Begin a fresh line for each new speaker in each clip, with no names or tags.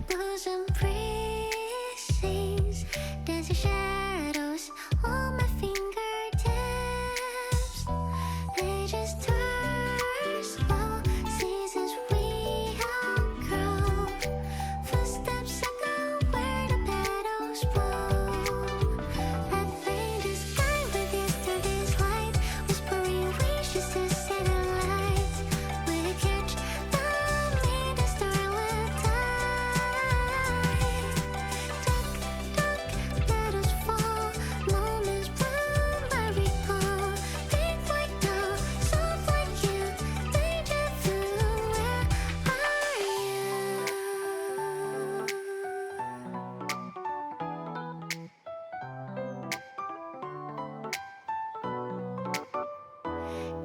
bosom breezes, dancing shadows on my fingertips. They just turn slow, seasons we outgrow. Footsteps echo where the petals blow. I'd paint the sky with yesterday's light, whispering wishes to satellites. We'll catch the midnight starlit tide. Tuck, tuck, petals fall, moments bloom, I recall. Pink like dough, soft like you, deja vu, where are you?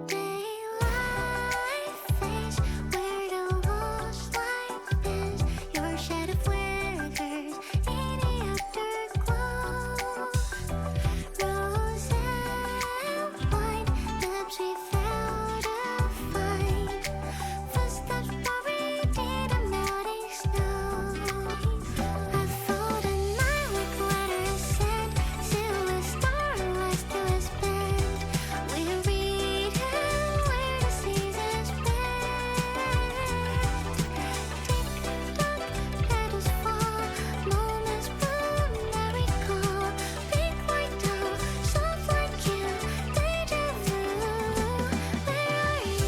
Daylight fades where the lost light bends. Your shadow flickers in the afterglow. Rose and wine, lips we failed to find. Footsteps buried in the melting snow. I fold a night like letters sent, silver starlight still is bent. We read where the seasons bend. Tick tock, petals fall, moments bloom, I recall. Pink like dough, soft like you, deja vu, where are you?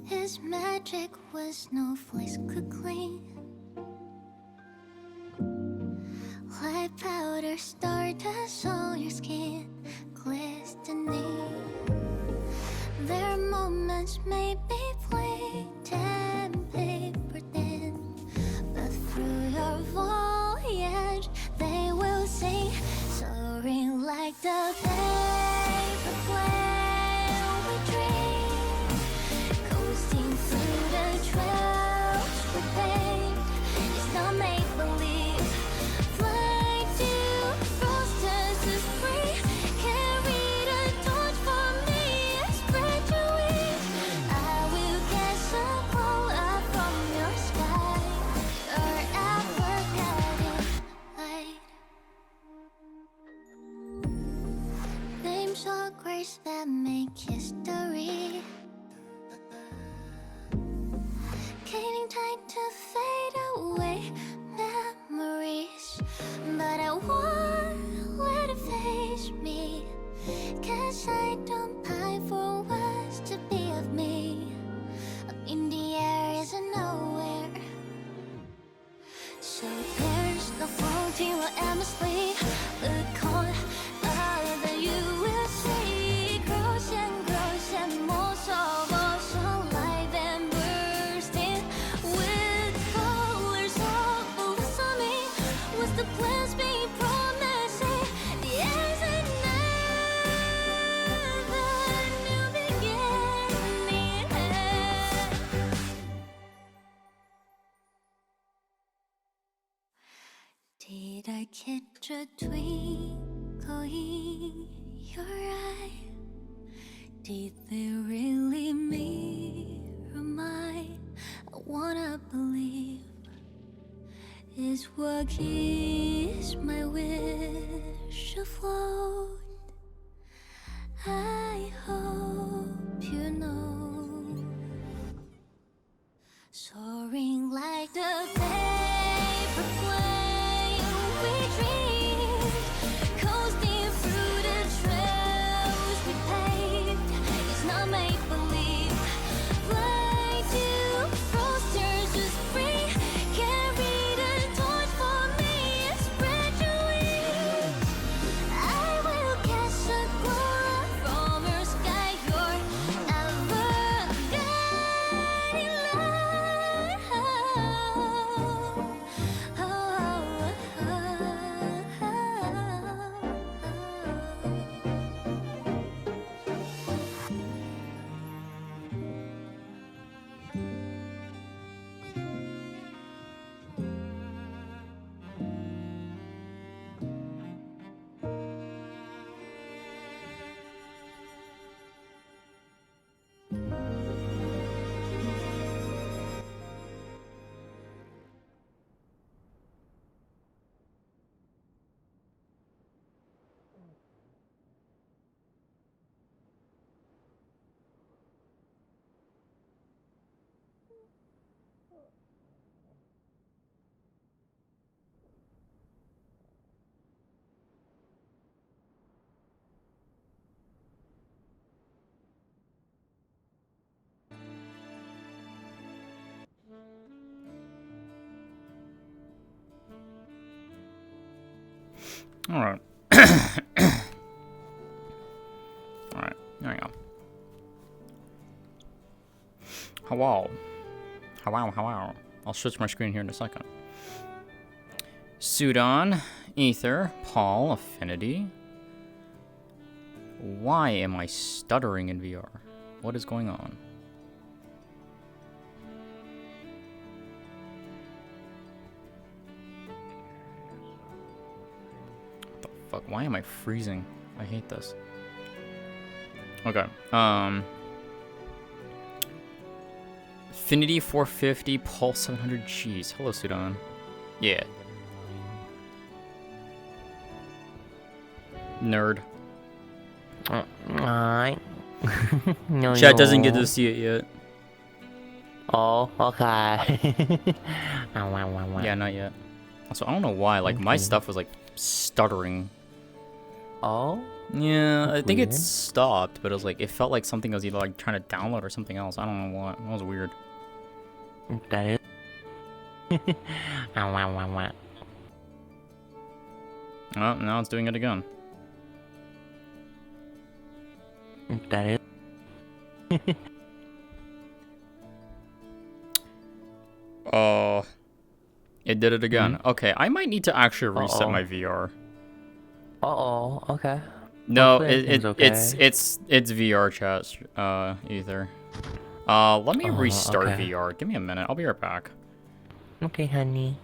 His magic was snowflakes could clean. Like powder stardust on your skin, glistening. Their moments may be plain and paper thin, but through your voyage they will sing, soaring like the paper plane we dream, coasting through the trails we paint. It's not make-believe. Fly to frost is free. Carry the torch for me and spread your wings. I will catch a glow up from your sky, your ever-guiding light. Names or grace that make history, gaining time to fade away memories. But I won't let it face me, 'cause I don't pine for what's to be of me. Up in the air isn't nowhere, so there's no floating or endlessly. Look on other, you will see. Grows and more so alive and bursting with colors of blossoming. What's the plans be promising? The ends and never new beginning. Did I catch a twinkle in your eye? Did they really mirror mine? I wanna believe is what keeps my wish afloat. I hope
Alright. Alright, there we go. Hello. Hello. I'll switch my screen here in a second. Sudan, Ether, Paul, Affinity. Why am I stuttering in VR? What is going on? What the fuck? Why am I freezing? I hate this. Okay. Affinity 450, Pulse 700. Jeez. Hello, Sudan. Yeah. Nerd.
Alright. No,
Chat doesn't get to see it yet.
Oh, okay.
Yeah, not yet. Also, I don't know why. Like, my stuff was, like, stuttering.
Oh?
Yeah,
That's
I think it
weird.
stopped, but it was like, it felt like something was either, like, trying to download or something else. I don't know what. That was weird.
That is.
Oh, now it's doing it again.
That is.
It did it again. Okay, I might need to actually reset my
Uh-oh.
VR.
Okay.
No,
Hopefully everything's
it's VR chat, Ether. Let me restart
okay.
VR. Give me a minute. I'll be right back.
Okay, honey.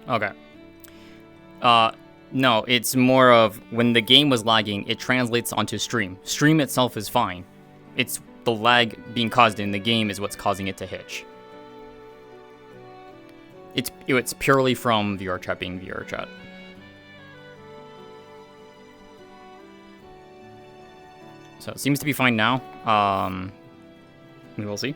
Okay. No, it's more of when the game was lagging, it translates onto stream. Stream itself is fine. It's the lag being caused in the game is what's causing it to hitch. It's purely from VR chat being VR chat. So it seems to be fine now. We will see.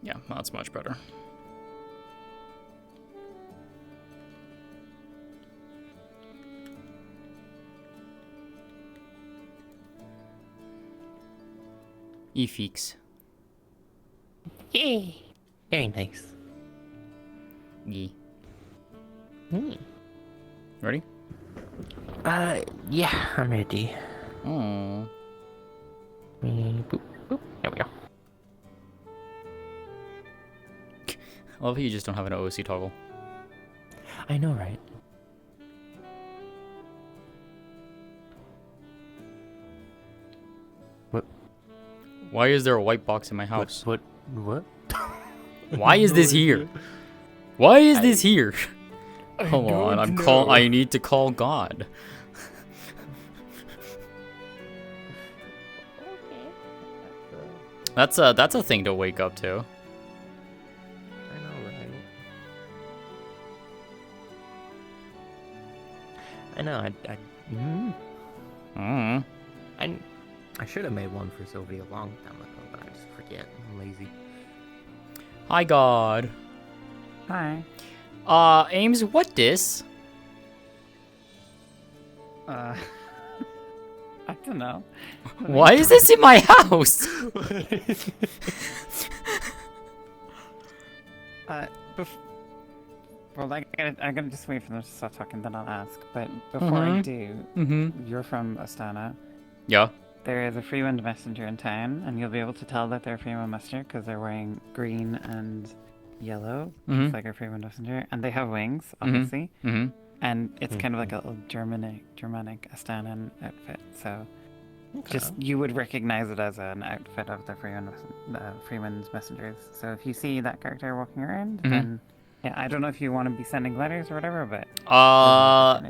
Yeah, that's much better. E-fix.
Yay! Very nice.
Yeah.
Hmm.
Ready?
Yeah, I'm ready.
Oh.
Boop, boop. There we go.
I love how you just don't have an OOC toggle.
I know, right? What?
Why is there a white box in my house?
What?
Why is this here? Why is this here? Come on, I need to call God. That's a thing to wake up to.
I know, right? I know. I should have made one for Sylvie a long time ago, but I just forget. I'm lazy.
Hi, God.
Hi.
Ames, what this?
I don't know.
Why is this in my house?
Well, I'm gonna just wait for them to stop talking, then I'll ask. But before I do, you're from Astana.
Yeah.
There is a Freewind messenger in town, and you'll be able to tell that they're a Freewind messenger because they're wearing green and yellow. It's like a Freewind messenger, and they have wings, obviously. And it's kind of like a little Germanic Astanan outfit. So just you would recognize it as an outfit of the Freewind messengers. So if you see that character walking around, then yeah, I don't know if you want to be sending letters or whatever, but
I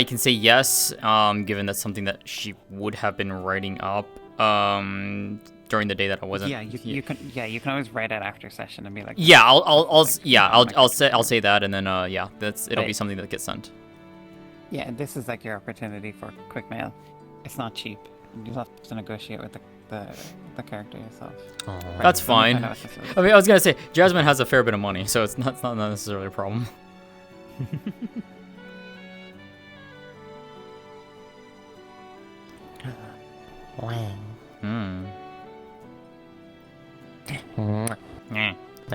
can say yes, given that's something that she would have been writing up during the day that I wasn't.
Yeah, you can always write it after session and be like.
Yeah, I'll say that, and then it'll be something that gets sent.
Yeah, this is like your opportunity for quick mail. It's not cheap. You have to negotiate with the character yourself.
Right.
That's fine. I mean, I was gonna say Jasmine has a fair bit of money, so it's not necessarily a problem.
I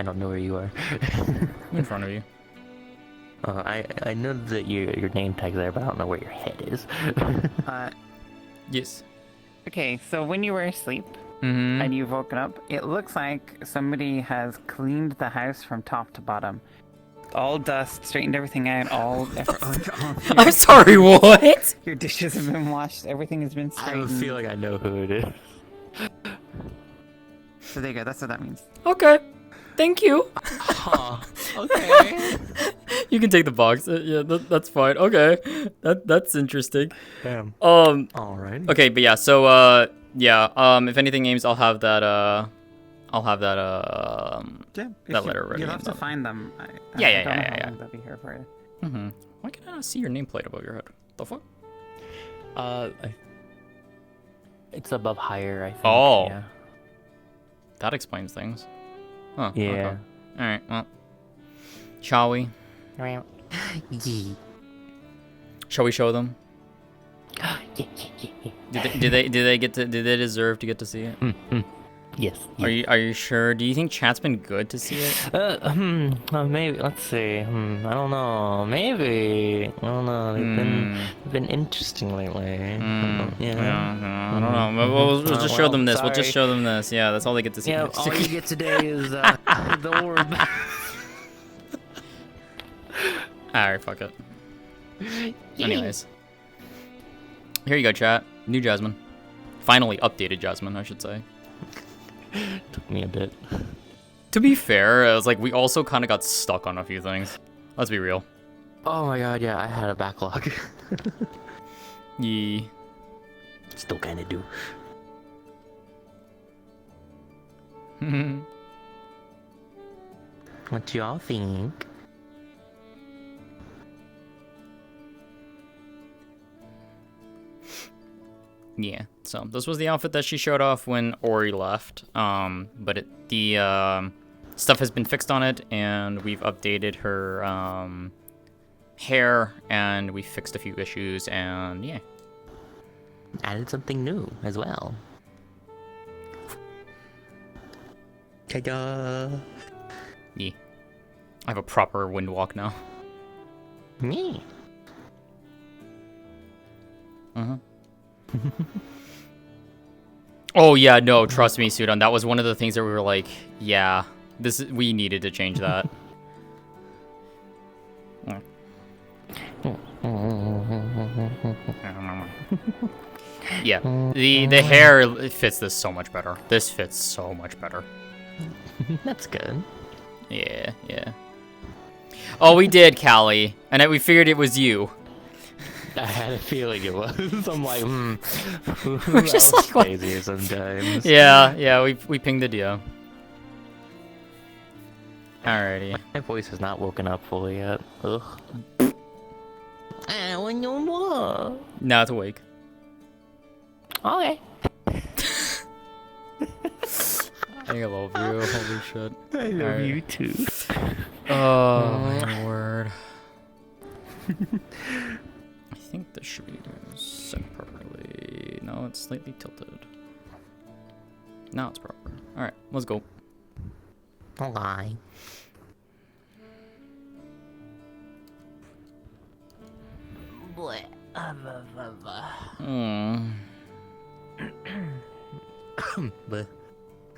don't know where you are.
In front of you.
I know that your name tag's there, but I don't know where your head is.
Yes.
Okay, so when you were asleep and you've woken up, it looks like somebody has cleaned the house from top to bottom. All dust, straightened everything out,
I'm sorry, what?
Your dishes have been washed, everything has been
I
straightened.
feel like I know who it is.
So there you go, that's what that means.
Okay. Thank you.
Okay.
You can take the box. Yeah, that's fine. Okay. That's interesting.
Damn. Alright.
Okay, but yeah, so if anything, Ames, I'll have that that letter ready.
You'll have to find them.
Yeah.
They'll be here for you.
Why can I not see your nameplate above your head? The fuck?
It's above higher, I think.
Oh.
Yeah.
That explains things. Huh.
Yeah.
Okay. Alright, well. Shall we? Shall we show them? Did they deserve to get to see it?
Yes.
Are you sure? Do you think chat's been good to see it?
Maybe. Let's see. I don't know. Maybe. I don't know. They've been interesting lately. Yeah.
I don't know. We'll just show them this. We'll just
sorry.
show them this. Yeah, that's all they get to see.
Yeah, all you get today is the orb.
Alright, fuck it. Anyways. Here you go, chat. New Jasmine. Finally updated Jasmine, I should say.
Took me a bit.
To be fair, it was like we also kind of got stuck on a few things. Let's be real.
Oh my god, yeah, I had a backlog.
Yee.
Still kind of do. What y'all think?
Yeah, so this was the outfit that she showed off when Ori left. But the stuff has been fixed on it, and we've updated her hair, and we fixed a few issues, and yeah.
Added something new as well. Ta-da!
Yeah. I have a proper wind walk now.
Me.
Oh yeah, no, trust me, Sudan. That was one of the things that we were like, yeah, we needed to change that. Yeah, the hair it fits this so much better. This fits so much better.
That's good.
Yeah. Oh, we did, Callie, and we figured it was you.
I had a feeling it was. I'm like,
We're just like, what?
crazy sometimes.
Yeah, we pinged the Dio. Alrighty.
My voice has not woken up fully yet. Ugh. I want no more.
Now it's awake.
Okay.
I love you. Holy shit.
I love you too.
Oh my word. I think this should be set properly. No, it's slightly tilted. Now it's proper. Alright, let's go.
Okay. But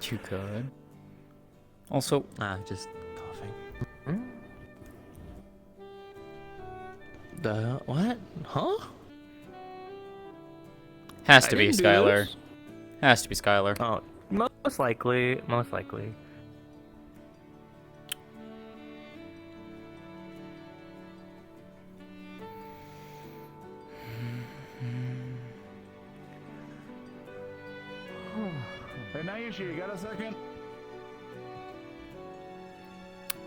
You could. Also,
just coughing. The what? Huh?
has to
I
be
didn't do
Skylar.
this.
Has to be Skylar.
Oh, most likely. Most likely.
Hey, Naisha, you got a second?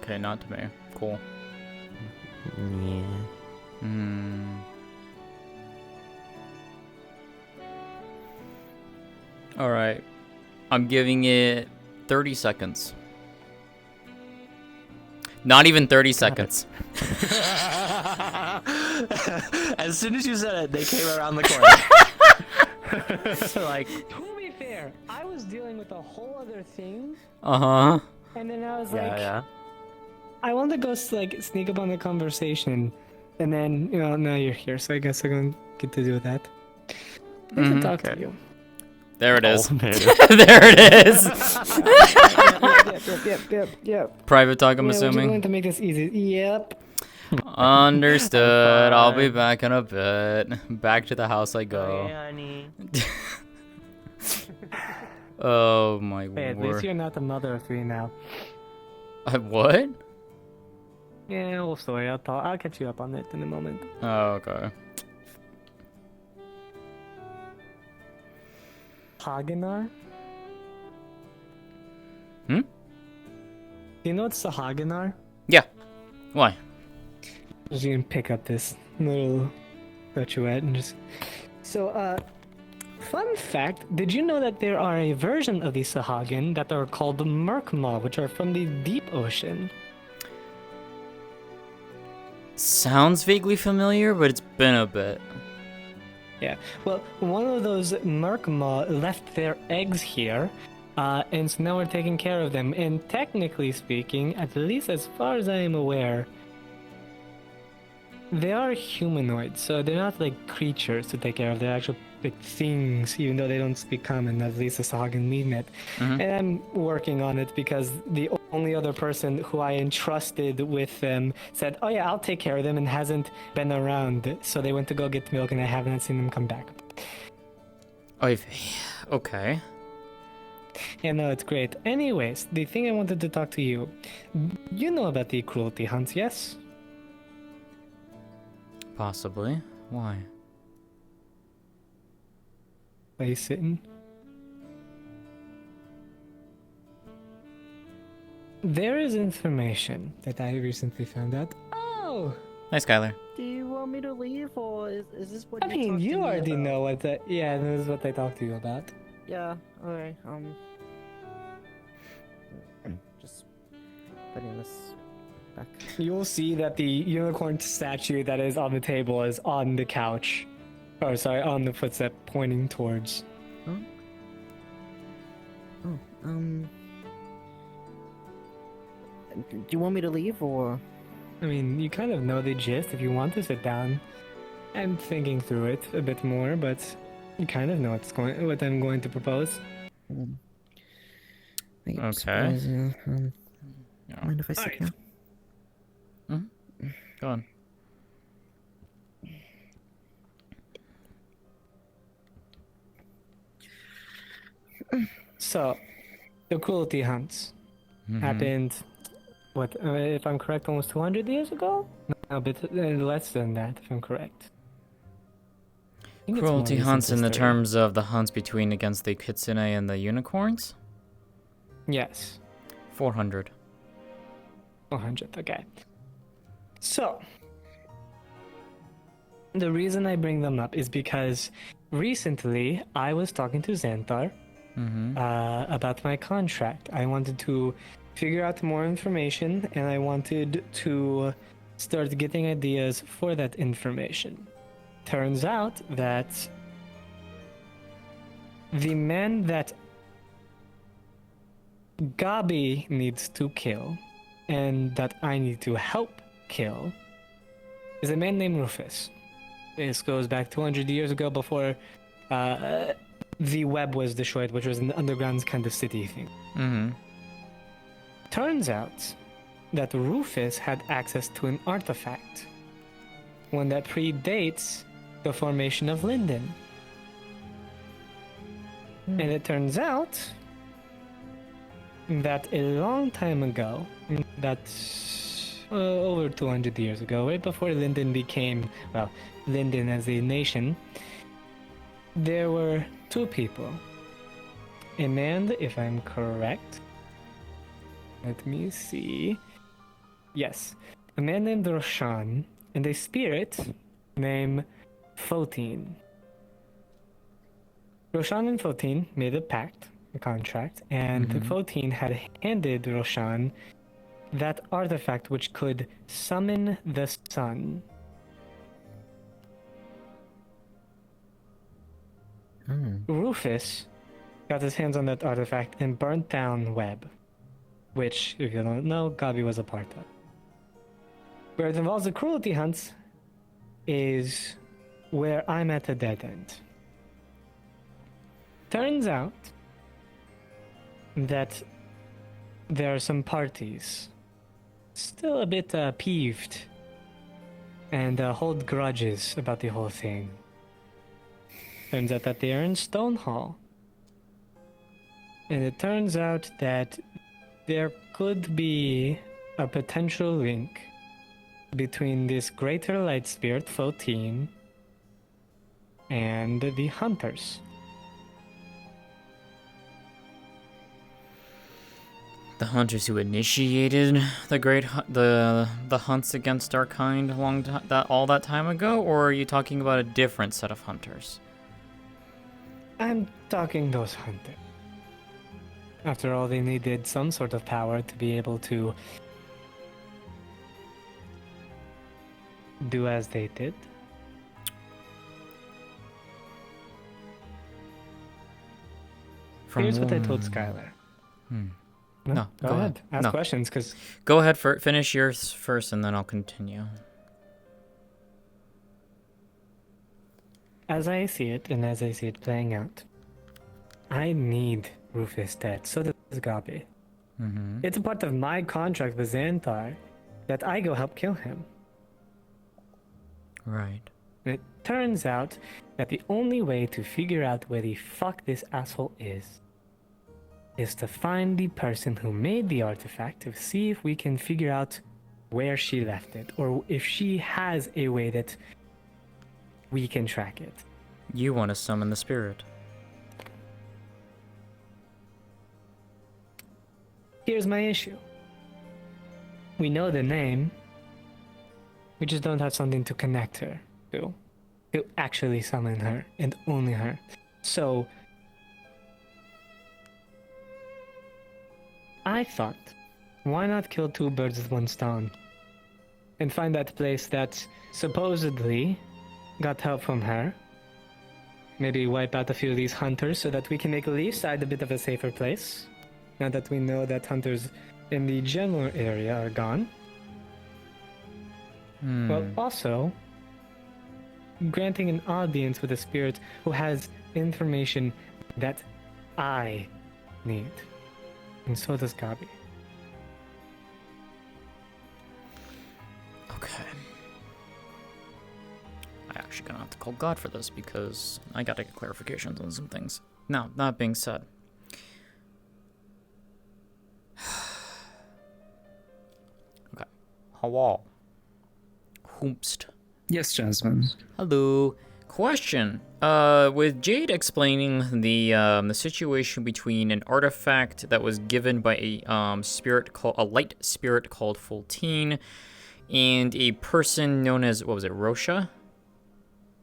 Okay, not to me. Cool.
Yeah.
Alright. I'm giving it 30 seconds. Not even 30 seconds.
As soon as you said it, they came around the corner. Like,
To be fair, I was dealing with a whole other thing,
Uh-huh.
and then I was
yeah.
I wanted to go sneak up on the conversation, and then now you're here, so I guess I'm gonna get to do that. I can talk to you.
There it is.
Oh, no.
There it is.
Yep.
Private talk, I'm
We're just going
assuming.
to make this easy. Yep.
Understood. I'll be back in a bit. Back to the house I go.
Hey, honey.
Oh my
Hey, at least
word.
you're not the mother of three now.
What?
Yeah, whole story. I'll catch you up on it in a moment.
Oh, okay.
Hagenar?
Hmm?
Do you know what's the Hagenar?
Yeah. Why?
Just gonna pick up this little statuette and just. So, fun fact: did you know that there are a version of the Sahagin that are called the Merkmaw, which are from the deep ocean?
Sounds vaguely familiar, but it's been a bit.
Yeah. Well, one of those Merkmaw left their eggs here, And so now we're taking care of them. And technically speaking, at least as far as I am aware, they are humanoids, so they're not like creatures to take care of. They're actual like things, even though they don't speak common, at least as Hagen met. And I'm working on it because the only other person who I entrusted with them said, "Oh yeah, I'll take care of them," and hasn't been around. So they went to go get milk, and I haven't seen them come back.
Okay.
Yeah, no, it's great. Anyways, the thing I wanted to talk to you, you know about the cruelty hunts, yes?
Possibly. Why?
Are you sitting? There is information that I recently found out. Oh!
Hi, Skylar.
Do you want me to leave, or is this what
I
you
mean,
talked to
you
me
already
about?
know what that. Yeah, this is what I talked to you about.
Yeah, alright, just putting this back.
You'll see that the unicorn statue that is on the table is on the couch. Or, sorry, on the footstep pointing towards.
Oh, do you want me to leave, or?
I mean, you kind of know the gist if you want to sit down. I'm thinking through it a bit more, but you kind of know what I'm going to propose.
I
Okay.
suppose, yeah,
Yeah.
mind if I sit
Alright.
down?
Go on.
So, the cruelty hunts happened, what, if I'm correct, almost 200 years ago? No, a bit less than that, if I'm correct. I think it's more
Cruelty
recent
hunts in the
history.
terms of the hunts between against the kitsune and the unicorns?
Yes,
400.
400, okay. So, the reason I bring them up is because recently I was talking to Xanthar about my contract. I wanted to figure out more information, and I wanted to start getting ideas for that information. Turns out that the man that Gabi needs to kill, and that I need to help kill, is a man named Rufus. This goes back 200 years ago, before the web was destroyed, which was an underground kind of city thing. Turns out that Rufus had access to an artifact, one that predates the formation of Linden. And it turns out that a long time ago, that's over 200 years ago, right before Linden became, well, Linden as a nation, there were two people. A man, if I'm correct, let me see. Yes, a man named Roshan and a spirit named Fotine. Roshan and Fotine made a pact, a contract, and Fotine had handed Roshan that artifact which could summon the sun. Rufus got his hands on that artifact and burnt down Web, which, if you don't know, Gabi was a part of. Where it involves the cruelty hunts is where I'm at a dead end. Turns out that there are some parties still a bit peeved and hold grudges about the whole thing. Turns out that they are in Stonehall. And it turns out that there could be a potential link between this greater light spirit, Fotine, and the hunters.
The hunters who initiated the hunts against our kind all that time ago, or are you talking about a different set of hunters?
I'm talking those hunters. After all, they needed some sort of power to be able to do as they did. Here's what I told Skylar.
No,
Go ahead. Ask
No.
questions, because
Go ahead, finish yours first, and then I'll continue.
as I see it, and as I see it playing out, I need Rufus dead. So does Gabi. It's a part of my contract with Xanthar that I go help kill him.
Right.
And it turns out that the only way to figure out where the fuck this asshole is to find the person who made the artifact to see if we can figure out where she left it, or if she has a way that we can track it.
You want to summon the spirit.
Here's my issue. We know the name. We just don't have something to connect her to actually summon her, and only her. So I thought, why not kill two birds with one stone? And find that place that supposedly got help from her. Maybe wipe out a few of these hunters so that we can make Leafside a bit of a safer place. Now that we know that hunters in the general area are gone. Well, also, granting an audience with a spirit who has information that I need. And so does Gabi.
Okay. I actually gonna have to call God for this because I gotta get clarifications on some things. Now, that being said. Okay. Hello. Hoomst.
Yes, Jasmine.
Hello. Question. With Jade explaining the situation between an artifact that was given by a light spirit called Fultine, and a person known as, what was it, Rosha?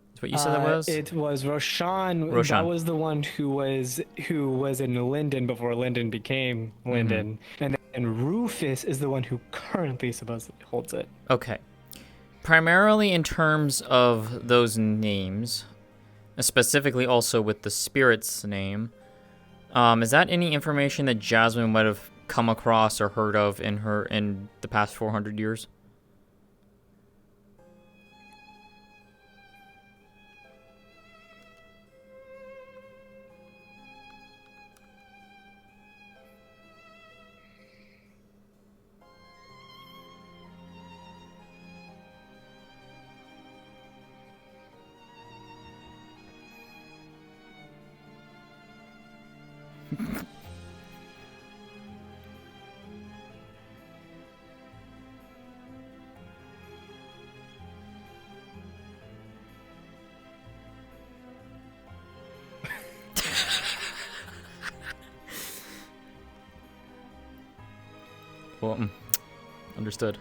That's what you said that was?
It was Roshan.
Roshan.
That was the one who was in Linden before Linden became Linden. And then Rufus is the one who currently supposedly holds it.
Okay. Primarily in terms of those names, specifically also with the spirit's name, is that any information that Jasmine might have come across or heard of in the past 400 years? Well, understood.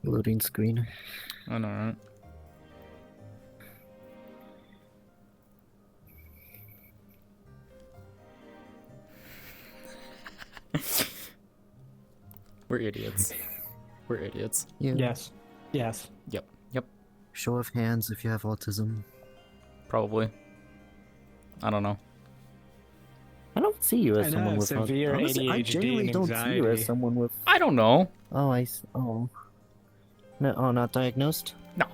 Loading screen.
I know, right? We're idiots. We're idiots.
Yeah.
Yes. Yes.
Yep.
Show of hands if you have autism.
Probably. I don't know.
I don't see you as
I know,
someone with
severe
honestly, I
ADHD
genuinely
and
don't see you
anxiety.
as someone with.
I don't know.
Oh. No, not diagnosed.
No.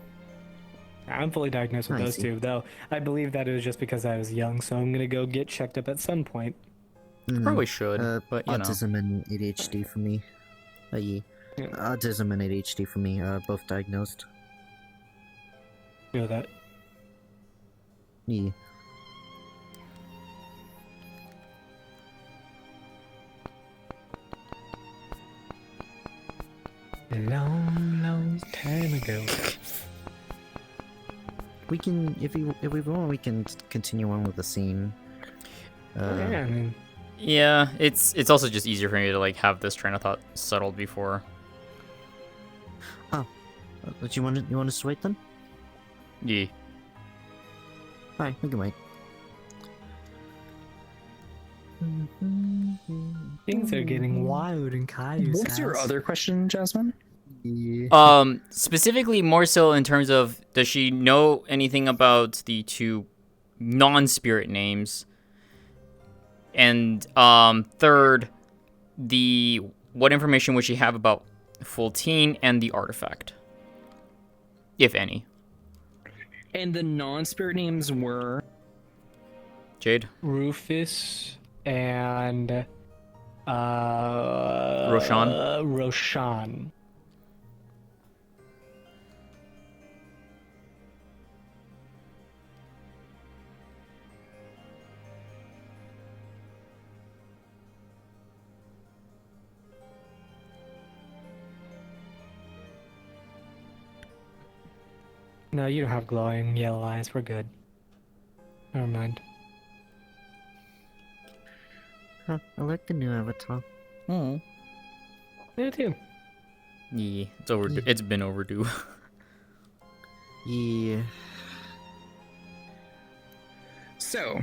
I'm fully diagnosed with
I
those
see.
two, though I believe that it was just because I was young, so I'm gonna go get checked up at some point.
Probably should, but you know.
Autism and ADHD for me. Yeah.
Yeah.
Autism and ADHD for me, both diagnosed.
Feel that.
Yeah.
Long time ago.
We can, if we want, we can continue on with the scene.
Yeah, I mean,
Yeah, it's also just easier for me to like have this train of thought settled before.
But you want us to wait then?
Yeah.
Fine, we can wait.
Things are getting wild in Caillou's
What's your
house.
other question, Jasmine?
Specifically more so in terms of, does she know anything about the two non-spirit names? And third, what information would she have about Fultine and the artifact, if any?
And the non-spirit names were?
Jade?
Rufus and
Roshan?
Roshan. No, you don't have glowing yellow eyes. We're good. Never mind.
Huh, I like the new avatar.
Oh.
Me too.
Yeah, it's overdue. It's been overdue.
Yeah.
So,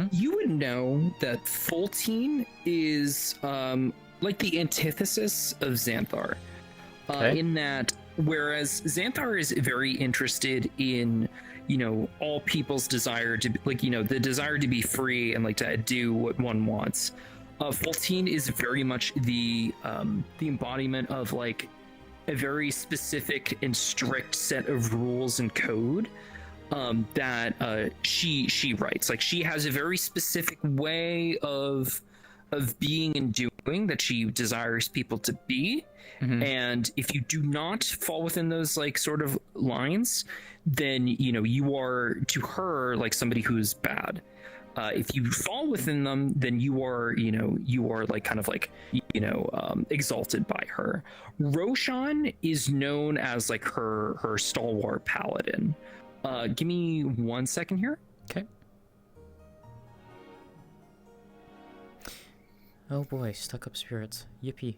you would know that Fultine is like the antithesis of Xanthar.
Okay.
In that, whereas Xanthar is very interested in, all people's desire to, the desire to be free and, to do what one wants. Fultine is very much the embodiment of, a very specific and strict set of rules and code that she writes. She has a very specific way of being and doing that she desires people to be. And if you do not fall within those sort of lines, then you are to her somebody who's bad. If you fall within them, then you are exalted by her. Roshan is known as her stalwart paladin. Give me 1 second here.
Okay. Oh boy, stuck up spirits. Yippee.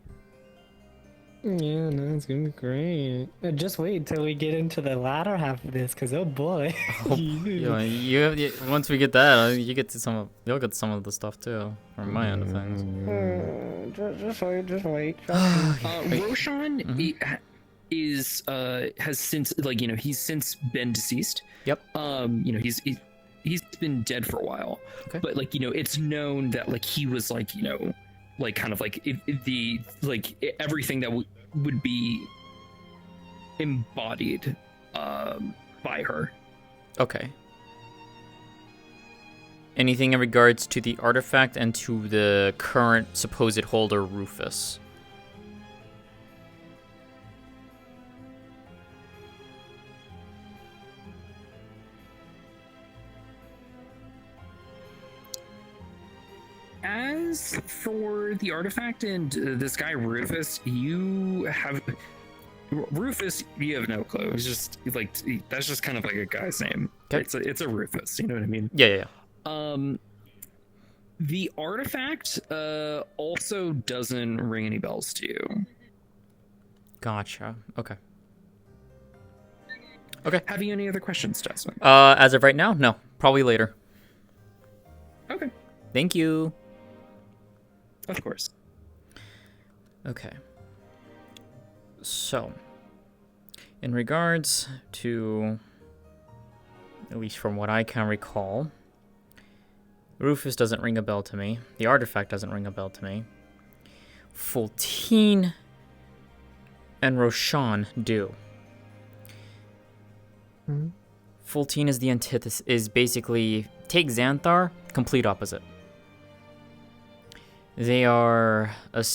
Yeah, no, it's gonna be great. Just wait till we get into the latter half of this, cause oh boy.
Once we get that, you'll get some of the stuff too, from my end of things.
Just wait.
Roshan has since he's since been deceased.
Yep.
He's been dead for a while.
Okay.
But it's known that he was everything that would be embodied by her.
Okay. Anything in regards to the artifact and to the current supposed holder, Rufus?
As for the artifact and this guy Rufus, you have no clue. It's just that's just kind of a guy's name.
Okay.
It's a Rufus. You know what I mean?
Yeah.
The artifact also doesn't ring any bells to you.
Gotcha. Okay.
Have you any other questions, Jasmine?
As of right now, no. Probably later.
Okay.
Thank you.
Of course.
Okay. So, in regards to, at least from what I can recall, Rufus doesn't ring a bell to me. The artifact doesn't ring a bell to me. Fultine and Roshan do. Fultine is the antithesis, is basically, take Xanthar, complete opposite. They are a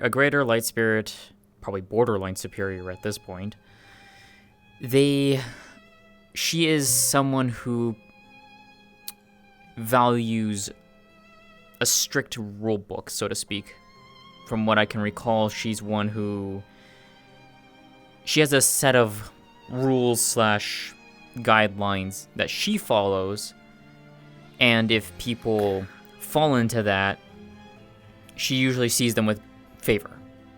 greater light spirit, probably borderline superior at this point. She is someone who values a strict rule book, so to speak. From what I can recall, she's one who... She has a set of rules / guidelines that she follows, and if people fall into that, she usually sees them with favor,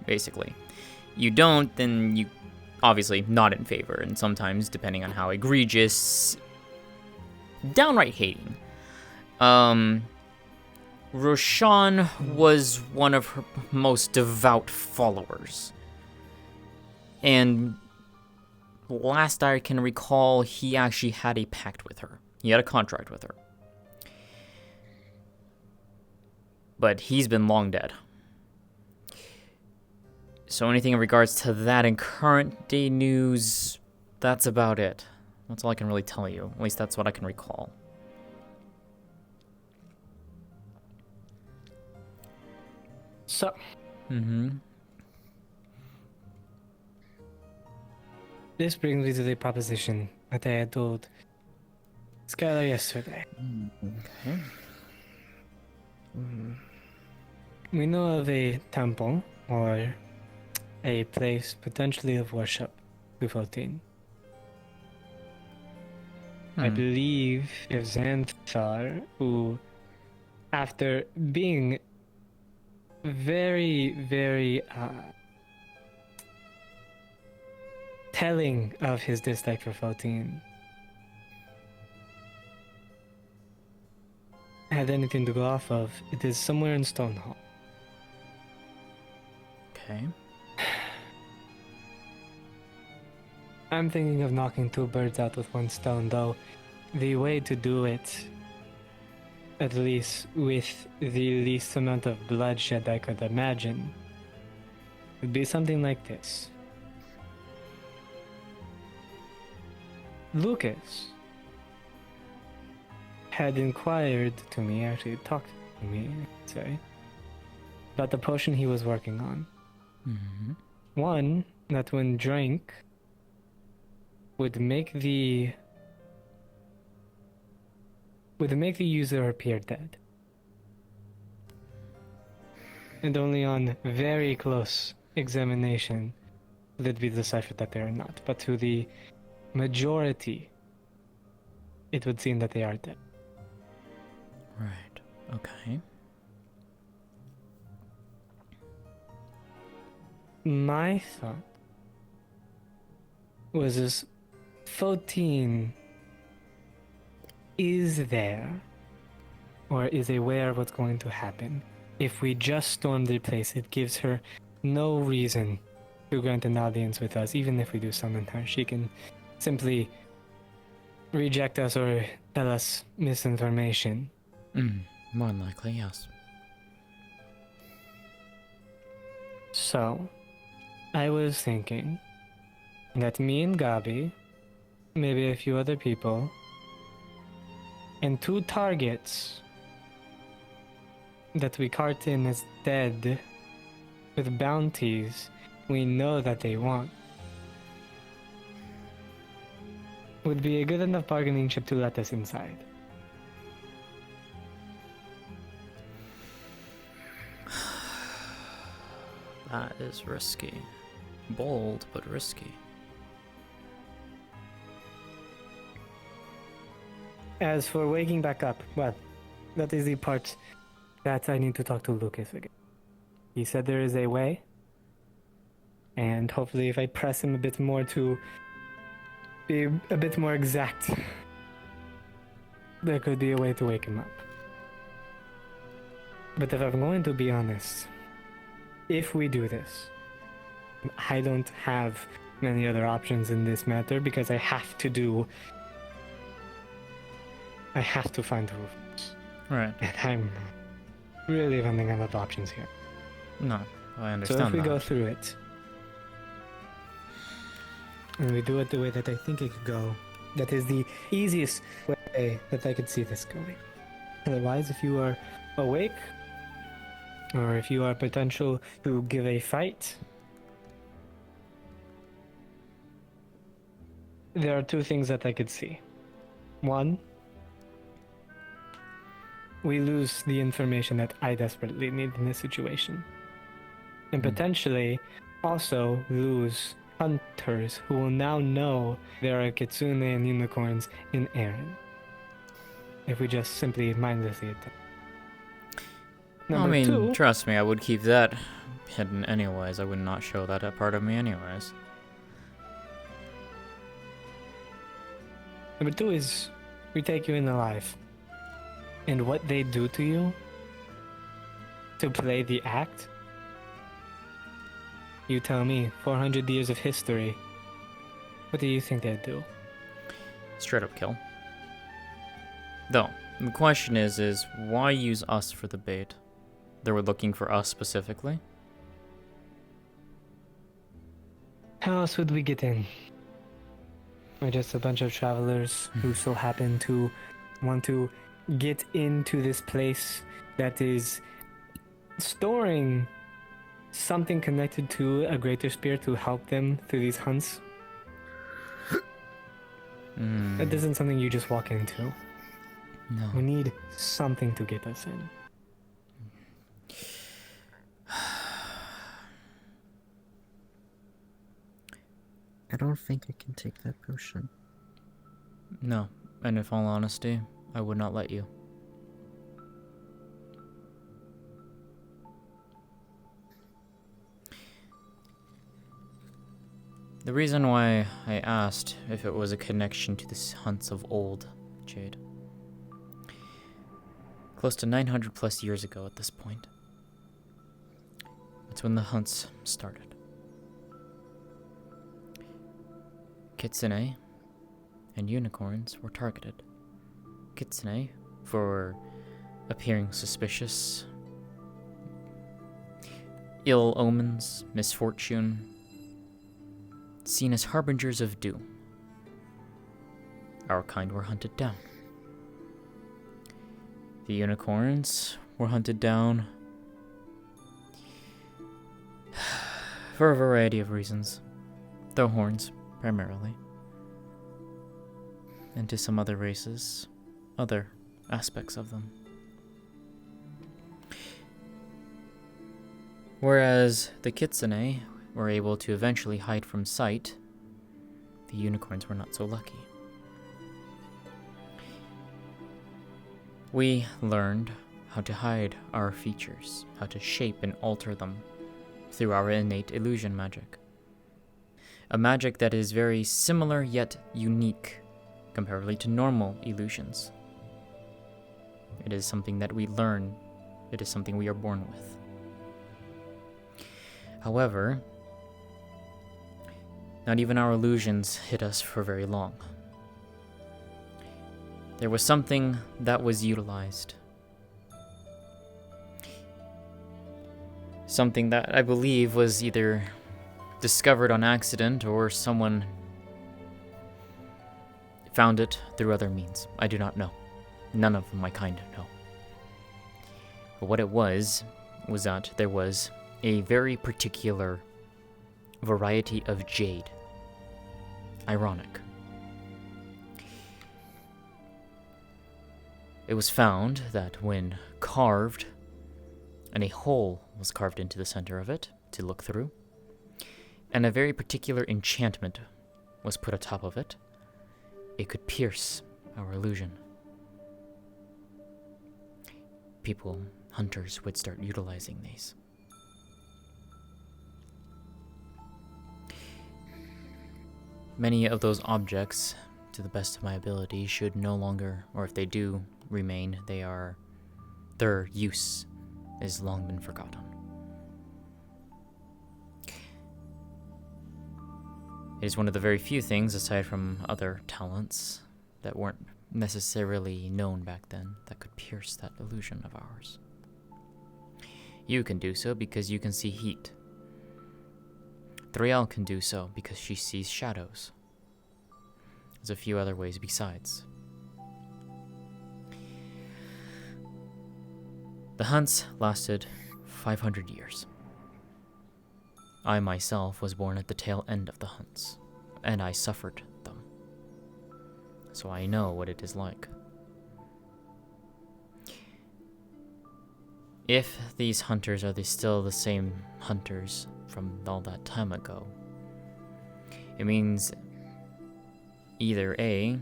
basically. You don't, then you obviously not in favor, and sometimes, depending on how egregious downright hating. Roshan was one of her most devout followers. And last I can recall, he actually had a pact with her. He had a contract with her. But he's been long dead. So anything in regards to that in current day news, that's about it. That's all I can really tell you. At least that's what I can recall.
So, this brings me to the proposition that I had told Skylar yesterday.
Okay.
We know of a temple or a place potentially of worship to 14. I believe if Xanthar, who, after being very, very telling of his dislike for 14, had anything to go off of, it is somewhere in Stonehall.
Okay.
I'm thinking of knocking two birds out with one stone, though the way to do it, at least with the least amount of bloodshed I could imagine, would be something like this. Lucas had inquired to me, actually talked to me, I'd say, about the potion he was working on. One, that when drank, would make the user appear dead. And only on very close examination would it be deciphered that they are not. But to the majority, it would seem that they are dead.
Right. Okay.
My thought was this 14 is there or is aware of what's going to happen. If we just storm the place, it gives her no reason to grant an audience with us. Even if we do summon her, she can simply reject us or tell us misinformation.
More than likely, yes.
So, I was thinking that me and Gabi, maybe a few other people, and two targets that we cart in as dead with bounties we know that they want would be a good enough bargaining chip to let us inside.
That is risky. Bold, but risky.
As for waking back up, well, that is the part that I need to talk to Lucas again. He said there is a way, and hopefully if I press him a bit more to be a bit more exact, there could be a way to wake him up. But if I'm going to be honest, if we do this, I don't have many other options in this matter because I have to find the roof.
Right.
And I'm really running out of options here.
No, I understand
So if we
that.
go through it, and we do it the way that I think it could go, that is the easiest way that I could see this going. Otherwise, if you are awake, or if you are potential to give a fight, there are two things that I could see. One, we lose the information that I desperately need in this situation. And potentially also lose hunters who will now know there are kitsune and unicorns in Aaron. If we just simply mindlessly attack.
I mean,
two,
trust me, I would keep that hidden anyways. I would not show that part of me anyways.
number two is we take you in alive. And what they do to you to play the act, you tell me, 400 years of history. What do you think they'd do?
Straight up kill. Though, the question is why use us for the bait? They were looking for us specifically?
How else would we get in? We're just a bunch of travelers who so happen to want to get into this place that is storing something connected to a greater spirit to help them through these hunts. That isn't something you just walk into.
No.
We need something to get us in.
I don't think I can take that potion.
No, and in all honesty, I would not let you. The reason why I asked if it was a connection to the hunts of old, Jade. Close to 900 plus years ago at this point. That's when the hunts started. Kitsune and unicorns were targeted. Kitsune for appearing suspicious, ill omens, misfortune, seen as harbingers of doom. Our kind were hunted down. The unicorns were hunted down for a variety of reasons, though horns primarily, and to some other races, other aspects of them. Whereas the kitsune were able to eventually hide from sight, the unicorns were not so lucky. We learned how to hide our features, how to shape and alter them through our innate illusion magic. A magic that is very similar yet unique comparatively to normal illusions. It is something that we learn, it is something we are born with. However, not even our illusions hid us for very long. There was something that was utilized. Something that I believe was either discovered on accident or someone found it through other means. I do not know. None of my kind know. But what it was that there was a very particular variety of jade. Ironic. It was found that when carved, and a hole was carved into the center of it to look through, and a very particular enchantment was put atop of it, it could pierce our illusion. People, hunters, would start utilizing these. Many of those objects, to the best of my ability, should no longer, or if they do remain, their use is long been forgotten. It is one of the very few things, aside from other talents, that weren't necessarily known back then, that could pierce that illusion of ours. You can do so because you can see heat. Thriel can do so because she sees shadows. There's a few other ways besides. The hunts lasted 500 years. I myself was born at the tail end of the hunts, and I suffered them. So I know what it is like. If these hunters are still the same hunters from all that time ago, it means either A,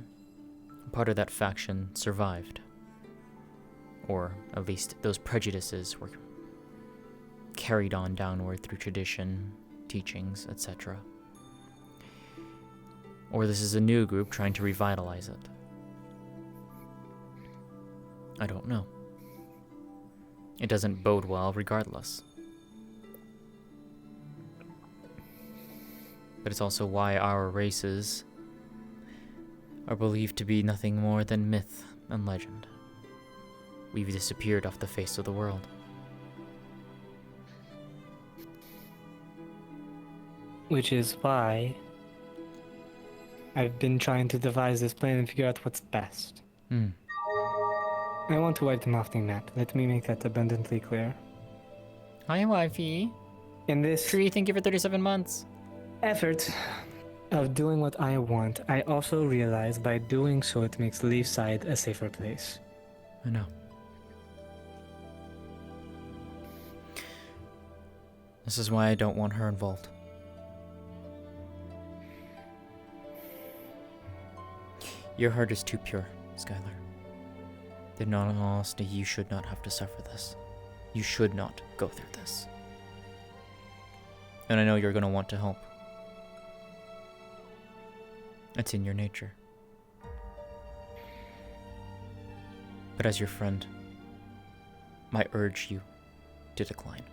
part of that faction survived, or at least those prejudices were carried on downward through tradition, teachings, etc. Or this is a new group trying to revitalize it. I don't know. It doesn't bode well regardless. But it's also why our races are believed to be nothing more than myth and legend. We've disappeared off the face of the world.
Which is why I've been trying to devise this plan and figure out what's best. I want to wipe them off the map. Let me make that abundantly clear.
Hi, wifey.
In this
Tree, thank you for 37 months.
effort of doing what I want, I also realize by doing so it makes Leafside a safer place.
I know. This is why I don't want her involved. Your heart is too pure, Skylar. In all honesty, you should not have to suffer this. You should not go through this. And I know you're going to want to help. It's in your nature. But as your friend, I urge you to decline.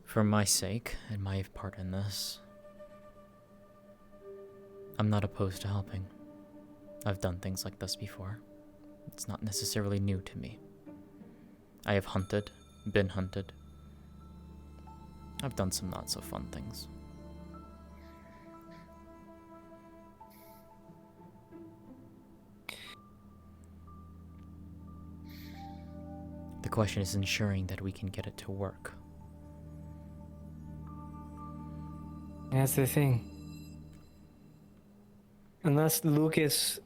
For my sake, and my part in this, I'm not opposed to helping. I've done things like this before. It's not necessarily new to me. I have hunted, been hunted. I've done some not so fun things. The question is ensuring that we can get it to work.
That's the thing. Unless Lucas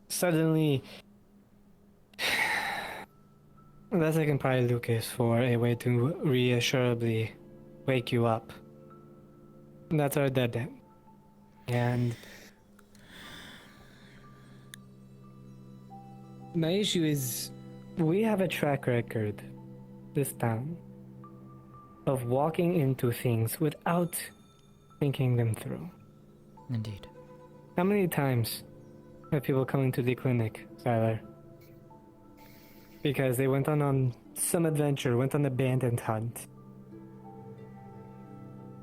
suddenly... Unless I can pry Lucas for a way to reassuredly wake you up. That's our dead end. And... my issue is, we have a track record, this town, of walking into things without thinking them through.
Indeed.
How many times have people come into the clinic, Skylar? Because they went on some adventure, went on a bandit hunt,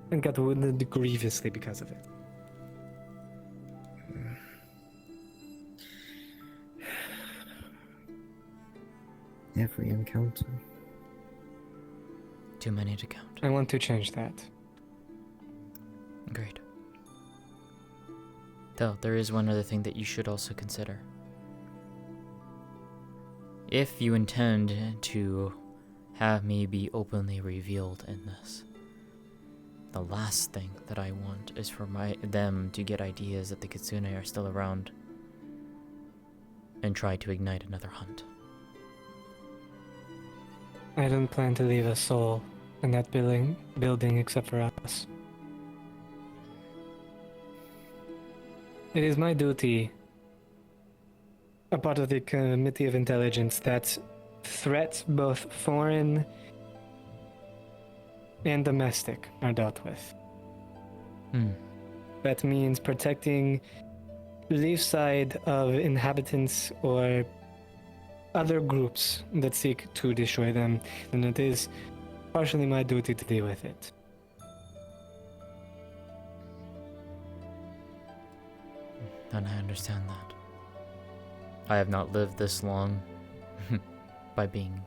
and got wounded grievously because of it.
Every encounter.
Too many to count.
I want to change that.
Great. Though, there is one other thing that you should also consider. If you intend to have me be openly revealed in this, the last thing that I want is for them to get ideas that the Kitsune are still around and try to ignite another hunt.
I don't plan to leave a soul in that building except for us. It is my duty, a part of the Committee of Intelligence, that threats both foreign and domestic are dealt with. That means protecting Leafside of inhabitants or other groups that seek to destroy them, and it is partially my duty to deal with it.
And I understand that. I have not lived this long by being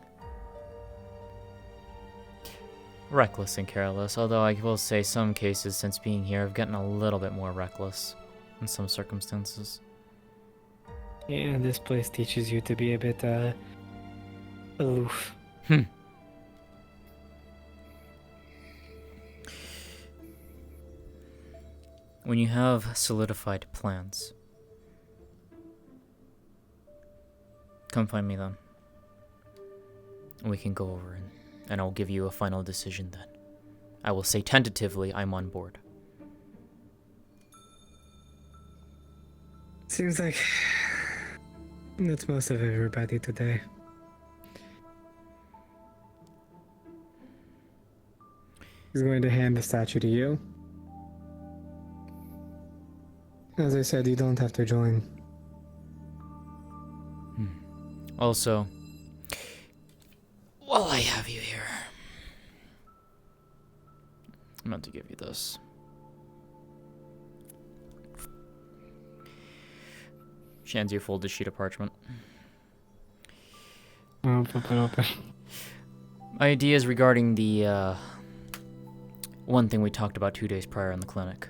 reckless and careless, although I will say some cases since being here have gotten a little bit more reckless in some circumstances.
Yeah, this place teaches you to be a bit, aloof.
When you have solidified plans, come find me then. We can go over and I'll give you a final decision then. I will say tentatively I'm on board.
Seems like that's most of everybody today. He's going to hand the statue to you. As I said, you don't have to join.
Also, while I have you here, I'm about to give you this. She hands you a folded sheet of parchment.
I'll flip it open.
Ideas regarding the one thing we talked about 2 days prior in the clinic.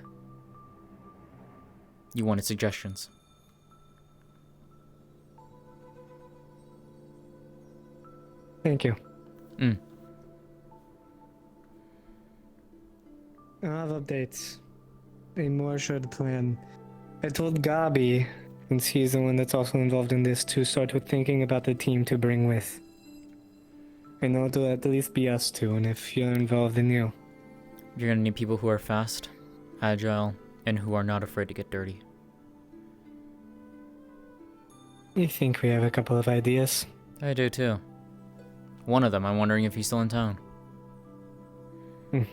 You wanted suggestions.
Thank you.
Mm.
I have updates. A more assured plan. I told Gabi, since he's the one that's also involved in this, to start with thinking about the team to bring with. I know it'll at least be us two, and if you're involved, then you.
You're gonna need people who are fast, agile, and who are not afraid to get dirty.
I think we have a couple of ideas.
I do too. One of them, I'm wondering if he's still in town.
I'll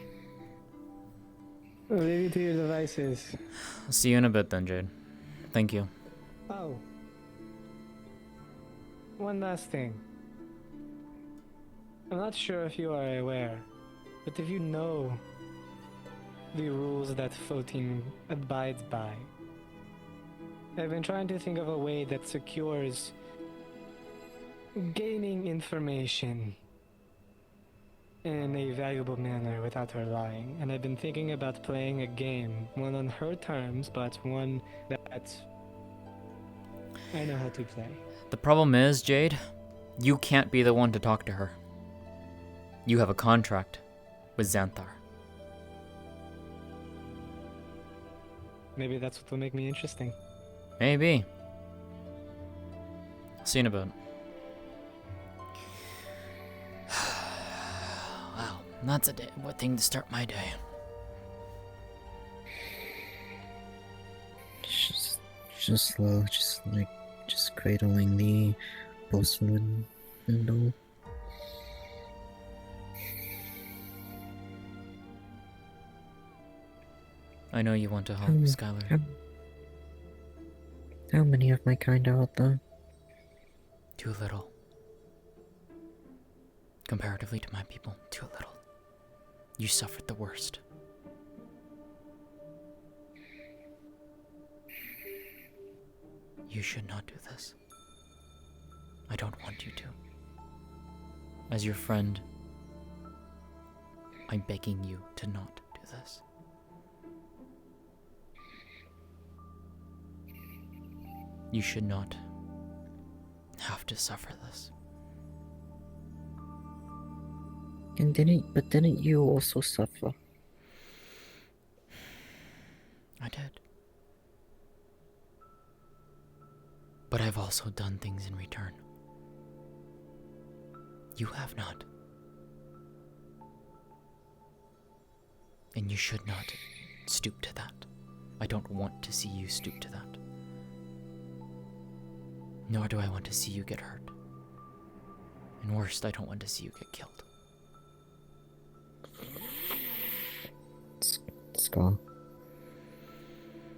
leave you to your devices.
I'll see you in a bit then, Jade. Thank you.
Oh. One last thing. I'm not sure if you are aware, but if you know the rules that 14 abides by, I've been trying to think of a way that secures gaining information in a valuable manner without her lying. And I've been thinking about playing a game, one on her terms, but one that I know how to play.
The problem is, Jade, you can't be the one to talk to her. You have a contract with Xanthar.
Maybe that's what will make me interesting.
Maybe. I'll see you in a bit. Wow, that's a day. What thing to start my day?
Just slow, just cradling the postman and all.
I know you want to help, Skylar.
How many of my kind are out there?
Too little. Comparatively to my people, too little. You suffered the worst. You should not do this. I don't want you to. As your friend, I'm begging you to not do this. You should not have to suffer this.
And didn't you also suffer?
I did. But I've also done things in return. You have not. And you should not stoop to that. I don't want to see you stoop to that. Nor do I want to see you get hurt. And worst, I don't want to see you get killed.
Scar.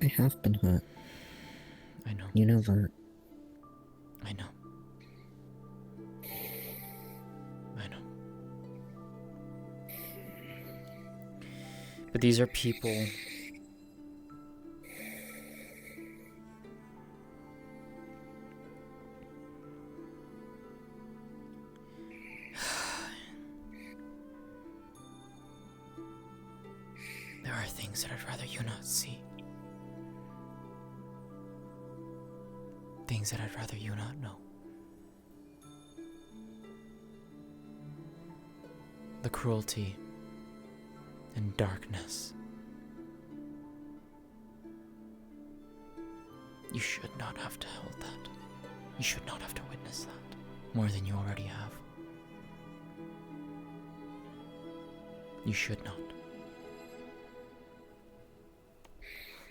I have been hurt.
I know.
You know that.
I know. I know. But these are people. There are things that I'd rather you not see. Things that I'd rather you not know. The cruelty and darkness. You should not have to hold that. You should not have to witness that. More than you already have. You should not.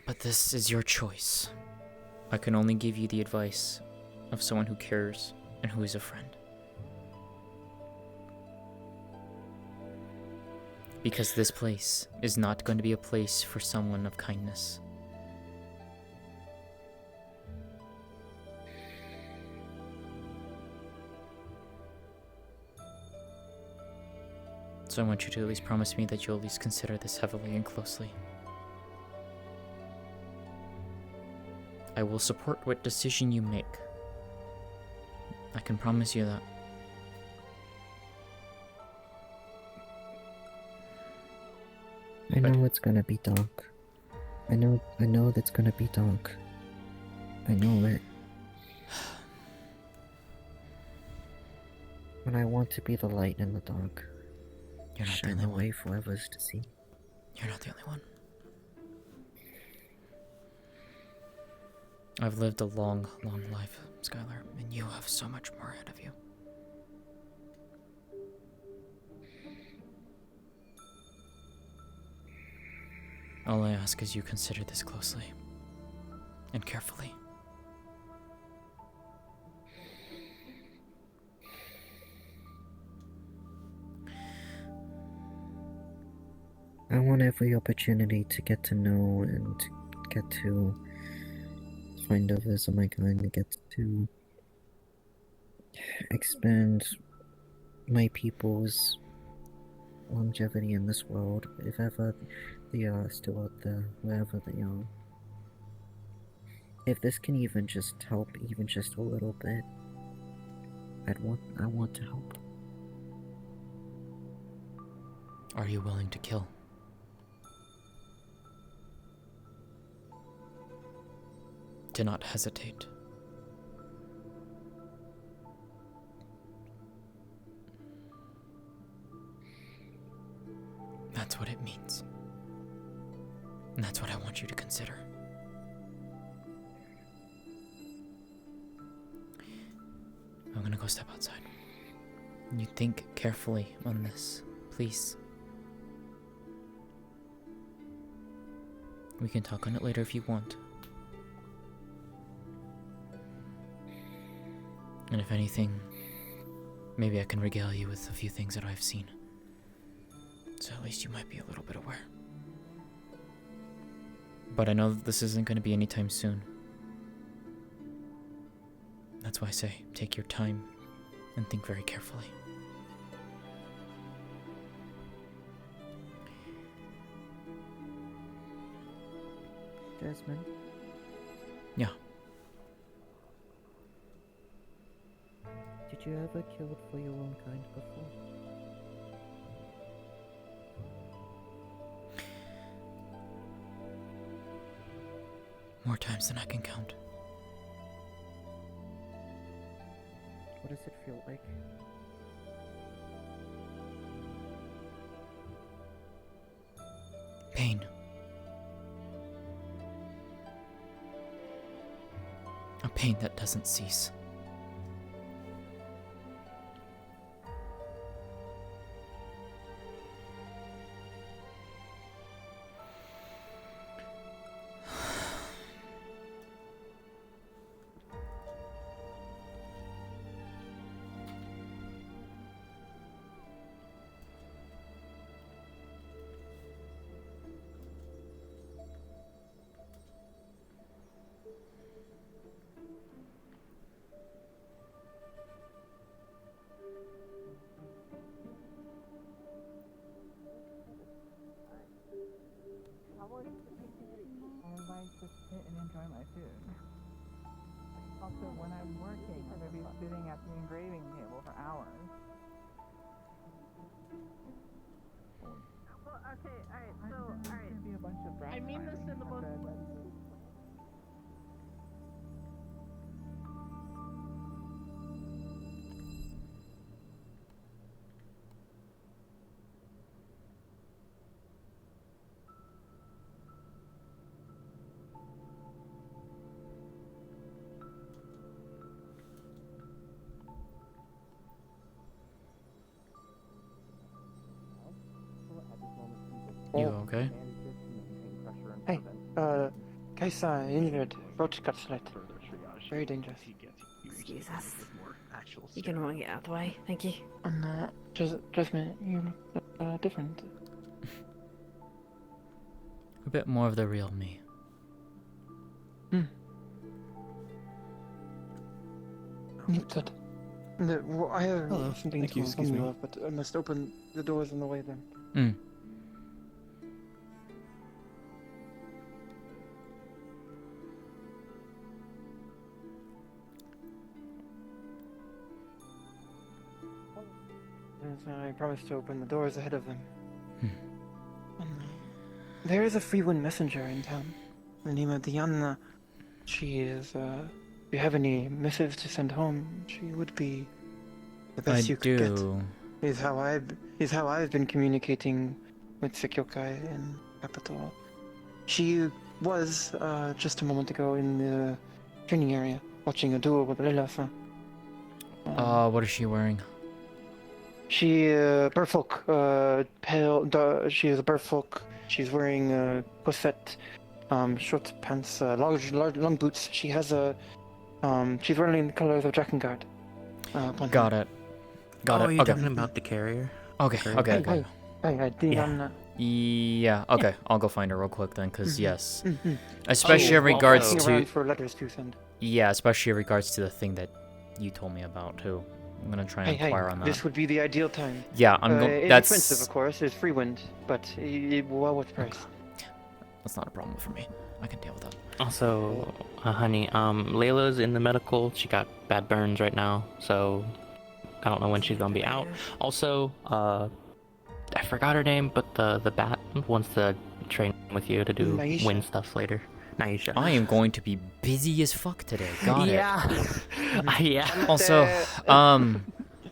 But this is your choice. I can only give you the advice of someone who cares and who is a friend. Because this place is not going to be a place for someone of kindness. So I want you to at least promise me that you'll at least consider this heavily and closely. I will support what decision you make. I can promise you that.
I know it's gonna be dark. I know that's gonna be dark. I know it. But I want to be the light in the dark.
You're not the
Shine
only
the
one.
way for others to see.
You're not the only one. I've lived a long, long life, Skylar, and you have so much more ahead of you. All I ask is you consider this closely and carefully.
I want every opportunity to get to know and get to find others of my kind, to get to expand my people's longevity in this world, if ever they are still out there, wherever they are. If this can even just help, even just a little bit, I want to help.
Are you willing to kill? Do not hesitate. That's what it means. And that's what I want you to consider. I'm gonna go step outside. You think carefully on this, please. We can talk on it later if you want. And if anything, maybe I can regale you with a few things that I've seen. So at least you might be a little bit aware. But I know that this isn't going to be anytime soon. That's why I say, take your time and think very carefully.
Jasmine?
Yeah.
Did you ever kill for your own kind before?
More times than I can count.
What does it feel like?
Pain. A pain that doesn't cease.
And I just sit and enjoy my food. Also, when I'm working, I'm going to be sitting at the engraving table for hours.
Well, okay, alright, so,
There's going to be a bunch of
I mean this in the most...
You okay?
Hey, guys, injured. Road got slit. Very dangerous.
Excuse us. You can want to get out of the way, thank you.
And, Jasmine, you look, different.
A bit more of the real me.
Good. Well, I have
Hello.
something
Thank
to
you,
inform
excuse
you
me.
of, but I must open the doors on the way then.
Mm.
Yes, I promised to open the doors ahead of them.
Hmm.
There is a Freewind messenger in town. The name of Diana. She is, if you have any missives to send home, she would be the best
I
you could get.
do.
Is how I've been communicating with Sekyokai in capital. She was, just a moment ago in the training area, watching a duel with Lila-san.
What is she wearing?
She, Burfolk, pale, she is a Burfolk. She's wearing a corset, short pants, long boots. She has a, she's wearing the colors of Drakengard.
Got it. Got
Oh,
it.
are you
Okay.
talking about the carrier?
Okay.
Carrier?
Okay. Okay.
Hi, Diana.
Yeah. Okay. I'll go find her real quick then, cause yes,
Mm-hmm.
especially in
well,
regards
Looking
to
around for letters to send.
yeah, especially in regards to the thing that you told me about too. I'm gonna try and inquire on that.
This would be the ideal time.
Yeah, I'm going.
Inexpensive,
That's
of course. It's Freewind, but well worth the price.
that's not a problem for me. I can deal with that.
Also, honey, Layla's in the medical. She got bad burns right now, so I don't know when she's gonna be out. Also, I forgot her name, but the bat wants to train with you to do
Naisha.
wind stuff later. Naisha.
I am going to be busy as fuck today. Got it.
Yeah.
Also,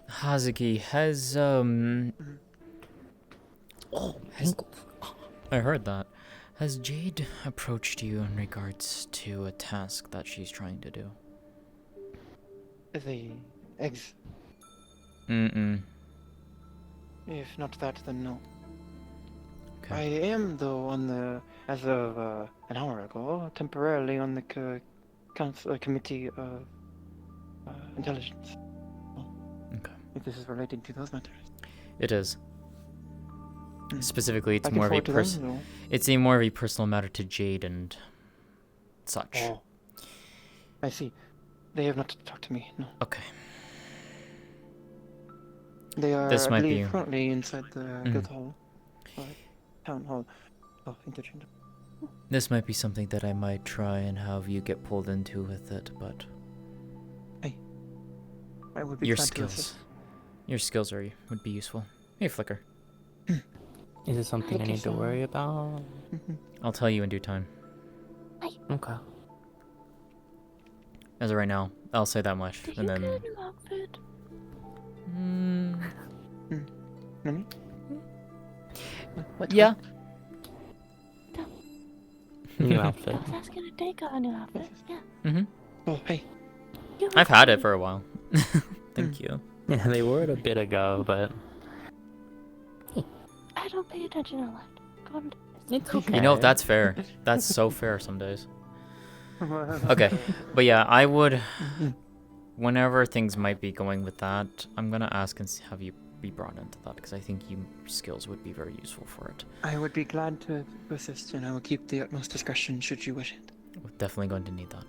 Hazuki has Oh, I heard that. Has Jade approached you in regards to a task that she's trying to do?
The eggs.
Mm-mm.
If not that, then no.
Okay.
I am, though, on the, as of an hour ago, temporarily on the committee of intelligence.
Okay.
If this is relating to those matters.
It is. Specifically, it's
I can
more of a
forward to them, though.
it's a more of a personal matter to Jade and such.
Oh. I see. They have not talked to me, no.
Okay.
They are,
This
I
might
believe,
be-
currently inside the guild hall. Town hall of interchange.
This might be something that I might try and have you get pulled into with it, but
I would be
your
glad to assist.
skills. Your skills would be useful. Hey, Flicker.
Is it something I need to worry about?
I'll tell you in due time.
Okay.
As of right now, I'll say that much,
Did
and
you
then.
get a new outfit?
Nani? What?
Yeah.
New outfit.
I was asking if they got a new outfit. Yeah.
Mm-hmm.
Oh, hey.
You
I've had it for a while. Thank you.
Yeah, they wore it a bit ago, but
I don't pay attention a lot. Go on.
it's okay.
You know, that's fair. That's so fair some days. Okay, but yeah, I would. Whenever things might be going with that, I'm gonna ask and have you be brought into that because I think your skills would be very useful for it.
I would be glad to assist, and I will keep the utmost discretion should you wish it.
We're definitely going to need that.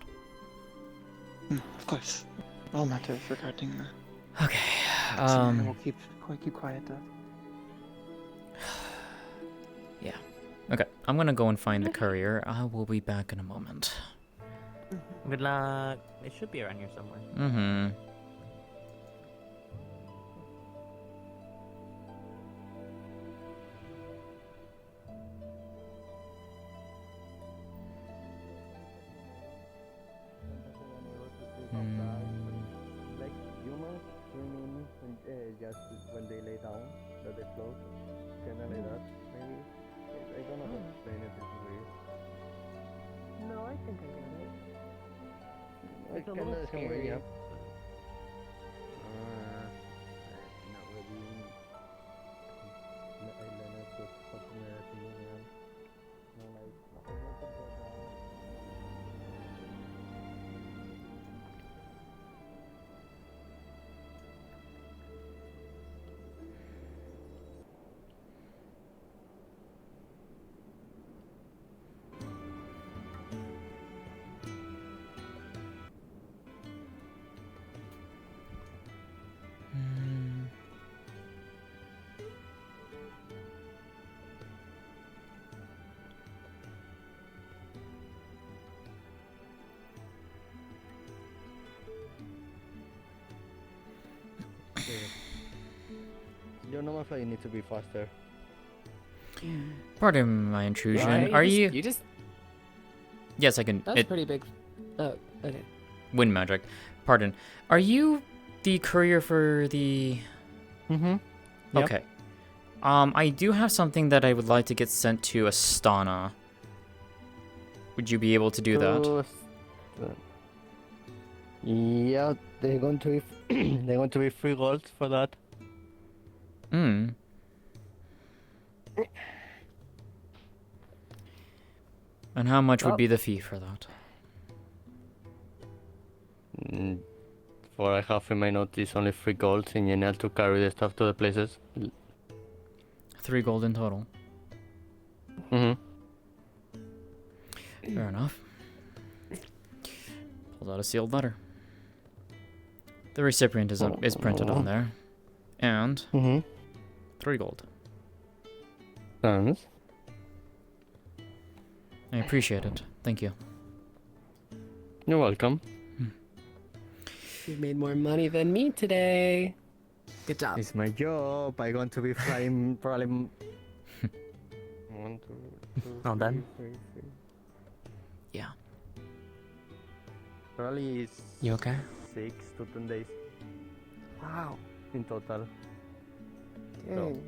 Of course. All matters regarding the...
Okay.
I will keep quiet, though.
Yeah. Okay, I'm gonna go and find the courier. I will be back in a moment.
Good luck. It should be around here somewhere.
Mm-hmm.
Like humans swimming just when they lay down, that they float. Kinda like that, maybe. I don't know how to explain it, it's weird.
No, I think I get it.
It's a little scary. Yeah. Not really. I learned to something that no, like, I want to go down. Your normal flight needs to be faster.
Pardon my intrusion.
Right,
Are
you
you?
just- You just.
Yes, I can.
That's pretty big. Oh, okay.
Wind magic. Pardon. Are you the courier for the?
Mm-hmm. Yep.
Okay. I do have something that I would like to get sent to Astana. Would you be able to do that?
Yeah, they're going to be they're going to be 3 gold for that.
Hmm. And how much would be the fee for that?
For I have in my notice only 3 gold in general to carry the stuff to the places.
3 gold in total.
Mm-hmm.
Fair enough. Pulls out a sealed letter. The recipient is printed on there. And 3 gold.
Thanks.
I appreciate it. Thank you.
You're welcome.
You've made more money than me today. Good job.
It's my job. I'm going to be flying probably. 1, 2, 3,
All done?
4, 5.
Yeah.
Probably
You okay?
6 to 10 days
Wow.
in total. So,
Dang.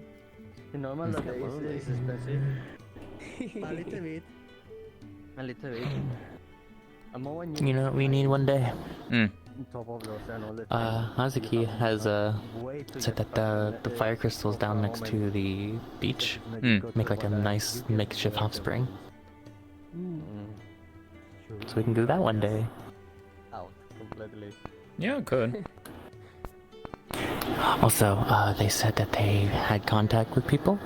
the normal
It's
days
got lonely.
is expensive. A little bit. A little bit. And more when
You know what we need one day?
Mm.
on top of those and all the
Hazuki has said that the fire crystals down next to the beach make like a nice makeshift hot spring. So we can do that one day.
Out completely.
Yeah, it could.
Also, they said that they had contact with people.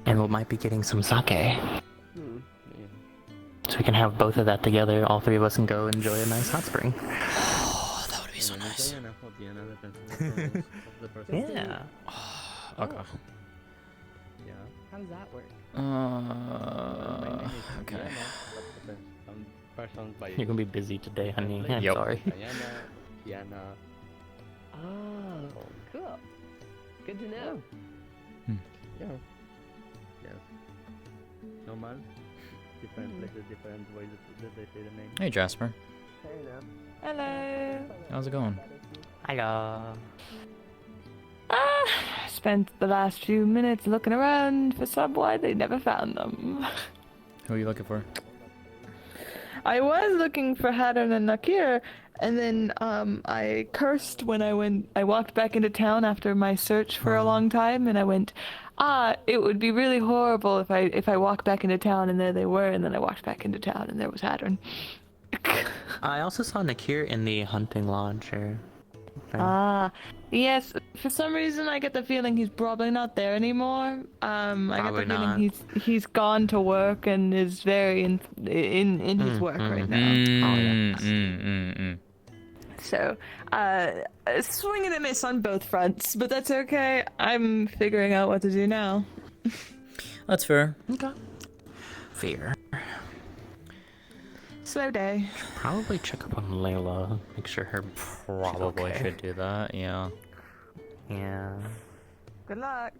And we might be getting some sake. So we can have both of that together. All 3 of us can go enjoy a nice hot spring.
Oh, that would be so nice.
Yeah.
Okay.
How does that work?
Okay.
You're gonna be busy today, honey. I'm
Yep.
sorry.
Oh, cool. Good to know.
Yeah. Yes. Normal. Different places, different ways that they say the name.
Hey, Jasper.
Hello.
How's it going?
Hiya.
Spent the last few minutes looking around for some widely never found them.
Who are you looking for?
I was looking for Haddon and Nakir, and then I cursed when I walked back into town after my search for a long time, and I went, it would be really horrible if I walked back into town and there they were, and then I walked back into town and there was Haddon.
I also saw Nakir in the hunting lodge or something.
Yes. For some reason, I get the feeling he's probably not there anymore. I get the
Probably not.
feeling he's gone to work and is very in his work right now. So, swing and a miss on both fronts, but that's okay. I'm figuring out what to do now.
That's fair.
Okay. Fair.
Slow day.
Probably check up on Layla. Make sure her
Probably
okay.
should do that, yeah.
Yeah.
Good luck.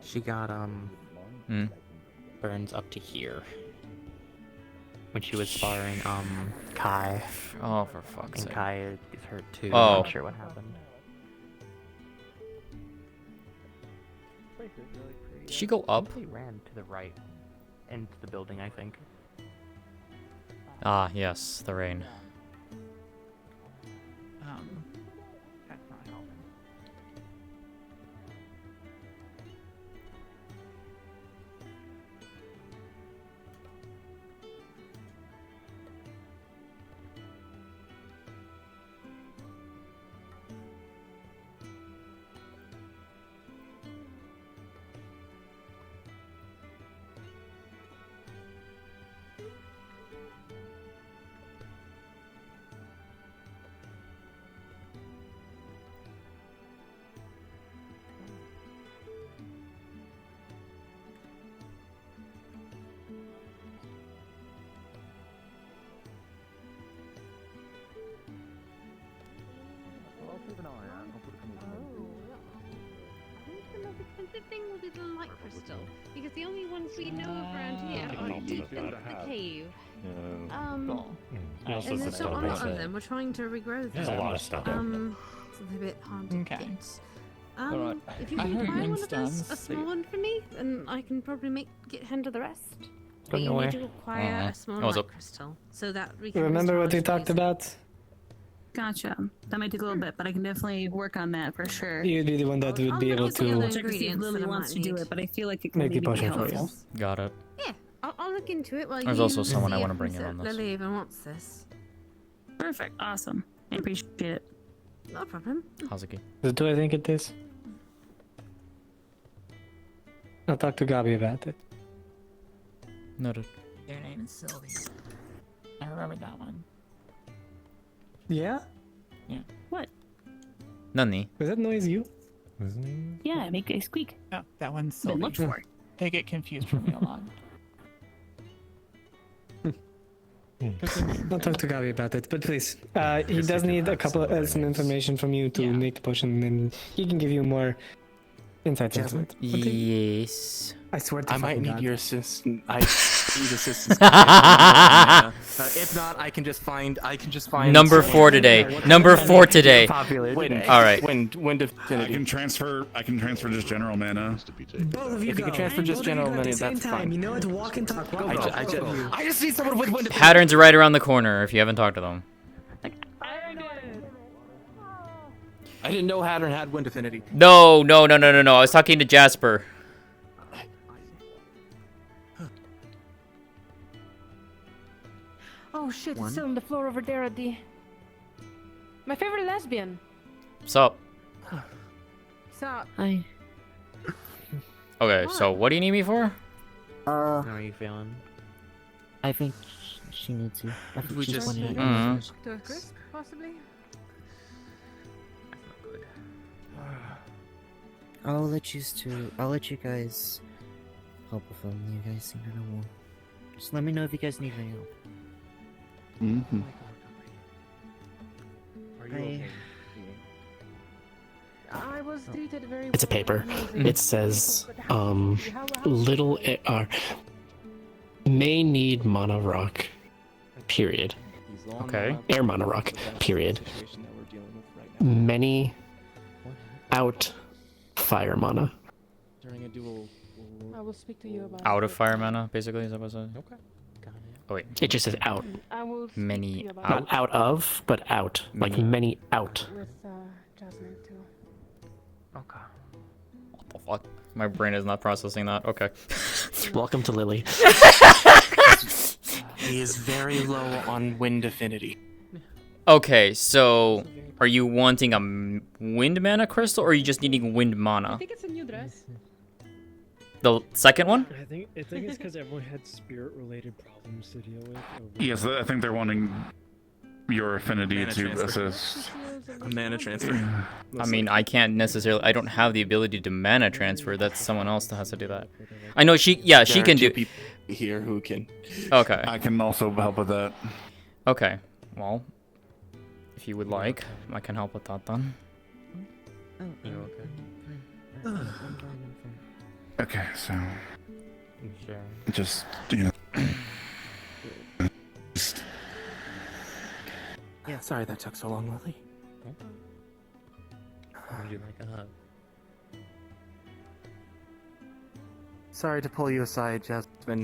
She got burns up to here. When she was sparring Kai.
Oh, for fuck's
And
sake.
Kai is hurt too.
Oh.
I'm not sure what happened.
Did she go up?
She ran to the right. Into the building, I think.
Ah, yes, the rain.
That's not helping.
probably the light crystal, because the only ones we know of around here are deep in the cave. And there's not a lot of them. We're trying to regrow them.
There's a lot of stuff.
It's a bit hard to get. If you
I
can
heard
buy one of those,
Moonstones.
a small one for me, then I can probably get hand of the rest. But
Going
you
nowhere.
need to acquire a small
What's
light
up?
crystal, so that we can
Remember what we
recharge
talked
these.
about?
Gotcha. That might take a little bit, but I can definitely work on that for sure.
You'd be the one that would be able
look at the other
to
Check to see if
ingredients
Lily
that I
wants to
might
do
need.
it, but I feel like it could
make the
maybe be
potion for you.
helpful.
Got it.
Yeah, I'll look into it while
There's
you
also someone I
see
wanna
if
bring in on this.
Lily even wants this.
Perfect. Awesome. I appreciate it.
No problem.
Hazuki.
Do I think it is? I'll talk to Gabi about it.
Noted.
Their name is Sylvie. I remember that one.
Yeah?
What?
Nani?
Was that noise you?
Yeah, make a squeak.
Oh, that one's
Been
Sylvie.
looked for.
They get confused for me a lot.
I'll talk to Gabi about it, but please, he does need a couple of some information from you to make the potion, and he can give you more insights into it.
Yes.
I swear to
I might
fucking
need
God.
your assistance. I need assistance. If not, I can just find.
Number 4 today. Number 4 today.
Wind.
All right.
Wind
I
affinity.
can transfer just general mana.
Both of you
If you
go.
can transfer just
Both of you
general
go at the
money,
same
that's
time.
fine.
You know it. Walk and talk. Go, go, go, go.
I just need someone with wind affinity.
Pattern's right around the corner if you haven't talked to them.
I didn't know Hattern had wind affinity.
No. I was talking to Jasper.
Oh shit, it's still on the floor over there at the... My favorite lesbian.
Sup?
Stop.
Hi.
Okay, so what do you need me for?
How are you feeling?
I think she needs you. I think
We
she's
just-
wanting
Mhm.
To a crisp, possibly?
I'll let you guys help with them. You guys seem to know more. Just let me know if you guys need any help.
Mm-hmm.
Are you okay?
I was treated very
It's a
well.
paper.
Amazing.
It says,
How-
little may need mana rock. Period.
Okay.
Air mana rock. Period. Many out fire mana.
During a duel.
I will speak to you about
Out of fire mana, basically, is that what it says?
Okay. Got it.
Oh, wait.
It just says out.
I will speak
Many
to you about
Not out of, but out. Like many out.
with Jasmine too.
Okay.
What the fuck? My brain is not processing that. Okay.
Welcome to Lily. He is very low on wind affinity.
Okay, so are you wanting a wind mana crystal or are you just needing wind mana?
I think it's a new dress.
The second one?
I think it's because everyone had spirit-related problems to deal with.
Yes, I think they're wanting your affinity
Mana
to
transfer.
assist.
Mana transfer.
I mean, I can't necessarily. I don't have the ability to mana transfer. That's someone else that has to do that. I know she. Yeah, she
There are
can
two
do.
people here who can.
Okay.
I can also help with that.
Okay. Well, if you would like, I can help with that then.
Oh,
You're okay.
I'm fine.
Okay, so
Sure.
just you know.
Yeah, sorry that took so long, Lily.
Would you like a hug?
Sorry to pull you aside, Jasmine.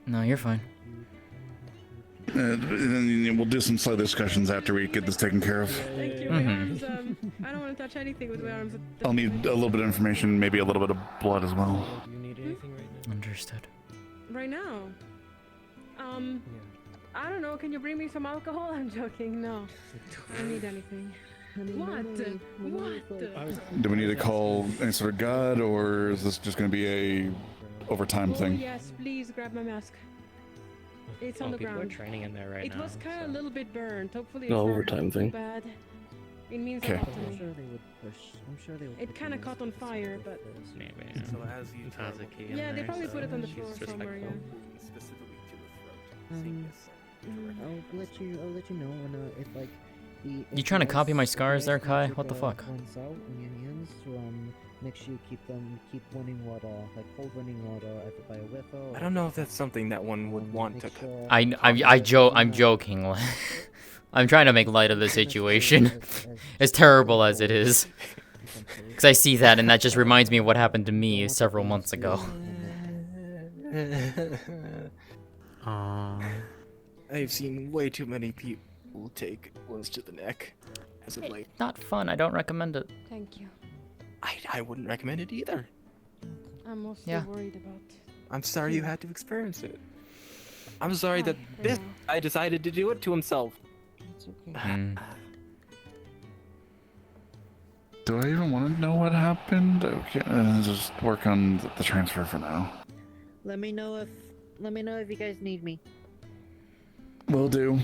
No, you're fine.
Then we'll do some slow discussions after we get this taken care of.
Thank you.
Mhm.
My arms, I don't want to touch anything with my arms.
I'll need a little bit of information, maybe a little bit of blood as well.
Do you need anything right now?
Understood.
Right now. I don't know. Can you bring me some alcohol? I'm joking. No. I don't need anything. What? What?
Do we need to call any sort of god, or is this just going to be a overtime
Oh
thing?
yes, please grab my mask. It's on the
People
ground.
are training in there right
It
now.
was kind of a little bit burned. Hopefully,
No
it's
overtime
not
thing.
too bad. It means
Okay.
a lot to
I'm
me.
sure they would push. I'm sure they would.
It
put
kind of
you
caught on fire, but
Maybe.
So as you
Hazuki in
yeah, they
there,
probably
so
put it on the
she's
floor somewhere. Yeah.
respectful.
specifically to the throat.
I'll let you know when if like
You trying to copy my scars there, Kai? What the fuck?
Ones out in your hands to make sure you keep running water, like cold running water, either by a river.
I don't know if that's something that one would want to.
I'm joking. I'm trying to make light of the situation, as terrible as it is. Because I see that, and that just reminds me of what happened to me several months ago.
I've seen way too many people take wounds to the neck as of late.
Not fun. I don't recommend it.
Thank you.
I wouldn't recommend it either.
I'm mostly worried about.
I'm sorry you had to experience it. I'm sorry that this guy decided to do it to himself.
It's okay.
Do I even want to know what happened? Okay, just work on the transfer for now.
Let me know if you guys need me.
Will do.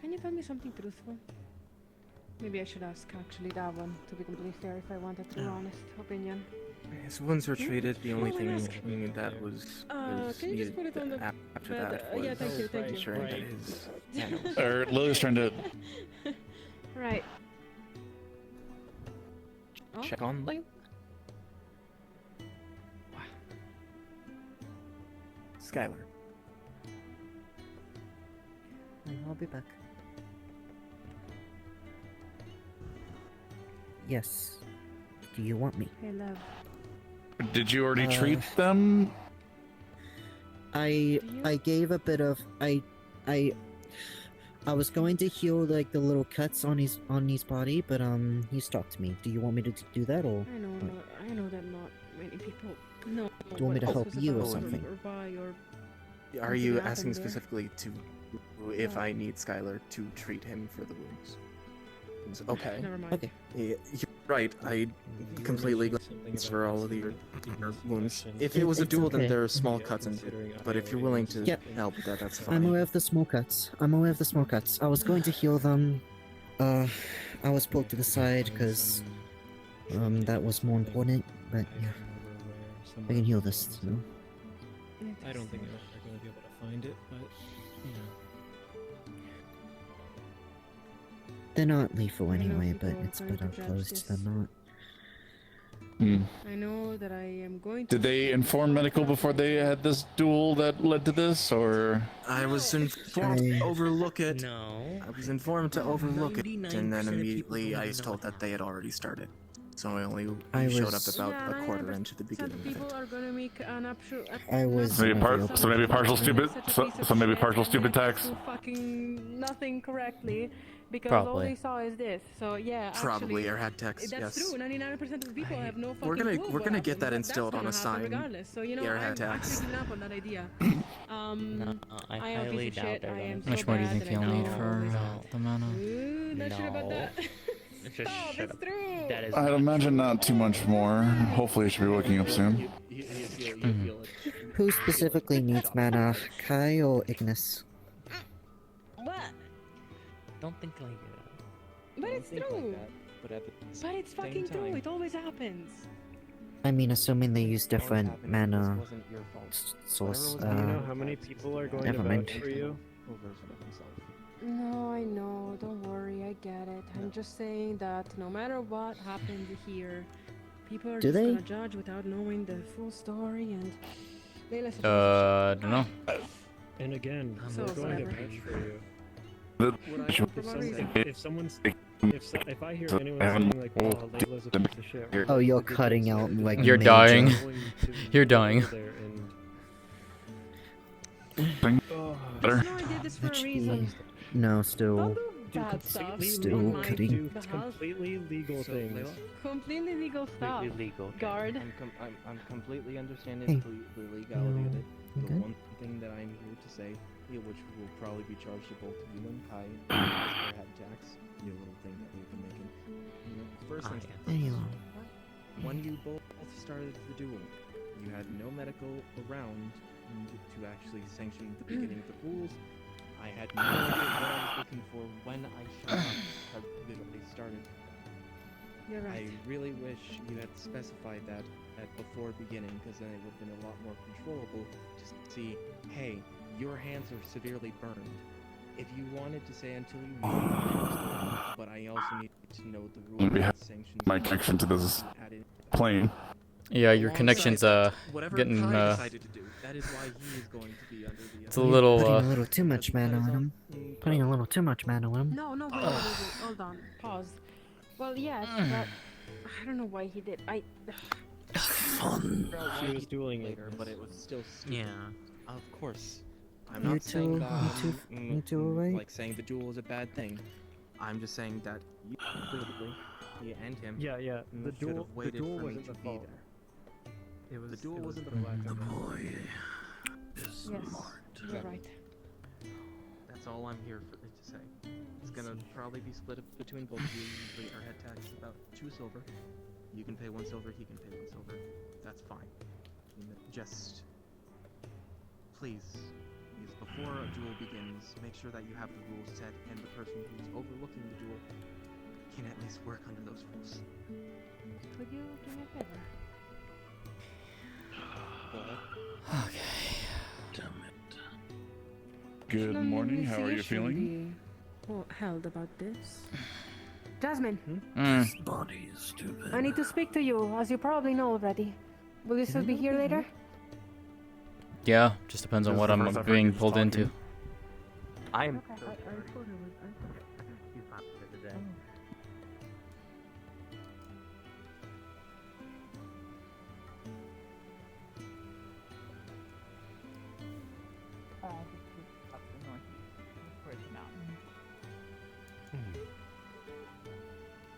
Can you tell me something truthful? Maybe I should ask actually that one, to be completely fair, if I want a true honest opinion.
His wounds were treated. The only thing that was
can you just put it on the
after
bed?
that was
Yeah, thank you.
ensuring that his animals.
Or Lily's trying to
Right.
Check on Layla. Skylar.
I'll be back. Yes. Do you want me?
Hey, love.
Did you already treat them?
I gave a bit of I was going to heal like the little cuts on his body, but he stopped me. Do you want me to do that or?
I know that not many people know.
Do you want me to help you or something?
Are you asking specifically to if I need Skylar to treat him for the wounds? Okay.
Never mind.
Okay.
Yeah, you're right. I completely for all of your wounds. If it was a duel, then there are small cuts in it. But if you're willing to help with that, that's fine.
I'm aware of the small cuts. I was going to heal them. I was pulled to the side because that was more important. But yeah, I can heal this. So.
I don't think I'm going to be able to find it, but you know.
They're not lethal anyway, but it's better closed than not.
I know that I am going to.
Did they inform medical before they had this duel that led to this, or?
I was informed to overlook it.
No.
I was informed to overlook it, and then immediately I was told that they had already started. So I only showed up about a quarter into the beginning of it.
I was.
So maybe partial stupid. So maybe partial stupid tax.
Fucking nothing correctly. Because all
Probably.
they saw is this, so yeah.
Probably,
actually,
or had text.
That's
Yes.
true. 99% of the people have no fucking
We're gonna
clue
we're gonna
what
get that
happens, but
instilled on a
that's gonna happen
sign.
regardless. So you know,
Airhead
I'm
tax.
picking up on that idea.
I
I am a
highly
piece of
doubt
shit.
they're
I am
gonna.
How much
so
more do you
bad
think
that
you'll
I
need
know
for
always-
the mana?
Ooh, not sure about that.
Just
Stop,
shut
it's
up.
true.
That is.
I'd imagine not too much more. Hopefully, it should be waking up soon.
Who specifically needs mana, Kai or Ignis?
What?
Don't think like that.
But it's true.
But
it's fucking true. It always happens.
I mean, assuming they use different mana source.
Do you know how many people are going to
never mind.
vote for you?
No, I know. Don't worry. I get it. I'm just saying that no matter what happened here, people are
Do
just
they?
gonna judge without knowing the full story and.
Don't know.
And again,
So
we're going to
whatever.
push for you. If I hear anyone saying like, "Oh, Layla's a piece of shit,"
Oh, you're cutting out like.
You're
major.
dying. You're dying.
Better.
No, I did this for a reason.
No, still.
Bad stuff.
Still cutting.
Completely legal things.
Completely legal stuff.
legal.
Guard.
I'm completely understanding the legality of it. The one thing that I'm here to say, which will probably be charged to both you and Kai, is head tax. New little thing that we've been making. First instance, when you both started the duel, you had no medical around to actually sanction the beginning of the rules. I had no idea what I was looking for when I shot up. They started.
You're right.
I really wish you had specified that before beginning, because then it would have been a lot more controllable to see, hey, your hands are severely burned. If you wanted to say until you know, but I also need to know the rules and sanctions.
My connection to this plane.
Yeah, your connection's getting
decided to do, that is why he is going to be under the.
It's a little
Putting a little too much mana on him. Putting a little too much mana on him.
No, wait, hold on. Pause. Well, yes, but I don't know why he did.
She was dueling later,
but it was still stupid.
Yeah, of course. I'm
You
not saying that.
you two are right.
Like saying the duel is a bad thing. I'm just saying that you, he and him.
Yeah. The duel
wasn't
the fault.
It was the duel wasn't the fault.
The
boy
Yes, you're right.
That's all I'm here to say. It's gonna probably be split up between both of you. Usually our head tax is about 2 silver. You can pay 1 silver, he can pay 1 silver. That's fine. Just please, before a duel begins, make sure that you have the rules set and the person who's overlooking the duel can at least work under those rules.
Could you do me a favor?
Okay.
Damn it. Good morning. How are you feeling?
Held about this. Jasmine.
This
body is stupid.
I need to speak to you, as you probably know already. Will you still be here later?
Yeah, just depends on what I'm being pulled into.
I am.
Okay.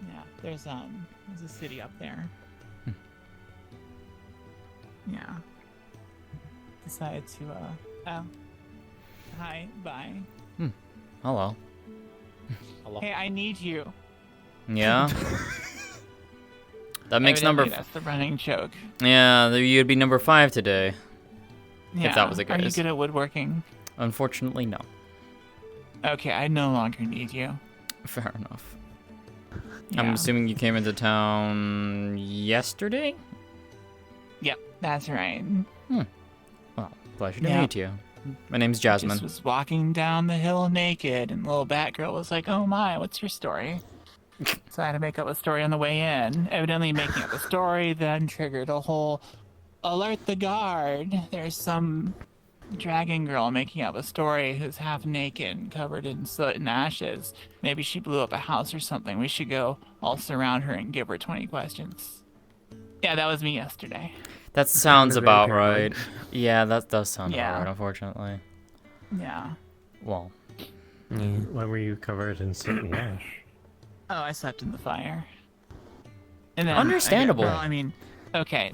Yeah, there's a city up there. Yeah. Decided to oh. Hi, bye.
Hello.
Hey, I need you.
Yeah. That makes number.
That's the running joke.
Yeah, you'd be number 5 today.
Yeah.
If that was the
Are you
case.
good at woodworking?
Unfortunately, no.
Okay, I no longer need you.
Fair enough.
Yeah.
I'm assuming you came into town yesterday?
Yep, that's right.
Well, pleasure to meet you. My name's Jasmine.
Just was walking down the hill naked, and little Batgirl was like, "Oh my, what's your story?" So I had to make up a story on the way in. Evidently, making up a story then triggered a whole alert the guard. There's some dragon girl making up a story who's half naked and covered in soot and ashes. Maybe she blew up a house or something. We should go all surround her and give her 20 questions. Yeah, that was me yesterday.
That sounds about right. Yeah, that does sound about right, unfortunately.
Yeah.
Well.
Why were you covered in soot and ash?
Oh, I slept in the fire. And then
Understandable.
Okay.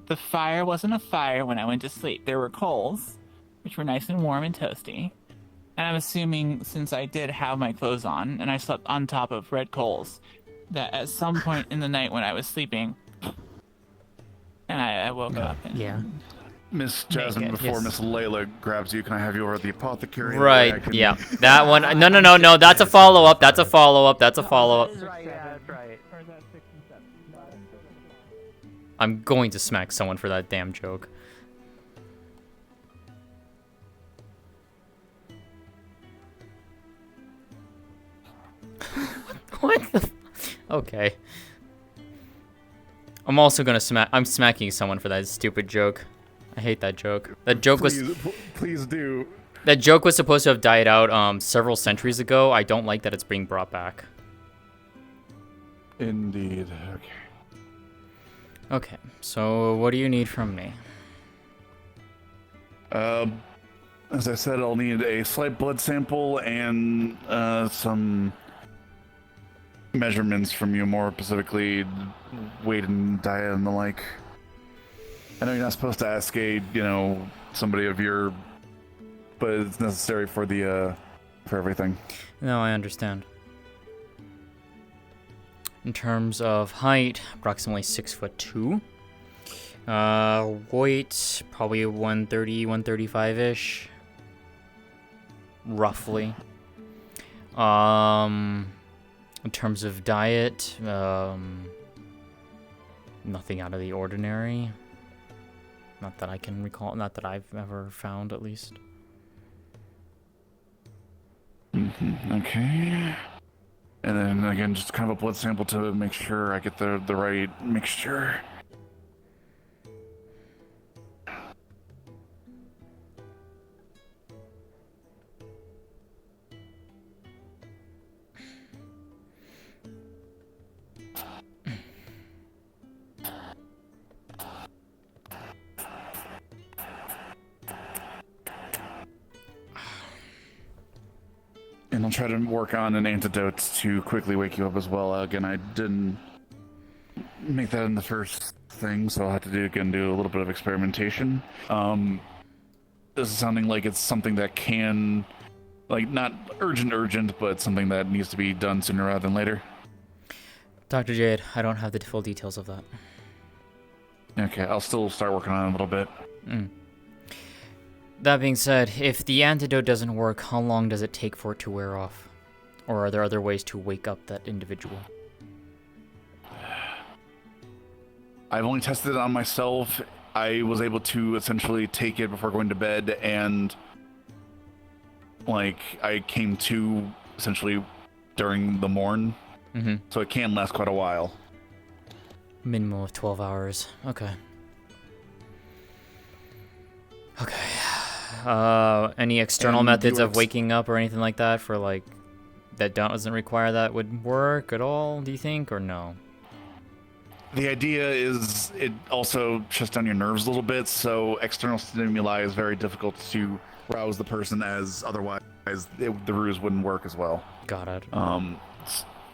The fire wasn't a fire when I went to sleep. There were coals, which were nice and warm and toasty. And I'm assuming, since I did have my clothes on, and I slept on top of red coals, that at some point in the night when I was sleeping, and I woke up. And
Miss Jasmine, before Miss Layla grabs you, can I have you over at the apothecary?
Right, yeah. That one. No. That's a follow-up. That's a follow-up. That's a follow-up.
That's right.
I'm going to smack someone for that damn joke. What the okay. I'm also gonna I'm smacking someone for that stupid joke. I hate that joke. That joke
Please do.
That joke was supposed to have died out several centuries ago. I don't like that it's being brought back.
Indeed.
Okay, so what do you need from me?
As I said, I'll need a slight blood sample and some measurements from you, more specifically weight and diet and the like. I know you're not supposed to ask somebody of your, but it's necessary for for everything.
No, I understand. In terms of height, approximately 6'2". Weight, probably 130, 135-ish. Roughly. In terms of diet, nothing out of the ordinary. Not that I can recall, not that I've ever found, at least.
Okay. And then again, just kind of a blood sample to make sure I get the right mixture. And I'll try to work on an antidote to quickly wake you up as well. Again, I didn't make that in the first thing, so I'll have to do a little bit of experimentation. This is sounding like it's something that can, like, not urgent, but something that needs to be done sooner rather than later.
Dr. Jade, I don't have the full details of that.
Okay, I'll still start working on it a little bit.
That being said, if the antidote doesn't work, how long does it take for it to wear off? Or are there other ways to wake up that individual?
I've only tested it on myself. I was able to essentially take it before going to bed, and like I came to essentially during the morn. So it can last quite a while.
Minimum of 12 hours. Okay. Any external methods of waking up or anything like that for, like, that doesn't require that would work at all, do you think, or no?
The idea is it also shuts down your nerves a little bit, so external stimuli is very difficult to rouse the person, as otherwise the ruse wouldn't work as well.
Got it.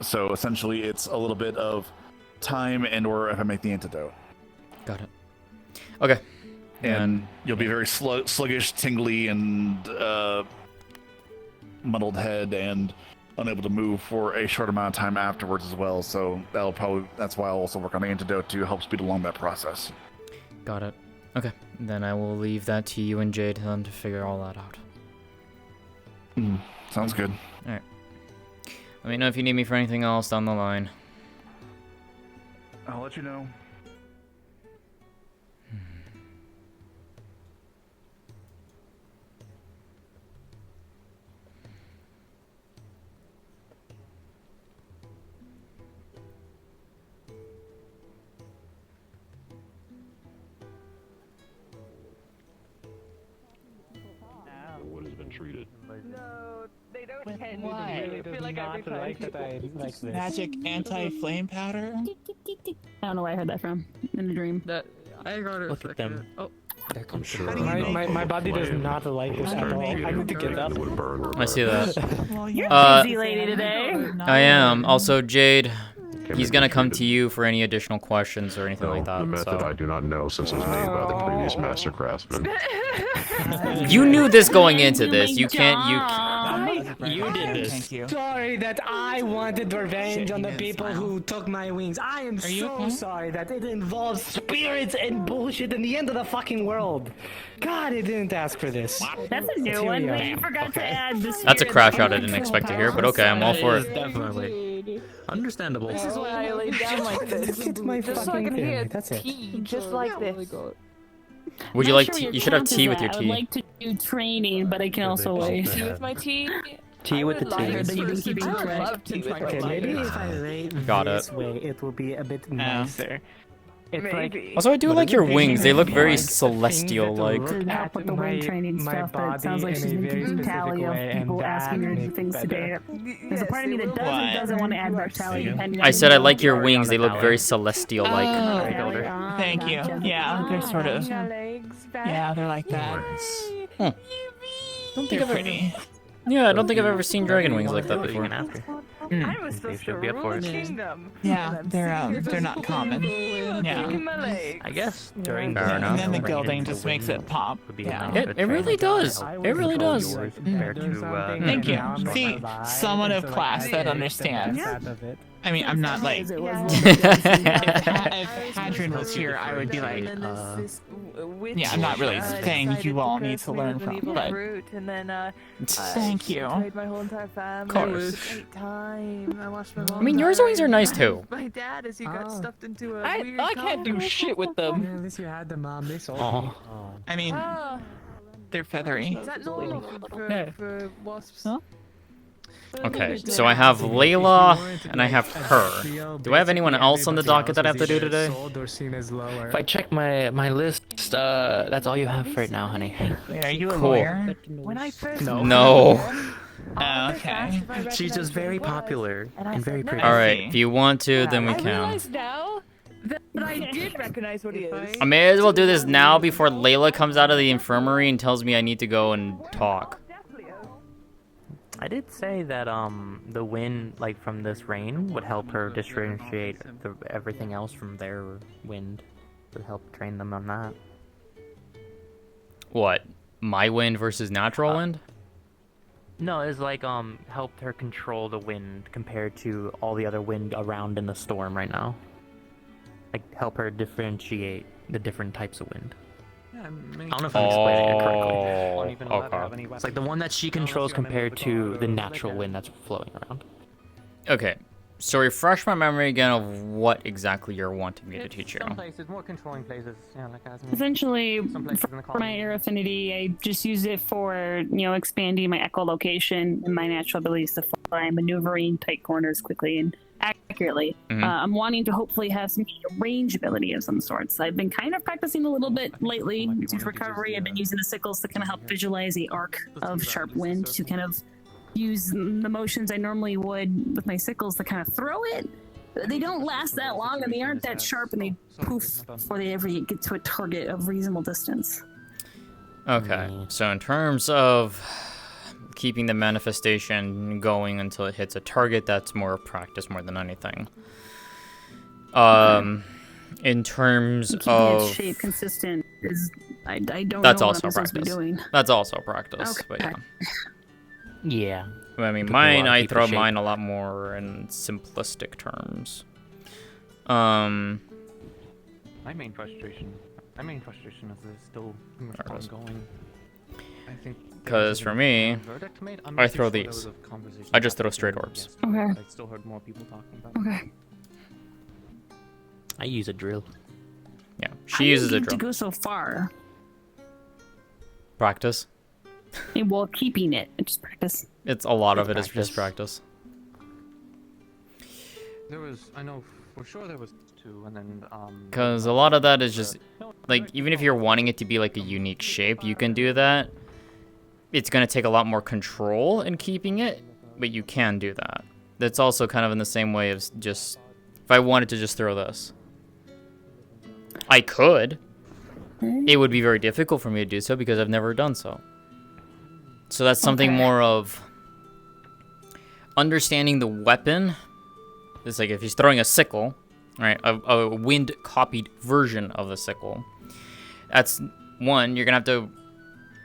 So essentially it's a little bit of time and or if I make the antidote.
Got it. Okay.
And you'll be very sluggish, tingly, and muddled head, and unable to move for a short amount of time afterwards as well. So that's why I'll also work on the antidote to help speed along that process.
Got it. Okay. Then I will leave that to you and Jade to figure all that out.
Sounds good.
All right. Let me know if you need me for anything else down the line.
I'll let you know.
What has been treated?
No, they don't tend
Why?
to. I feel like every time people...
Like magic anti-flame powder?
I don't know where I heard that from. In a dream.
I heard it.
Look at them.
Oh.
They're comfortable.
My body does not like this at all. I need to get up.
I see that.
Well, you're busy lady today.
I am. Also, Jade, he's gonna come to you for any additional questions or anything like that.
The method I do not know, since it was made by the previous master craftsman.
You knew this going into this. You can't.
You did this.
Thank you.
Sorry that I wanted revenge on the people who took my wings. I am
you
so
okay?
sorry that it involves spirits and bullshit in the end of the fucking world. God, I didn't ask for this.
That's a new one, but you forgot to add the
That's a crash out I didn't expect to hear, but okay, I'm all for it.
Definitely. Understandable.
This is why I lay down like this.
It's my
Just so I
fucking
can hear
thing. That's it.
tea, just like this.
Would you like tea? You should have tea with your
I would
tea.
like to do training, but I can also wait.
Tea with my tea?
Tea with the
I heard that
tea.
you've been keeping
I would
track.
love tea with my
Okay, maybe
tea.
if I lay
Got it.
this way, it will be a bit nicer. It's
Maybe.
Also, I do like your wings. They look very
like
celestial-like.
To help with the wing training stuff, but it sounds like she's been keeping tally of people asking her to do things today. There's a part of me that does and doesn't want to add more tally depending on...
I said I like your wings. They look very celestial-like.
Oh, thank you. Yeah, they're sort of... Yeah, they're like that.
Don't think
They're
I've
pretty.
Yeah, I don't think I've ever seen dragon wings like that before.
I was supposed to rule the kingdom.
Yeah, they're not common. Yeah.
I guess during
Fair enough.
And then the gilding just makes it pop. Yeah.
It really does. It really does.
Thank you. See, someone of class that understands. I mean, I'm not like.
As it
Yeah.
was
If Hadron was here, I would be like, yeah, I'm not really saying you all need to learn from, but
and then
thank you.
Betrayed my whole entire family.
Of course.
It was a great time. I watched my mom.
I mean, yours always are nice too.
My dad, as he got stuffed into a
I
weird.
can't do shit with them.
Yeah, at least you had the mom. They sold
Aw.
me.
I mean, they're feathery.
Is that normal for wasps?
Huh?
Okay, so I have Layla and I have her. Do I have anyone else on the docket that I have to do today?
If I check my list, that's all you have for right now, honey.
Wait, are you a
Cool.
lawyer?
When I first
No.
Oh, okay.
She's just very popular and very pretty.
Alright, if you want to, then we
I
can.
realize now that I did recognize what he is.
I may as well do this now before Layla comes out of the infirmary and tells me I need to go and talk.
I did say that the wind, like from this rain, would help her differentiate everything else from their wind. Would help train them on that.
What? My wind versus natural wind?
No, it's like helped her control the wind compared to all the other wind around in the storm right now. Like help her differentiate the different types of wind. I don't know if I'm explaining it correctly.
Okay.
It's like the one that she controls compared to the natural wind that's flowing around.
Okay, so refresh my memory again of what exactly you're wanting me to teach you.
Some places, more controlling places, yeah, like Jasmine.
Essentially,
places in the
for my air affinity, I just use it for, expanding my echolocation and my natural abilities to fly, maneuvering tight corners quickly and accurately. I'm wanting to hopefully have some range ability of some sorts. I've been kind of practicing a little bit lately due to recovery. I've been using the sickles to kind of help visualize the arc of sharp wind to kind of use the motions I normally would with my sickles to kind of throw it. They don't last that long and they aren't that sharp and they poof before they ever get to a target of reasonable distance.
Okay, so in terms of keeping the manifestation going until it hits a target, that's more practice more than anything. In terms
Keeping
of
its shape consistent is I don't
that's
know
also
what I'm supposed to be
practice.
doing.
That's also practice,
Okay.
but yeah.
Yeah.
I mean,
Took me a
mine,
while to
I
keep the
throw
shape.
mine a lot more in simplistic terms.
My main frustration is there's still ongoing. I think
Because for me,
verdict made. I'm
I
not too
throw
sure there
these.
was a conversation
I just throw
happening
straight orbs.
Okay.
I still heard more people talking about it.
Okay.
I use a drill.
Yeah, she uses a
didn't
drill.
to go so far.
Practice.
Well, keeping it, just practice.
It's a lot of it is just practice.
There was, I know for sure there was two, and then
Because a lot of that is just, like, even if you're wanting it to be like a unique shape, you can do that. It's going to take a lot more control in keeping it, but you can do that. That's also kind of in the same way of just, if I wanted to just throw this, I could. It would be very difficult for me to do so because I've never done so. So that's something more of understanding the weapon. It's like if he's throwing a sickle, right? A wind-copied version of the sickle. That's one, you're going to have to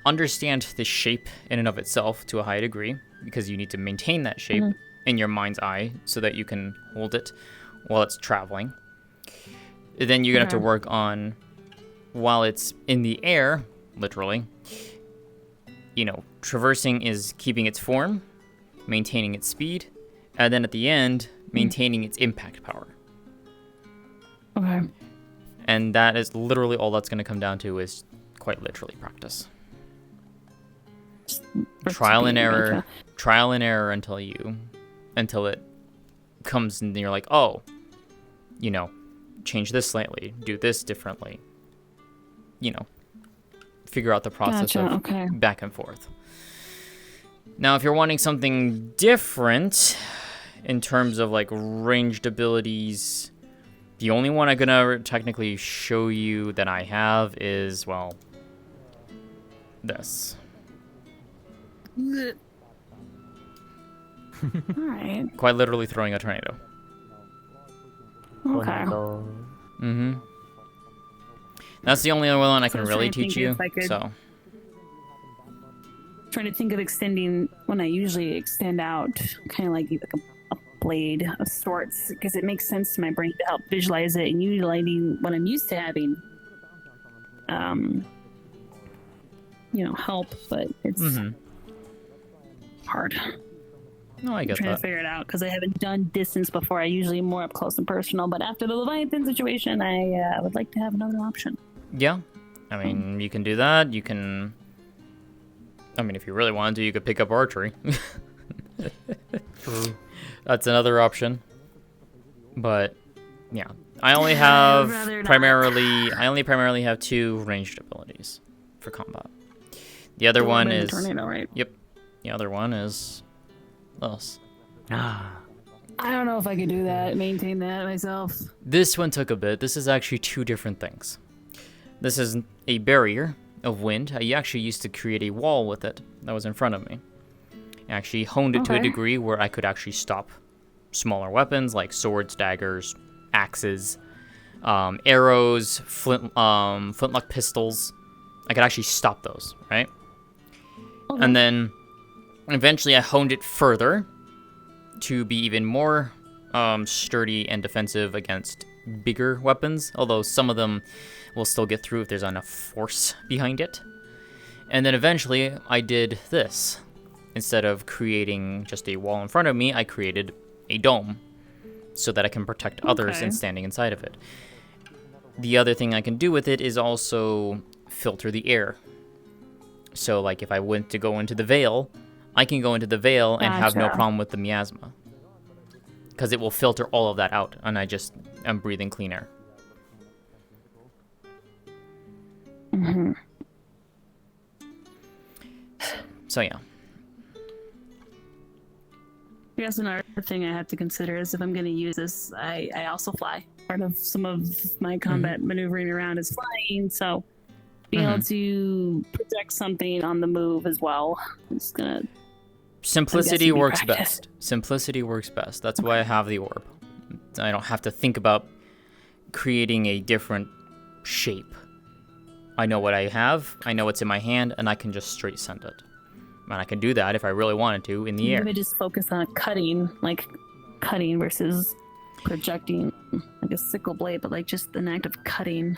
understand the shape in and of itself to a high degree because you need to maintain that shape in your mind's eye so that you can hold it while it's traveling. Then you're going to have to work on, while it's in the air, literally, traversing is keeping its form, maintaining its speed, and then at the end, maintaining its impact power.
Okay.
And that is literally all that's going to come down to is quite literally practice. Trial and error until it comes and you're like, oh, change this slightly, do this differently. Figure out the process of back and forth. Now, if you're wanting something different in terms of like ranged abilities, the only one I'm gonna technically show you that I have is, well, this.
Alright.
Quite literally throwing a tornado.
Okay.
Mm-hmm. That's the only other one I can really teach you, so.
Trying to think of extending when I usually extend out, kind of like a blade of sorts, because it makes sense to my brain to help visualize it and utilizing what I'm used to having. Help, but it's hard.
No, I
I'm
get
trying
that.
to figure it out because I haven't done distance before. I usually more up close and personal, but after the Leviathan situation, I would like to have another option.
Yeah, I mean, you can do that. You can. I mean, if you really wanted to, you could pick up archery. That's another option. But yeah, I only have primarily have 2 ranged abilities for combat. The other one is
tornado, right?
Yep. The other one is this.
I don't know if I could do that, maintain that myself.
This one took a bit. This is actually 2 different things. This is a barrier of wind. I actually used to create a wall with it that was in front of me. I actually honed it to a degree where I could actually stop smaller weapons like swords, daggers, axes, arrows, flintlock pistols. I could actually stop those, right? Okay. And then eventually I honed it further to be even more sturdy and defensive against bigger weapons, although some of them will still get through if there's enough force behind it. And then eventually I did this. Instead of creating just a wall in front of me, I created a dome so that I can protect others and standing inside of it. The other thing I can do with it is also filter the air. So like if I went to go into the Veil, I can go into the Veil and have no problem with the miasma. Because it will filter all of that out, and I'm breathing clean air.
Mm-hmm.
So yeah.
I guess another thing I have to consider is if I'm going to use this, I also fly. Part of some of my combat maneuvering around is flying, so being able to project something on the move as well is going to...
Simplicity works best. Simplicity works best. That's why I have the orb. I don't have to think about creating a different shape. I know what I have, I know what's in my hand, and I can just straight send it. And I can do that if I really wanted to in the air.
Maybe just focus on cutting versus projecting like a sickle blade, but like just an act of cutting.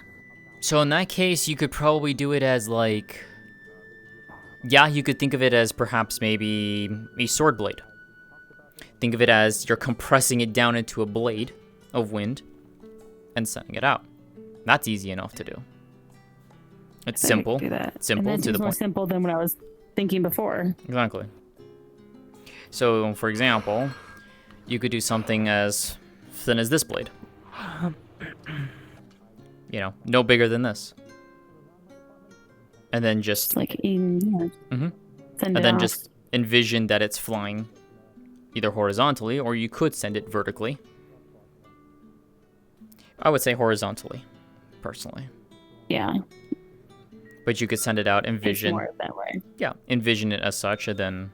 So in that case, you could probably do it as like... Yeah, you could think of it as perhaps maybe a sword blade. Think of it as you're compressing it down into a blade of wind and sending it out. That's easy enough to do. It's simple.
Do that.
Simple
and
to the
more
point.
Simple than what I was thinking before.
Exactly. So, for example, you could do something as thin as this blade. You know, no bigger than this. And then just
like
and then just envision that it's flying either horizontally, or you could send it vertically. I would say horizontally, personally.
Yeah.
But you could send it out, envision.
It's more that way.
Yeah, envision it as such, and then.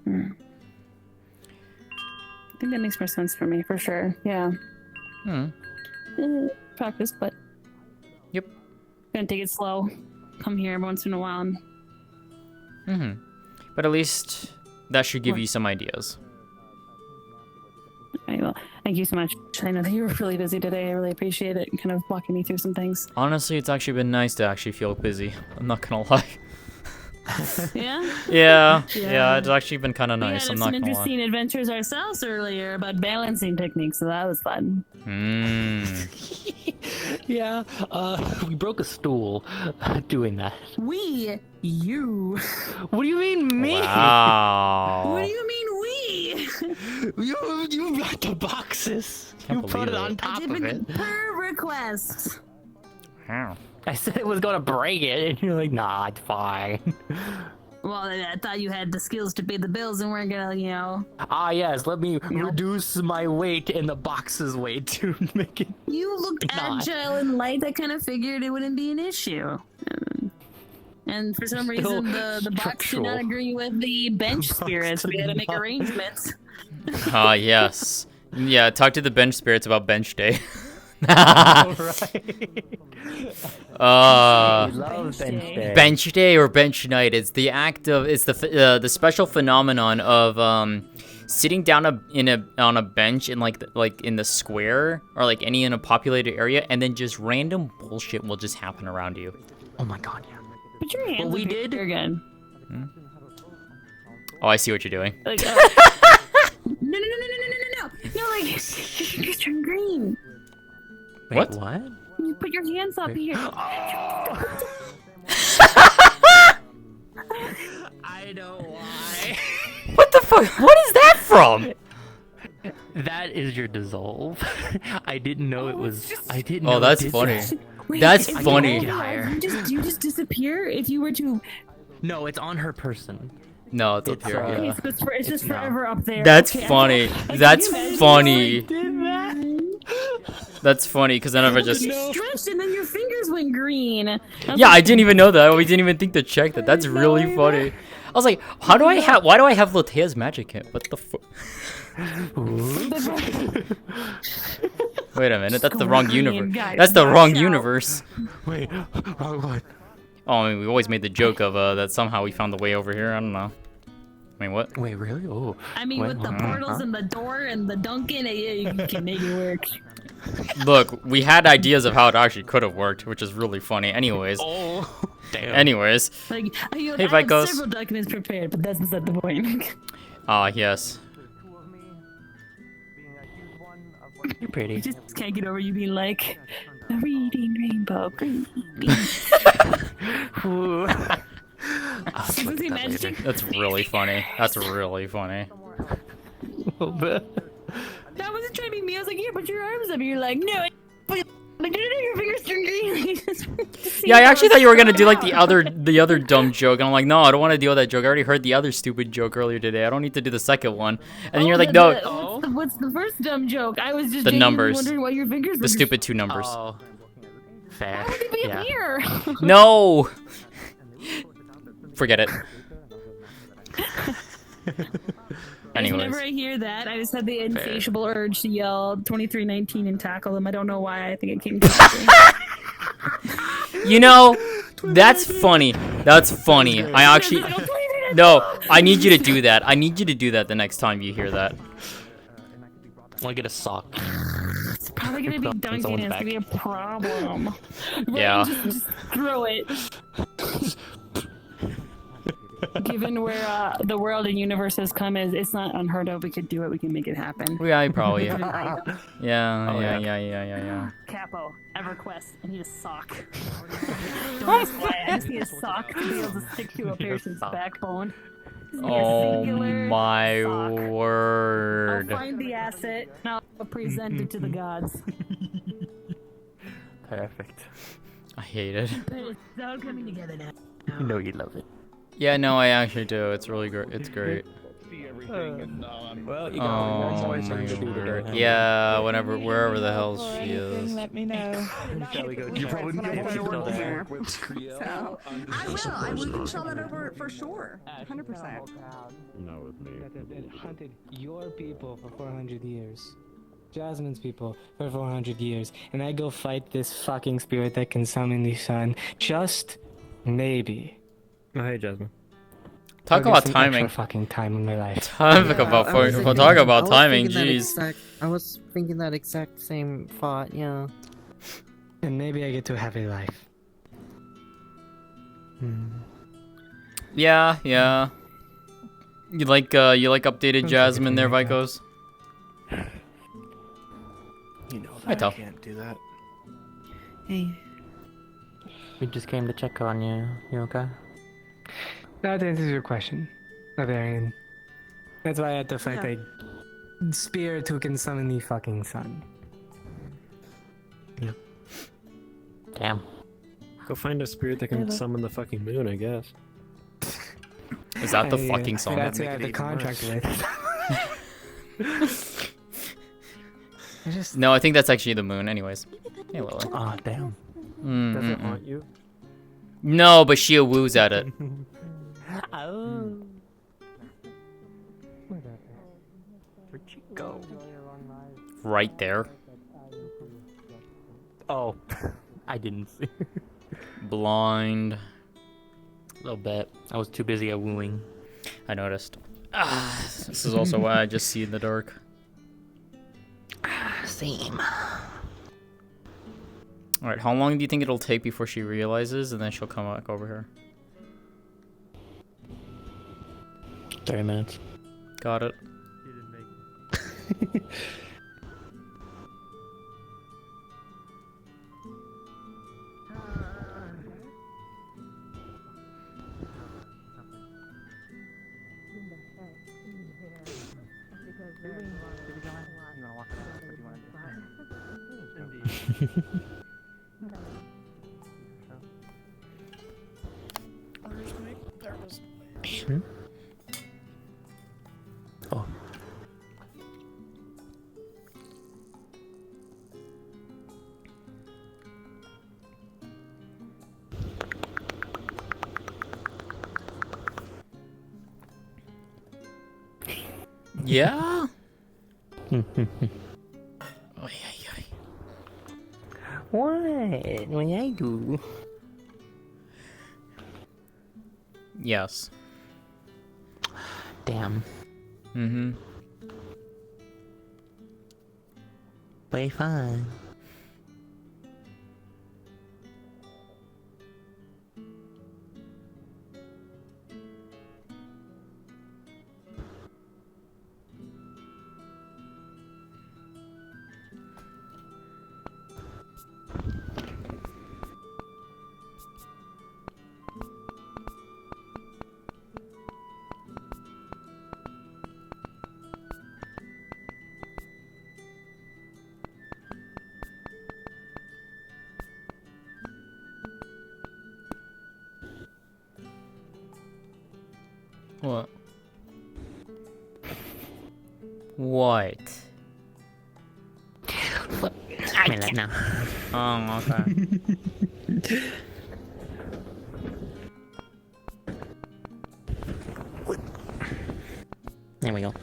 I think that makes more sense for me, for sure. Yeah. Practice, but.
Yep.
Gonna take it slow. Come here every once in a while.
But at least that should give you some ideas.
Okay, well, thank you so much. I know that you were really busy today. I really appreciate it and kind of walking me through some things.
Honestly, it's actually been nice to actually feel busy. I'm not gonna lie.
Yeah?
Yeah, it's actually been kind of nice. I'm not
We had some
gonna
interesting
lie.
adventures ourselves earlier about balancing techniques, so that was fun.
Yeah, we broke a stool doing that.
You.
What do you mean, me?
Wow.
What do you mean we?
You brought the boxes. You put it on top of it.
Per request.
Wow.
I said it was gonna break it, and you're like, nah, it's fine.
Well, I thought you had the skills to pay the bills and weren't gonna, you know.
Ah, yes, let me reduce my weight and the box's weight to make it.
You looked agile and light. I kind of figured it wouldn't be an issue. And for some reason, the box did not agree with the bench spirits. So we had to make arrangements.
Yes. Yeah, talk to the bench spirits about bench day. Bench day or bench night. It's the act of, it's the special phenomenon of sitting down on a bench in like in the square or like any in a populated area, and then just random bullshit will just happen around you.
Oh my god, yeah.
Put your hands
we
up
did
here again.
Oh, I see what you're doing.
Like, no, like, just turn green.
Wait,
What?
What?
You put your hands up here.
I know why.
What the fuck? What is that from?
That is your dissolve. I didn't know it was. I didn't.
Oh,
know
that's
it did
funny.
that.
Wait, that's
if
funny.
You just disappear if you were to.
No, it's on her person.
No, it's up here.
Okay,
Yeah.
so it's just forever up there.
That's
Okay,
funny.
can
That's
you imagine
funny.
if I did that?
That's funny because then if I just.
You stretched and then your fingers went green.
Yeah, I didn't even know that. We didn't even think to check that. That's really funny. I was like, how do I have? Why do I have Lotea's magic hit? What the fuck? Wait a minute, that's the wrong universe. That's the wrong universe.
Wait, wrong one.
Oh, I mean, we always made the joke of that somehow we found the way over here. I don't know. I mean, what?
Wait, really? Oh.
I mean, with the portals and the door and the Duncan, you can make it work.
Look, we had ideas of how it actually could have worked, which is really funny. Anyways.
Oh, damn.
Anyways.
Like,
Hey,
I have
Vicos.
several documents prepared, but that's beside the point.
Ah, yes.
You're pretty.
I just can't get over you being like, the reading rainbow green. Isn't he magic?
That's really funny. That's really funny.
A little bit.
That wasn't trying to be me. I was like, yeah, put your arms up. You're like, no. Like, your fingers turn green.
Yeah, I actually thought you were gonna do like the other dumb joke, and I'm like, no, I don't want to deal with that joke. I already heard the other stupid joke earlier today. I don't need to do the second one. And then you're like, no.
What's the first dumb joke? I was just
The numbers.
wondering why your fingers.
The stupid 2 numbers.
Oh, fair.
How would they be up here?
No. Forget it. Anyways.
Whenever I hear that, I just have the insatiable urge to yell 2319 and tackle them. I don't know why. I think it came to
You know, that's funny. That's funny. I actually... No, I need you to do that. I need you to do that the next time you hear that.
I want to get a sock.
It's probably going to be Duncan. It's going to be a problem.
Yeah.
Just throw it. Given where the world and universe has come, it's not unheard of. We could do it. We can make it happen.
Yeah, probably. Yeah.
Capo, EverQuest. I need a sock. Don't ask why. I just need a sock to be able to stick to a person's backbone.
Oh my word.
I'll find the asset and I'll present it to the gods.
Perfect.
I hate it.
But it's all coming together now.
You know you love it.
Yeah, no, I actually do. It's really great. It's great.
Well, you
Oh my word. Yeah, wherever the hell she is.
Let me know.
You probably know there.
So, I will. We can show that over for sure. 100%.
No, with me.
That hunted your people for 400 years. Jasmine's people for 400 years. And I go fight this fucking spirit that can summon the sun. Just maybe.
Oh, hey, Jasmine.
Talk about timing.
Fucking time in my life.
Talk about timing. Jeez.
I was thinking that exact same thought. Yeah.
And maybe I get to have a life.
Yeah. You like updated Jasmine there, Vicos?
You know
I
that
tell.
I can't do that.
Hey.
We just came to check on you. You okay?
That answers your question, Bavarian. That's why I had to fight a spirit who can summon the fucking sun.
Yeah.
Damn.
Go find a spirit that can summon the fucking moon, I guess.
Is that the fucking song?
That's who I have the contract with.
No, I think that's actually the moon. Anyways. Hey, Lily.
Oh, damn.
Does it haunt you?
No, but she woos at it.
Oh. Where'd you go?
Right there.
Oh, I didn't see.
Blind.
A little bit. I was too busy at wooing.
I noticed. This is also why I just see in the dark.
Same.
Alright, how long do you think it'll take before she realizes and then she'll come back over here?
30 minutes.
Got it.
Oh.
Yeah?
What? What did I do?
Yes.
Damn.
Mm-hmm.
Way fun.
What? What?
I can't now.
Oh, okay.
There we go.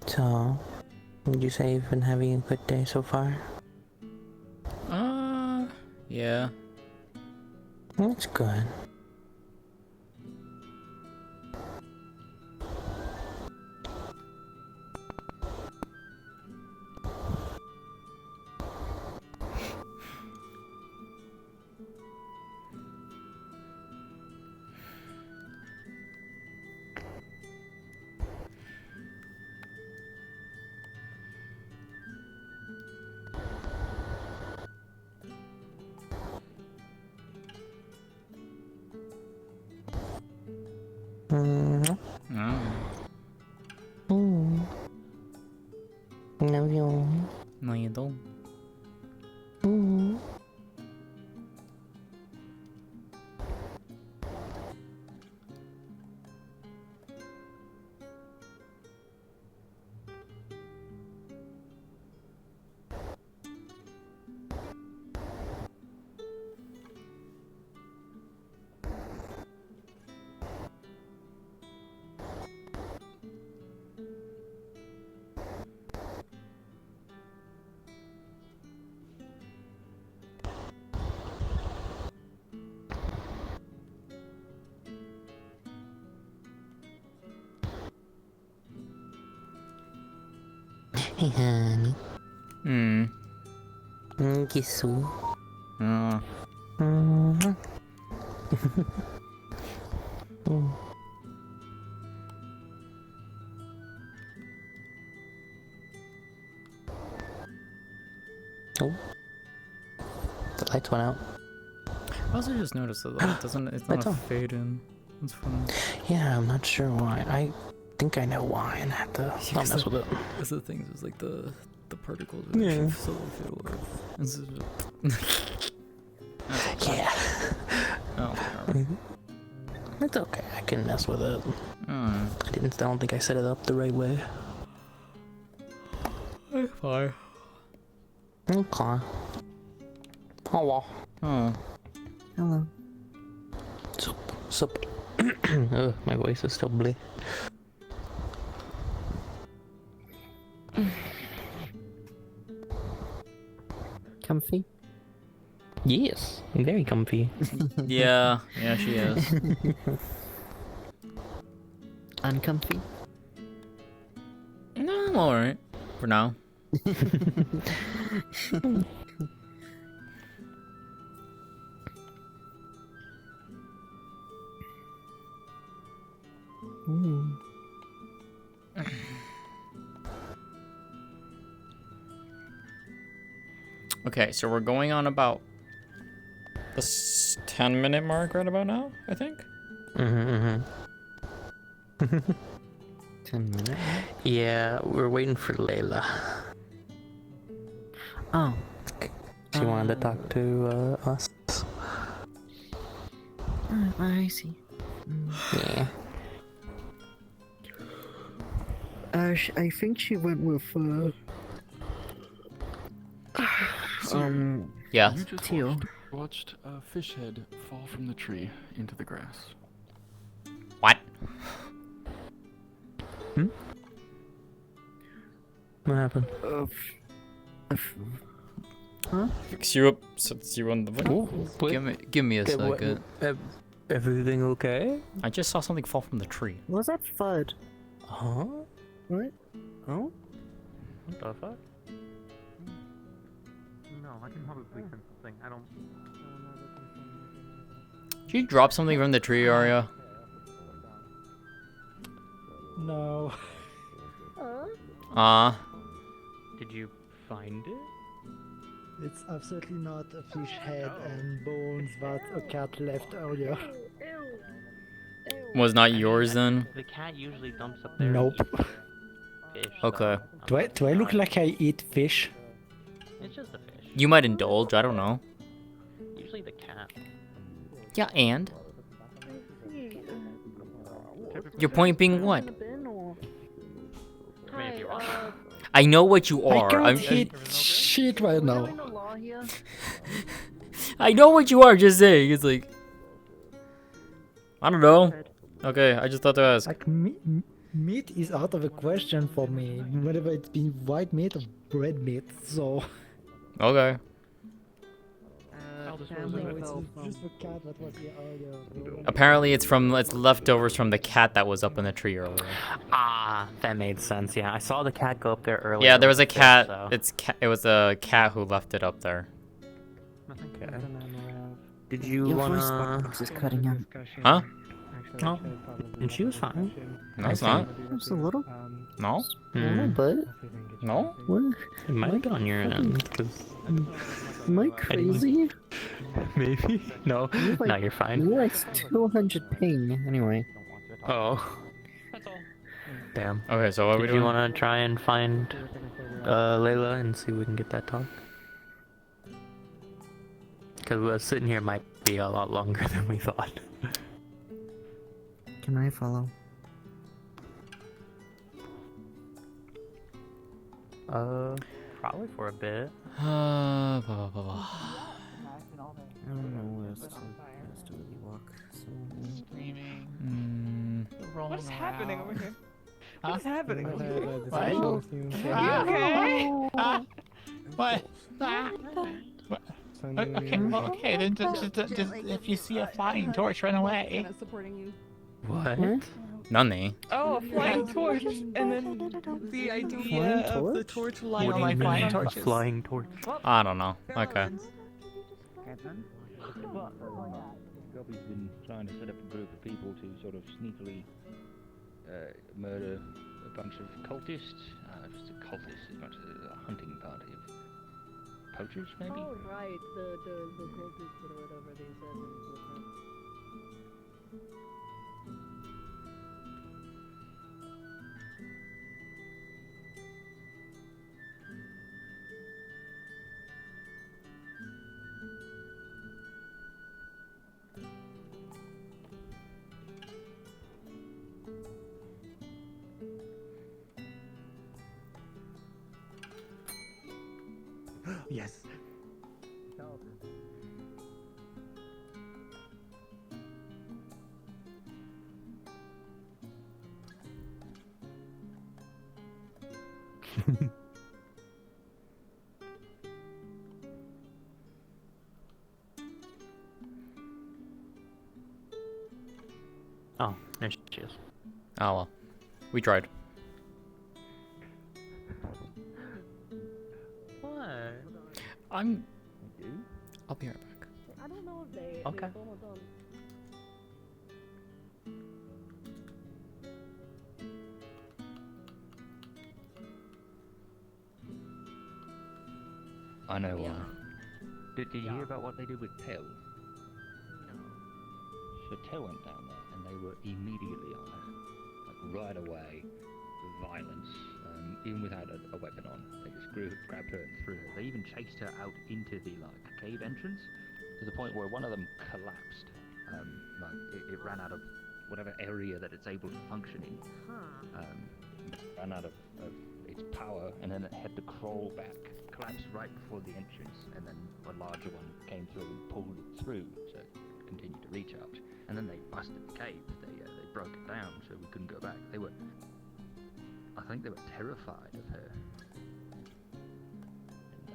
So, would you say you've been having a good day so far?
Yeah.
That's good. Love you.
No, you don't.
Hey, honey. Kiss you. Oh. The lights went out.
I also just noticed that it doesn't. It's not a fade in. That's funny.
Yeah, I'm not sure why. I think I know why, and I have to not mess with it.
That's the thing. It's like the particles.
Yeah. Yeah.
Oh.
It's okay. I can mess with it. I don't think I set it up the right way.
Fine.
Okay. Hello.
Oh.
Hello.
Sup. My voice is still bleh.
Comfy?
Yes, very comfy.
Yeah, she is.
Uncomfy?
No, I'm alright. For now. Okay, so we're going on about the 10-minute mark right about now, I think.
10
minutes?
Yeah, we're waiting for Layla.
Oh.
She wanted to talk to us.
I see.
Yeah.
I think she went with,
yeah.
You just
Teal.
watched a fish head fall from the tree into the grass.
What?
What happened?
Huh?
Fix you up, sets you on the Give me a second.
Everything okay?
I just saw something fall from the tree.
Was that FUD?
Huh?
What?
Oh? What the fuck? No, I can probably sense something. I don't.
Did you drop something from the tree, Arya?
No.
Did you find it?
It's absolutely not a fish head and bones that a cat left earlier.
Was not yours then?
The cat usually dumps up there.
Nope.
Fish,
Okay.
Do I look like I eat fish?
It's just a fish.
You might indulge, I don't know.
Usually the cat.
Yeah, and? Your point being what? I know what you are.
I can't hit shit right now.
I know what you are, just saying. It's like... I don't know. Okay, I just thought to ask.
Like, meat is out of the question for me, whether it's been white meat or red meat, so...
Okay. Apparently it's leftovers from the cat that was up in the tree earlier.
Ah, that made sense. Yeah, I saw the cat go up there earlier.
Yeah, there was a cat.
So.
It was a cat who left it up there.
Okay. Did you
Your
wanna?
voice box is cutting out.
Huh?
No. And she was fine.
No, it's not.
Just a little.
No.
A little bit.
No.
What?
It might have been on your end.
Am I crazy?
Maybe. No. No, you're fine.
You're like 200 ping. Anyway.
Oh. Damn.
Okay, so what are we
Did
doing?
you want to try and find Layla and see if we can get that talk? Because sitting here might be a lot longer than we thought.
Can I follow?
Probably for a bit.
Blah, blah, blah, blah.
I don't know where else to really walk. So...
Screaming.
What is happening over here?
Huh?
What is happening over here?
What?
Are you okay?
What? What? Okay, well, okay, then just if you see a flying torch, run away.
Supporting you.
What? Nani?
Oh, a flying torch, and then the idea of the torch lighting.
What do you mean,
flying
a
torches.
flying torch?
I don't know. Okay.
Gobby's been trying to set up a group of people to sort of sneakily murder a bunch of cultists. Just a cultist as much as a hunting party of poachers, maybe?
Oh, right. The cultists or whatever they said.
Yes.
Oh, there she is.
Oh well. We tried.
What?
I'll be right back.
I don't know if they.
Okay.
Hold on.
I know
Yeah.
one. Did you hear about what they did with Tell? So Tell went down there and they were immediately on her. Like right away, with violence, even without a weapon on. They just grabbed her and threw her. They even chased her out into the cave entrance to the point where one of them collapsed. It ran out of whatever area that it's able to function in. Ran out of its power, and then it had to crawl back. Collapsed right before the entrance, and then a larger one came through and pulled it through, so it continued to recharge. And then they busted the cave. They broke it down, so we couldn't go back. I think they were terrified of her.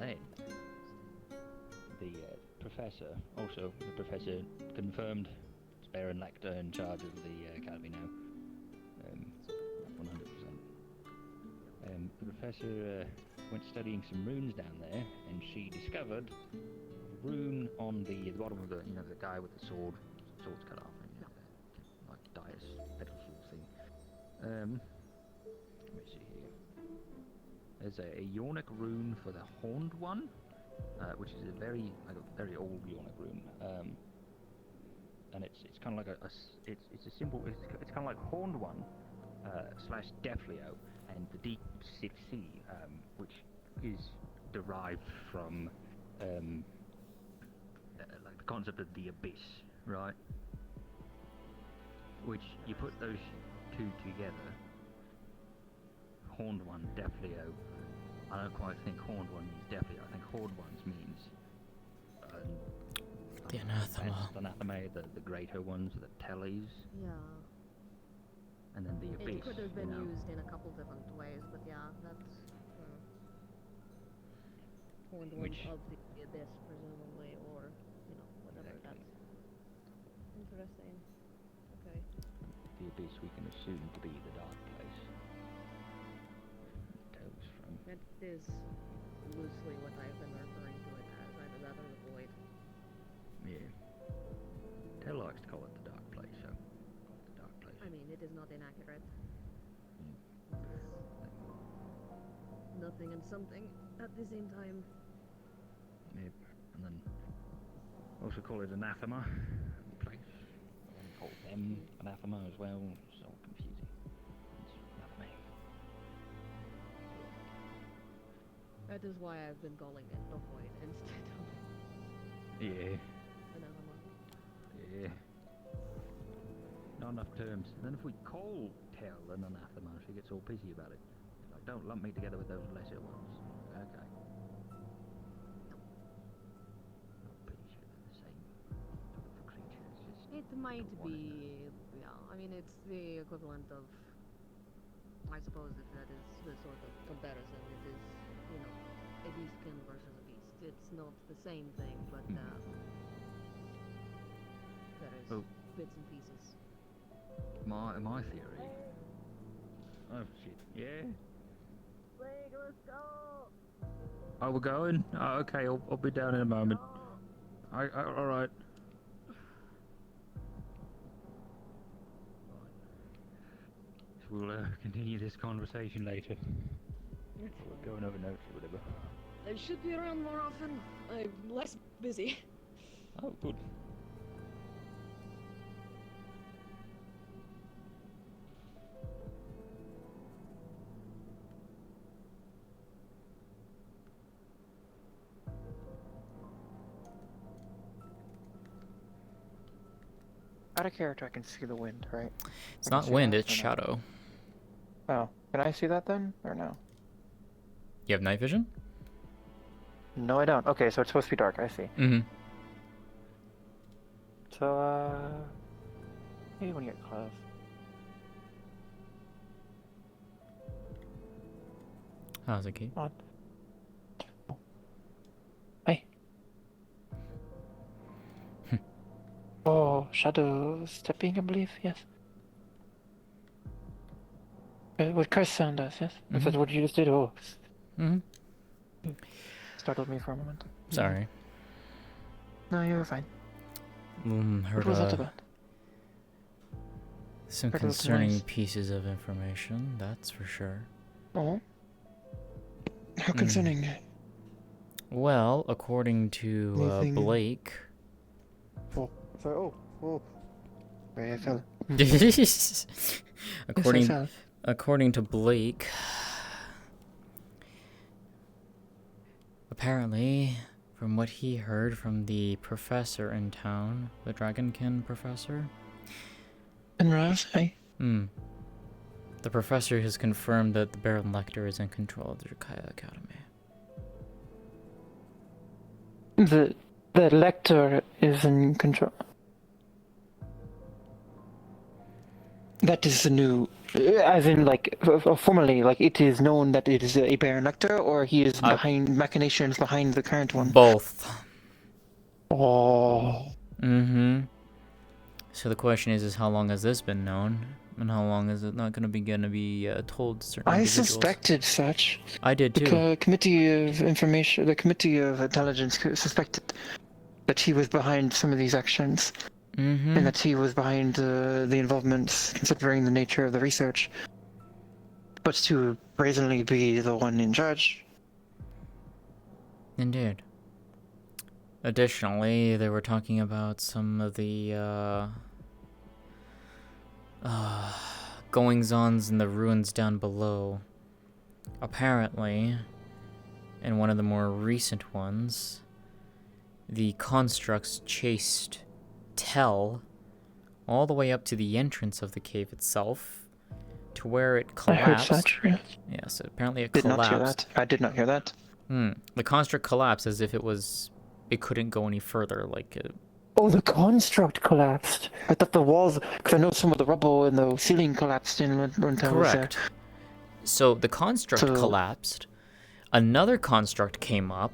And then the professor confirmed it's Baron Lacter in charge of the academy now. 100%. The professor went studying some runes down there, and she discovered a rune on the bottom of the guy with the sword's cut off, like Dias pedestal thing. Let me see here. There's a Yonic rune for the Horned One, which is a very old Yonic rune, and it's kind of like it's a symbol. It's kind of like Horned One / Defleo. And the Deep Sea, which is derived from like the concept of the abyss, right? Which you put those two together, Horned One, Defleo. I don't quite think Horned One means Defleo. I think Horned Ones means
the anathema.
The anathema, the greater ones, the Tellys.
Yeah.
And then the abyss.
It could have been used in a couple different ways, but yeah, that's Horned One of the abyss, presumably, or whatever. Exactly. That's interesting. Okay.
The abyss we can assume to be the dark place. Tales from.
That is loosely what I've been referring to it as, either that or the void.
Yeah. Tell likes to call it the dark place, so.
I mean, it is not inaccurate. Nothing and something at the same time.
Yep. And then also call it anathema. Place. And call them anathema as well. It's all confusing. It's anathema.
That is why I've been calling it the void instead of anathema.
Yeah. Not enough terms. And then if we call Tell an anathema, she gets all pissy about it. Like, don't lump me together with those lesser ones. Okay. I'm pretty sure they're the same sort of creatures.
It might be, yeah. I mean, it's the equivalent of, I suppose, if that is the sort of comparison, it is, a beastkin versus a beast. It's not the same thing, but there is bits and pieces.
my theory. Oh shit! Yeah.
Let's go.
Oh, we're going. Oh, okay. I'll be down in a moment. All right. We'll continue this conversation later. We're going over notes or whatever.
I should be around more often. I'm less busy.
Oh, good.
Out of character, I can see the wind, right?
It's not wind, it's shadow.
Oh, can I see that then, or no?
You have night vision?
No, I don't. Okay, so it's supposed to be dark. I see.
Mm-hmm.
So, maybe when you get close.
How's it, Kate?
On. Hey. Oh, shadow stepping, I believe. Yes. What curse sound does? Yes. Is that what you just did? Oh. Startled me for a moment.
Sorry.
No, you were fine.
Heard,
what was that about?
Some
Heard
concerning pieces of information, that's for sure.
Oh. How concerning?
Well, according to
Anything-
Blake.
Oh, sorry. Oh. Wait, I fell.
According to Blake, apparently, from what he heard from the professor in town, the Dragonkin professor.
And Raz, hey.
The professor has confirmed that the Baron Lecter is in control of the Drakaya Academy.
The lector is in control. That is the new, as in like formally, like it is known that it is a Baron Lecter, or he is behind machinations behind the current one.
Both.
Oh.
So the question is how long has this been known, and how long is it not going to be told to certain individuals?
Suspected such.
I did too.
The Committee of Information, the Committee of Intelligence suspected that he was behind some of these actions. And that he was behind the involvement, considering the nature of the research. But to brazenly be the one in charge.
Indeed. Additionally, they were talking about some of the goings-ons in the ruins down below. Apparently, in one of the more recent ones, the constructs chased Tell all the way up to the entrance of the cave itself, to where it collapsed.
I heard such, yes.
Yes, apparently it
Did
collapsed.
not hear that. I did not hear that.
The construct collapsed as if it couldn't go any further, like it...
Oh, the construct collapsed. I thought the walls, because I know some of the rubble in the ceiling collapsed in when I was there.
Correct. So the construct collapsed, another construct came up,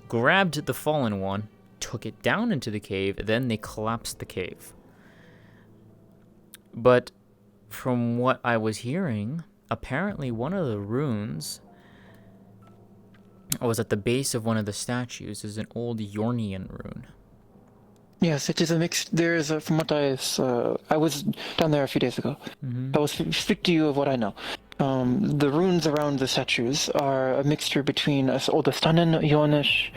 grabbed the fallen one, took it down into the cave, then they collapsed the cave. But from what I was hearing, apparently one of the runes was at the base of one of the statues, is an old Yornian rune.
Yes, it is a mix. There is, from what I was down there a few days ago. I will speak to you of what I know. The runes around the statues are a mixture between the Stanen, Yornish,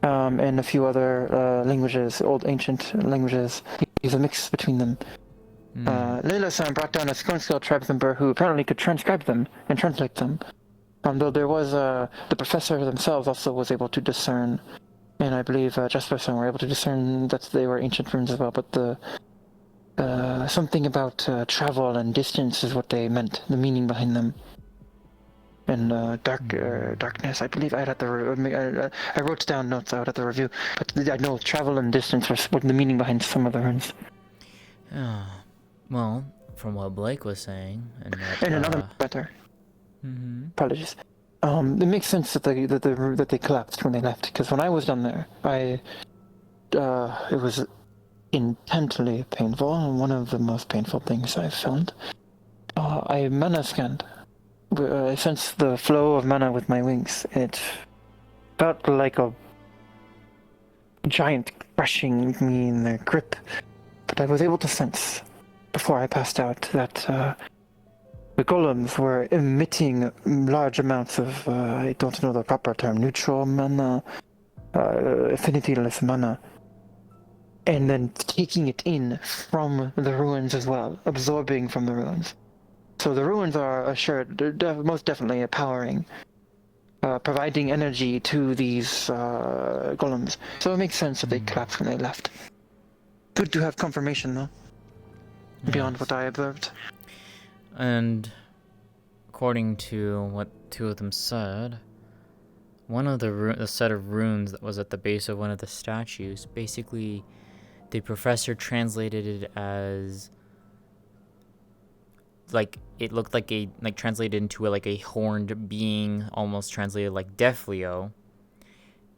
and a few other languages, old ancient languages. There's a mix between them. Layla-san brought down a scale tribe member who apparently could transcribe them and translate them. Though there was the professor themselves also was able to discern, and I believe Jasper-san were able to discern that they were ancient runes as well. But the something about travel and distance is what they meant, the meaning behind them. And darkness, I believe I'd have to. I wrote down notes. I would have to review, but I know travel and distance was what the meaning behind some of the runes.
Well, from what Blake was saying, and
another matter. Apologies. It makes sense that they collapsed when they left. Because when I was down there, it was intensely painful, and one of the most painful things I've found. I mana scanned. I sensed the flow of mana with my wings. It felt like a giant crushing me in their grip, but I was able to sense, before I passed out, that the golems were emitting large amounts of, I don't know the proper term, neutral mana, affinityless mana, and then taking it in from the ruins as well, absorbing from the ruins. So the ruins are assured, they're most definitely empowering, providing energy to these golems. So it makes sense that they collapsed when they left. Good to have confirmation, though, beyond what I observed.
And according to what two of them said, one of the set of runes that was at the base of one of the statues, basically, the professor translated it as, like, it looked like translated into a horned being, almost translated like Defleo,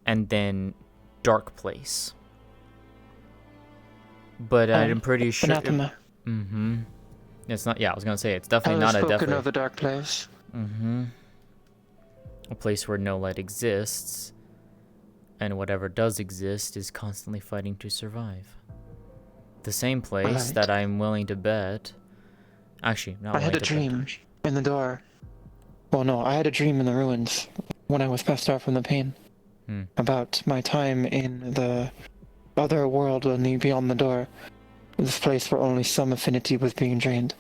and then Dark Place. But I'm pretty sure.
Anathema.
It's not. Yeah, I was gonna say it's definitely not a
spoken
definitely.
of the dark place.
A place where no light exists, and whatever does exist is constantly fighting to survive. The same place that I'm willing to bet. Actually, not.
I had a dream in the door. Well, no, I had a dream in the ruins when I was passed out from the pain about my time in the other world beyond the door. This place where only some affinity was being drained.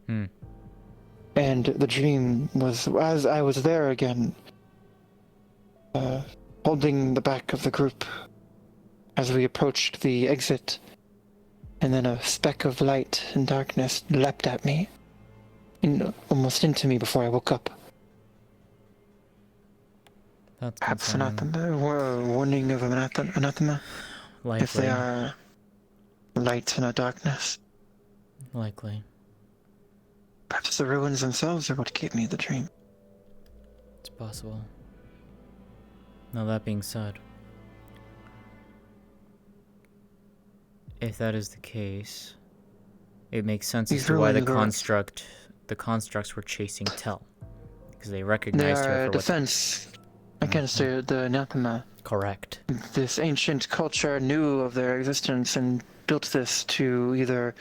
And the dream was as I was there again, holding the back of the group as we approached the exit, and then a speck of light and darkness leapt at me, almost into me before I woke up.
That's
perhaps anathema, warning of anathema.
Likely.
If they are light in a darkness.
Likely.
Perhaps the ruins themselves are what gave me the dream.
It's possible. Now that being said, if that is the case, it makes sense as to why the constructs were chasing Tel, because they recognized her for
defense against the anathema.
Correct.
This ancient culture knew of their existence and built this to either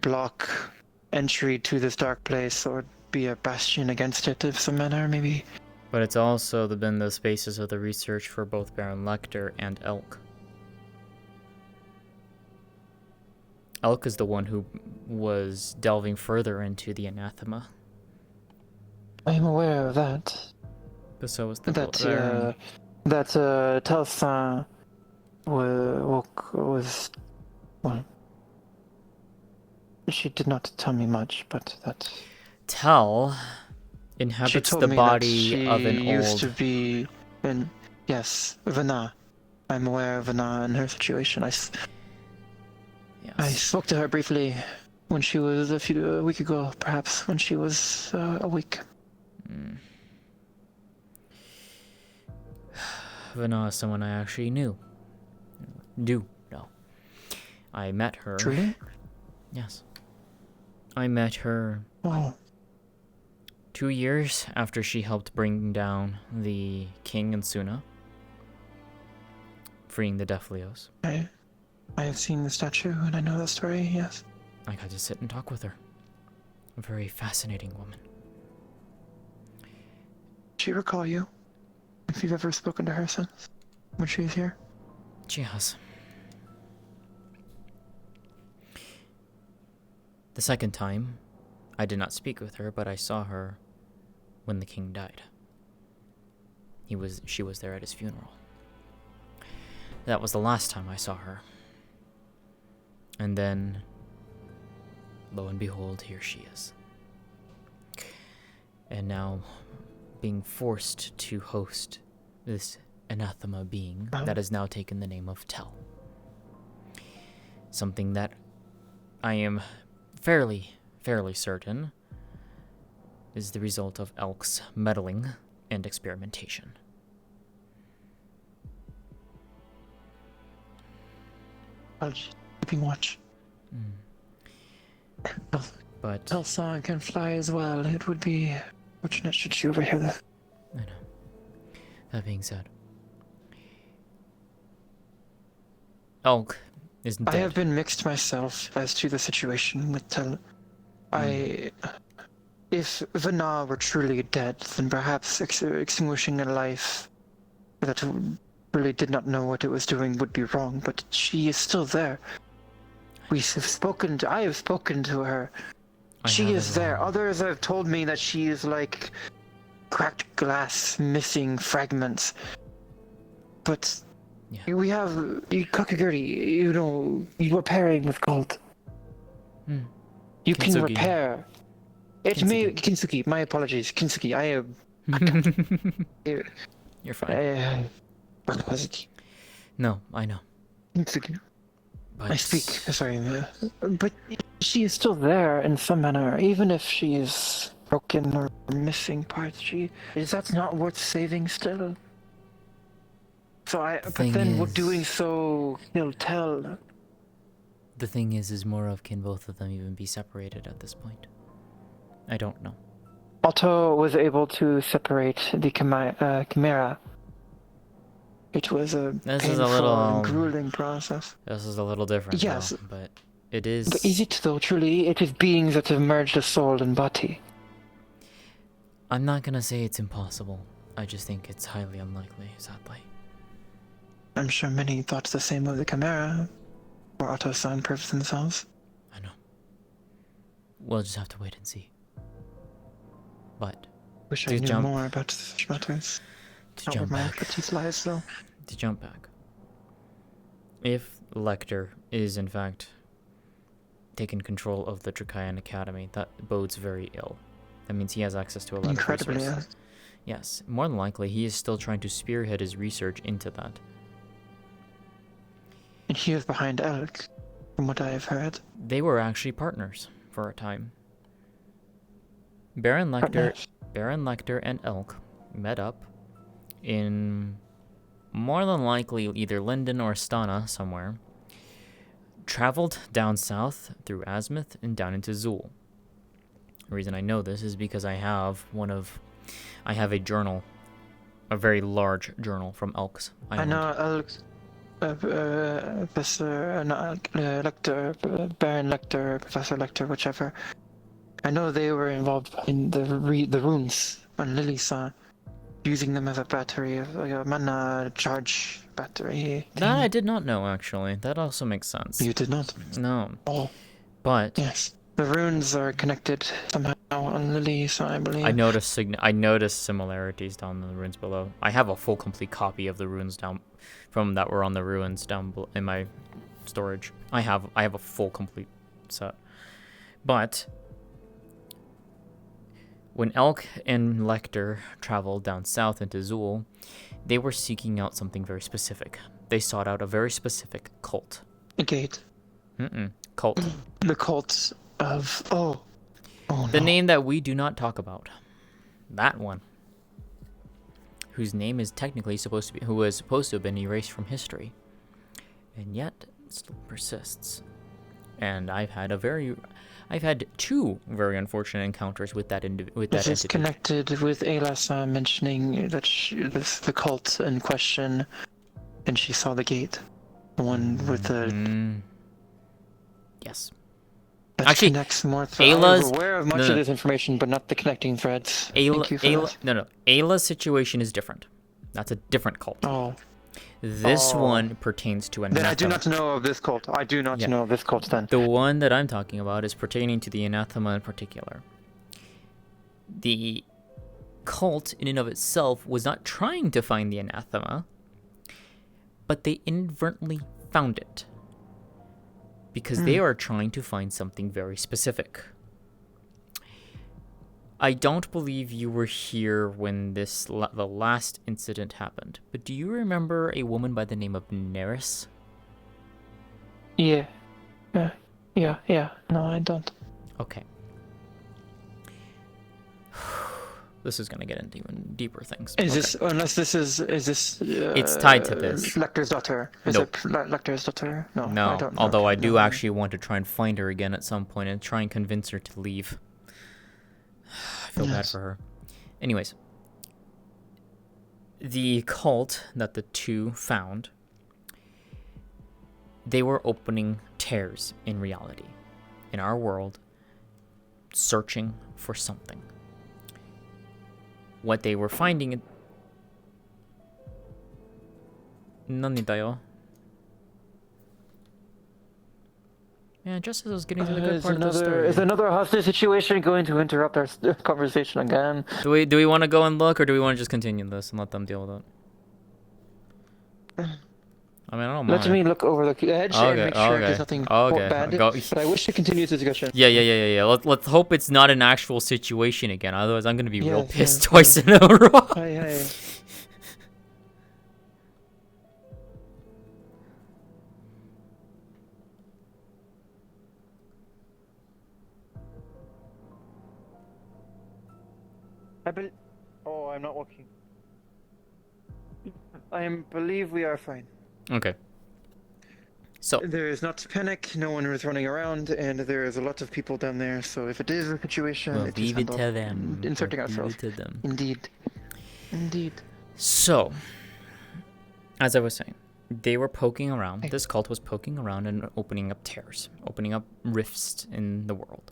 block entry to this dark place or be a bastion against it of some manner, maybe.
But it's also been the basis of the research for both Baron Lecter and Elk. Elk is the one who was delving further into the anathema.
I am aware of that.
But so was the
Baron. That Telsa was well. She did not tell me much, but that
Tel inhabits the body of an old.
She used to be in Vana. I'm aware of Vana and her situation. I spoke to her briefly when she was a week ago, perhaps when she was awake.
Vana is someone I actually knew. No. I met her.
Truly?
Yes. I met her 2 years after she helped bring down the king and Suna, freeing the Defleos.
I have seen the statue and I know that story, yes.
I got to sit and talk with her. A very fascinating woman.
Does she recall you? If you've ever spoken to her since, when she was here?
She has. The second time, I did not speak with her, but I saw her when the king died. She was there at his funeral. That was the last time I saw her. And then, lo and behold, here she is. And now, being forced to host this anathema being that has now taken the name of Tel. Something that I am fairly certain is the result of Elk's meddling and experimentation.
Well, keeping watch.
But
Elsa can fly as well. It would be fortunate should she overhear this.
I know. That being said, Elk isn't dead.
I have been mixed myself as to the situation with Tel. If Vana were truly dead, then perhaps extinguishing a life that really did not know what it was doing would be wrong, but she is still there. I have spoken to her. She is there. Others have told me that she is like cracked glass, missing fragments. But we have Kakaguri, you are pairing with gold. You can
Kintsugi.
repair. It may Kintsugi. My apologies, Kintsugi.
You're fine.
What was it?
No, I know.
Kintsugi.
But
I speak. Sorry, but she is still there in some manner, even if she is broken or missing parts. Is that not worth saving still? What doing so he'll tell.
The thing is more of, can both of them even be separated at this point? I don't know.
Otto was able to separate the chimera. It was a painful and grueling process.
This is a little different,
yes,
though, but it is...
But is it though, truly? It is beings that have merged the soul and body.
I'm not gonna say it's impossible. I just think it's highly unlikely, sadly.
I'm sure many thought the same of the chimera, or Otto-san proved themselves.
I know. We'll just have to wait and see. But...
Wish I knew more about such matters. Not where my expertise lies, though.
To jump back. If Lecter is, in fact, taken control of the Drakayan Academy, that bodes very ill. That means he has access to a lot of resources. Yes, more than likely, he is still trying to spearhead his research into that.
And he is behind Elk, from what I have heard.
They were actually partners for a time. Baron Lecter and Elk met up in more than likely either Linden or Astana somewhere, traveled down south through Azimuth and down into Zool. The reason I know this is because I have a journal, a very large journal from Elk's.
I know Elk's, Professor Lecter, Baron Lecter, Professor Lecter, whichever. I know they were involved in the runes on Lily-san, using them as a battery, like a mana charge battery.
That I did not know, actually. That also makes sense.
You did not?
No.
Oh.
But...
Yes. The runes are connected somehow on Lily-san, I believe.
I noticed similarities down in the runes below. I have a full complete copy of the runes down from that were on the ruins down in my storage. I have a full complete set. But when Elk and Lecter traveled down south into Zool, they were seeking out something very specific. They sought out a very specific cult.
A gate.
Cult.
The cult of...
The name that we do not talk about. That one. Whose name is technically who was supposed to have been erased from history. And yet, it still persists. And I've had two very unfortunate encounters with that entity.
This is connected with Ayla-san mentioning that the cult in question, and she saw the gate. The one with the...
Yes.
That
actually
connects more.
Ayla's
I'm aware of much of this information, but not the connecting threads. Thank you for that.
Ayla's situation is different. That's a different cult.
Oh.
This one pertains to anathema.
Then I do not know of this cult. I do not know of this cult then.
The one that I'm talking about is pertaining to the anathema in particular. The cult in and of itself was not trying to find the anathema, but they inadvertently found it. Because they are trying to find something very specific. I don't believe you were here when the last incident happened, but do you remember a woman by the name of Neris?
Yeah. No, I don't.
Okay. this is gonna get into even deeper things.
Is
Okay.
this unless this is this?
It's tied to this.
Lecter's daughter. Is
Nope.
it Lecter's daughter? No.
No,
I don't.
although I
okay,
do
no.
actually want to try and find her again at some point and try and convince her to leave. I feel bad
Yes.
for her. Anyways, the cult that the two found, they were opening tears in reality, in our world, searching for something. What they were finding... 何だよ? Yeah, just as I was getting to the good part of the story.
Is another hostage situation going to interrupt our conversation again?
Do we want to go and look, or do we want to just continue this and let them deal with it? I mean, I don't mind.
Let me look over the edge and make sure there's nothing bad. But I wish to continue the discussion.
Yeah. Let's hope it's not an actual situation again. Otherwise, I'm gonna be real pissed
yes.
twice in a row.
Hi. Oh, I'm not walking. believe we are fine.
Okay. So
there is not panic. No one is running around, and there is a lot of people down there. So if it is a situation,
we'll
it is
leave it
handled.
to them.
Inserting
We'll
ourselves.
leave it to them.
Indeed.
So, as I was saying, they were poking around. This cult was poking around and opening up tears, opening up rifts in the world.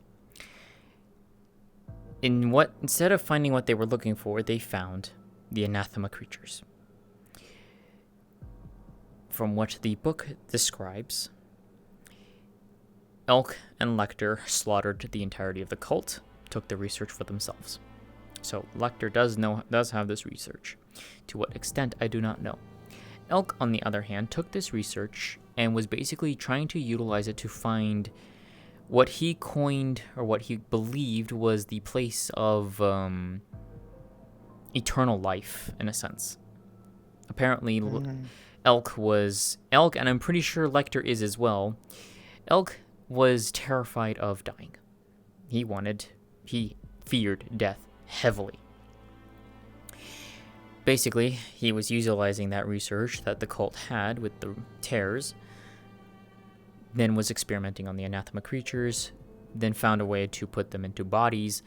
Instead of finding what they were looking for, they found the anathema creatures. From what the book describes, Elk and Lecter slaughtered the entirety of the cult, took the research for themselves. So Lecter does have this research. To what extent, I do not know. Elk, on the other hand, took this research and was basically trying to utilize it to find what he coined, or what he believed was the place of eternal life, in a sense. Apparently, Elk, and I'm pretty sure Lecter is as well. Elk was terrified of dying. He feared death heavily. Basically, he was utilizing that research that the cult had with the tears, then was experimenting on the anathema creatures, then found a way to put them into bodies,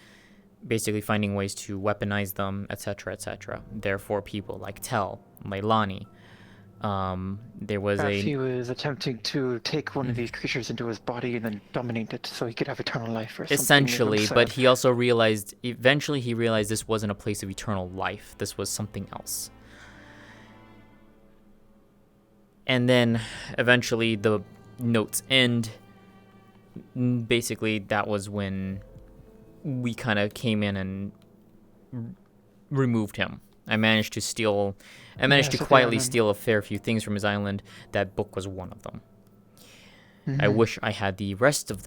basically finding ways to weaponize them, etc., etc. Therefore, people like Tel, Leilani. There was
he was attempting to take one of these creatures into his body and then dominate it so he could have eternal life or something.
Essentially, but he also eventually he realized this wasn't a place of eternal life. This was something else. And then, eventually, the notes end. Basically, that was when we kind of came in and removed him. I managed to quietly steal a fair few things from his island. That book was one of them. I wish I had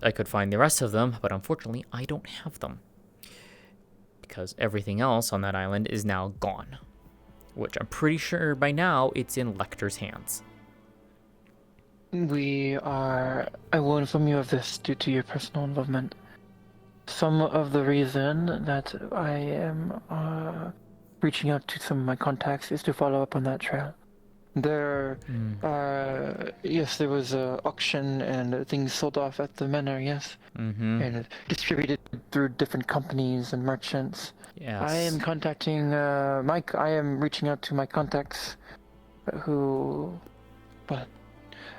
I could find the rest of them, but unfortunately, I don't have them. Because everything else on that island is now gone. Which I'm pretty sure by now, it's in Lecter's hands.
I will inform you of this due to your personal involvement. Some of the reason that I am reaching out to some of my contacts is to follow up on that trail. There was an auction and things sold off at the manor, yes. And distributed through different companies and merchants.
Yes.
I am contacting I am reaching out to my contacts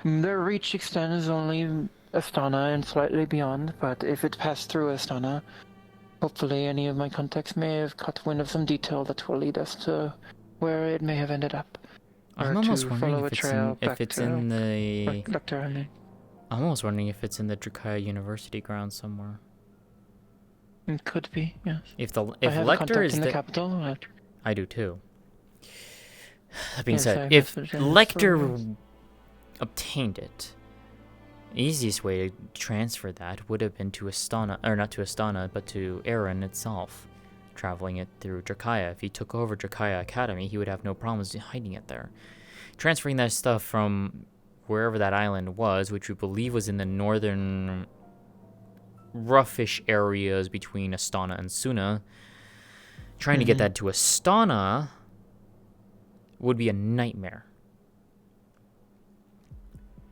their reach extends only Astana and slightly beyond, but if it passed through Astana, hopefully any of my contacts may have caught wind of some detail that will lead us to where it may have ended up.
I'm almost wondering if it's in the I'm almost wondering if it's in the Drakaya University grounds somewhere.
It could be, yes.
If
I have
Lecter is
in the capital,
I do too. That being said, if Lecter obtained it, the easiest way to transfer that would have been to Astana, or not to Astana, but to Aaron itself, traveling it through Drakaya. If he took over Drakaya Academy, he would have no problems hiding it there. Transferring that stuff from wherever that island was, which we believe was in the northern roughish areas between Astana and Suna, Trying to get that to Astana would be a nightmare.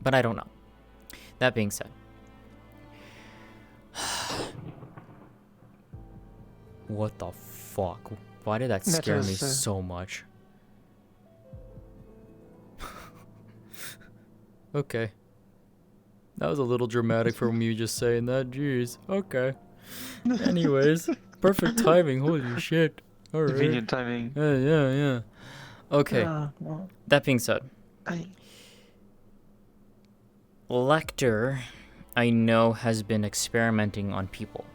But I don't know. That being said. What the fuck? Why did that scare me so much? Okay. That was a little dramatic from you just saying that. Jeez. Okay. Anyways, perfect timing. Holy shit. All right.
Convenient timing.
Yeah. Okay.
Well,
That being said, Lecter, I know, has been experimenting on people.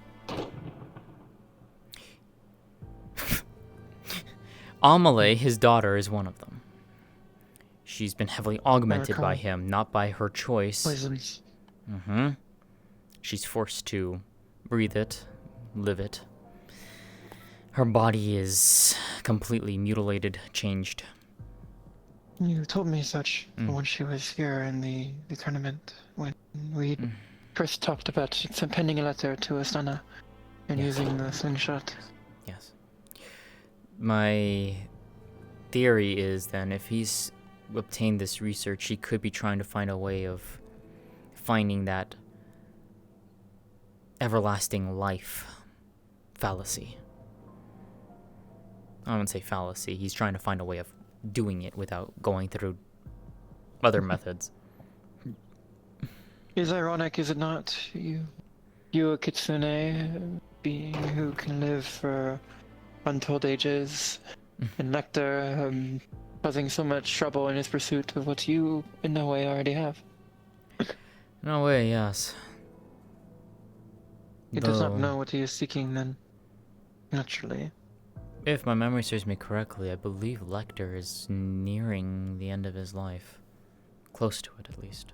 Amelie, his daughter, is one of them. She's been heavily augmented by him, not by her choice.
Poisons.
She's forced to breathe it, live it. Her body is completely mutilated, changed.
You told me such when she was here in the tournament, when we first talked about penning a letter to Astana and using the slingshot.
Yes. My theory is then if he's obtained this research, he could be trying to find a way of finding that everlasting life fallacy. I wouldn't say fallacy. He's trying to find a way of doing it without going through other methods.
It's ironic, is it not? You a kitsune, being who can live for untold ages, and Nectar causing so much trouble in his pursuit of what you, in no way, already have.
No way, yes.
He does not know what he is seeking, then, naturally.
If my memory serves me correctly, I believe Lecter is nearing the end of his life. Close to it, at least.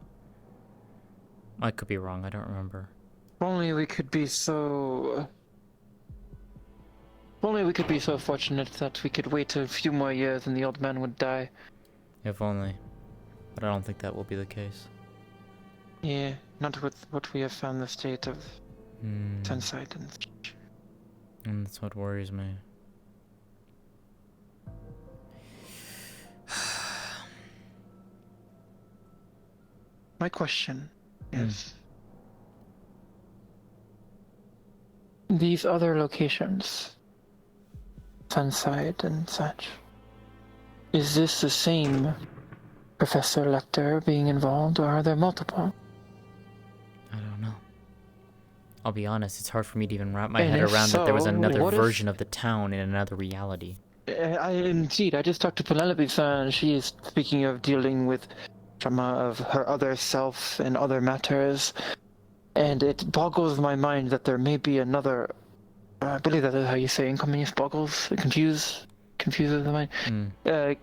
I could be wrong, I don't remember.
If only we could be so... If only we could be so fortunate that we could wait a few more years and the old man would die.
If only. But I don't think that will be the case.
Yeah, not with what we have found the state of Sunside and such.
And that's what worries me.
My question is, these other locations, Sunside and such, is this the same Professor Lecter being involved, or are there multiple?
I don't know. I'll be honest, it's hard for me to even wrap my head around that there was another version of the town in another reality.
Indeed, I just talked to Penelope-san, and she is speaking of dealing with trauma of her other self and other matters, and it boggles my mind that there may be another, I believe that is how you say inconvenience, boggles, confuses the mind,